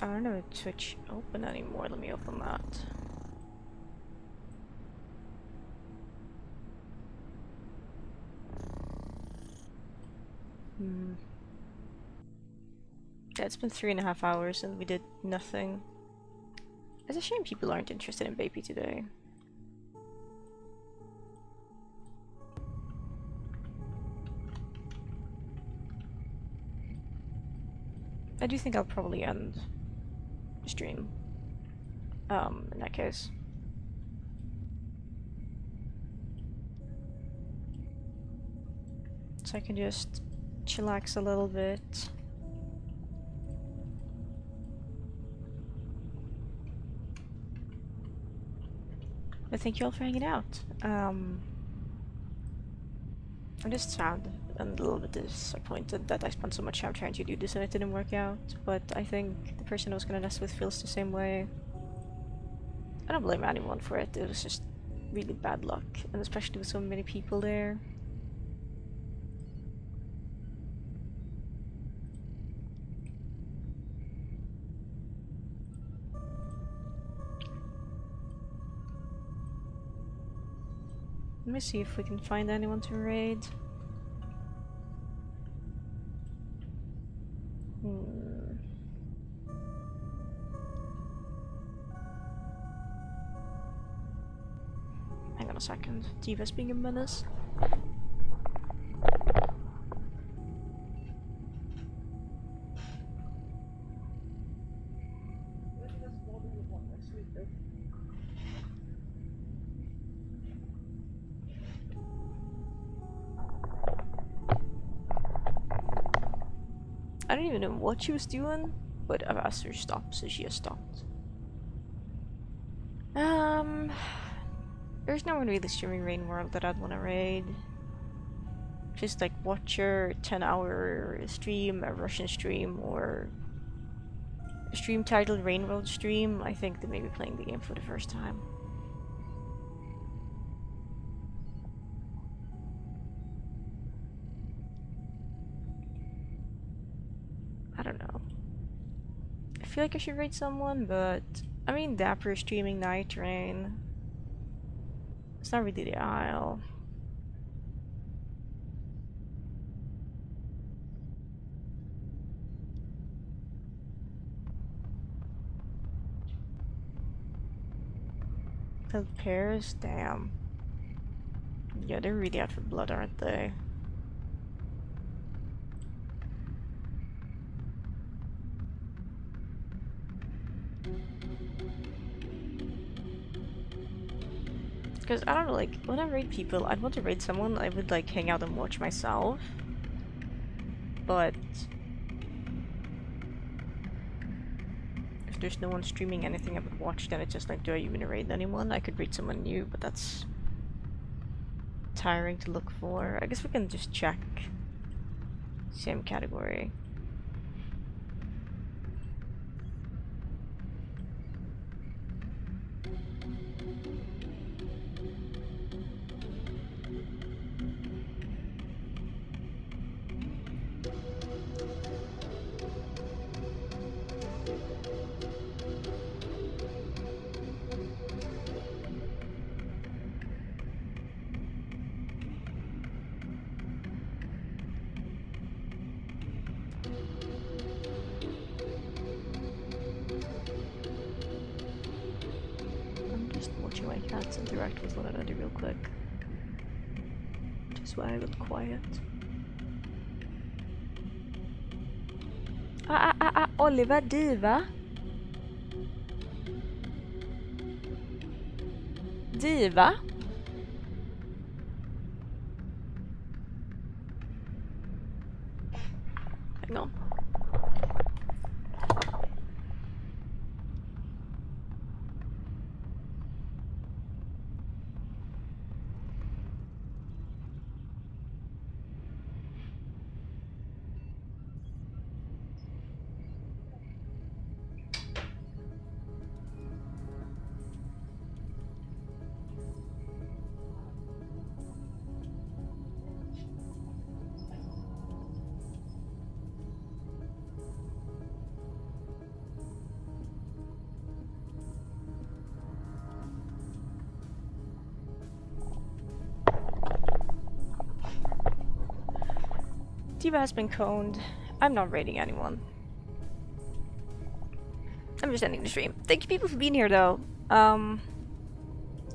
I don't know if Twitch open anymore. Let me open that. Yeah, it's been 3.5 hours and we did nothing. It's a shame people aren't interested in Beipi today. I do think I'll probably end the stream. In that case. So I can just chillax a little bit. But thank you all for hanging out. I'm just sad and a little bit disappointed that I spent so much time trying to do this and it didn't work out. But I think the person I was gonna mess with feels the same way. I don't blame anyone for it. It was just really bad luck, and especially with so many people there. Let me see if we can find anyone to raid. Hang on a second. Diva's being a menace. I don't even know what she was doing, but I've asked her to stop, so she has stopped. There's no one really streaming Rain World that I'd want to raid. Just like Watcher, 10-hour stream, a Russian stream, or a stream titled Rain World stream. I think they may be playing the game for the first time. I don't know. I feel like I should raid someone, but I mean, Dapper streaming Night Rain. It's not really the Isle. The Pairs? Damn. Yeah, they're really out for blood, aren't they? Because, I don't know, like, when I raid people, I'd want to raid someone I would, like, hang out and watch myself. But if there's no one streaming anything I would watch, then it's just like, do I even raid anyone? I could raid someone new, but that's tiring to look for. I guess we can just check. Same category. Watching my cats interact with one another real quick. Which is why I got quiet. Oliver Diva? Diva? Hang on. Diva has been coned. I'm not raiding anyone. I'm just ending the stream. Thank you people for being here though.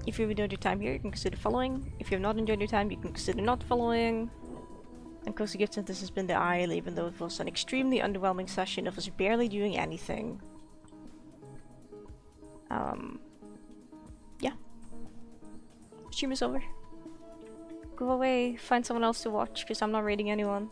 If you've enjoyed your time here, you can consider following. If you have not enjoyed your time, you can consider not following. And Cozy Gifts, this has been the Isle, even though it was an extremely underwhelming session of us barely doing anything. Yeah. Stream is over. Go away, find someone else to watch, because I'm not raiding anyone.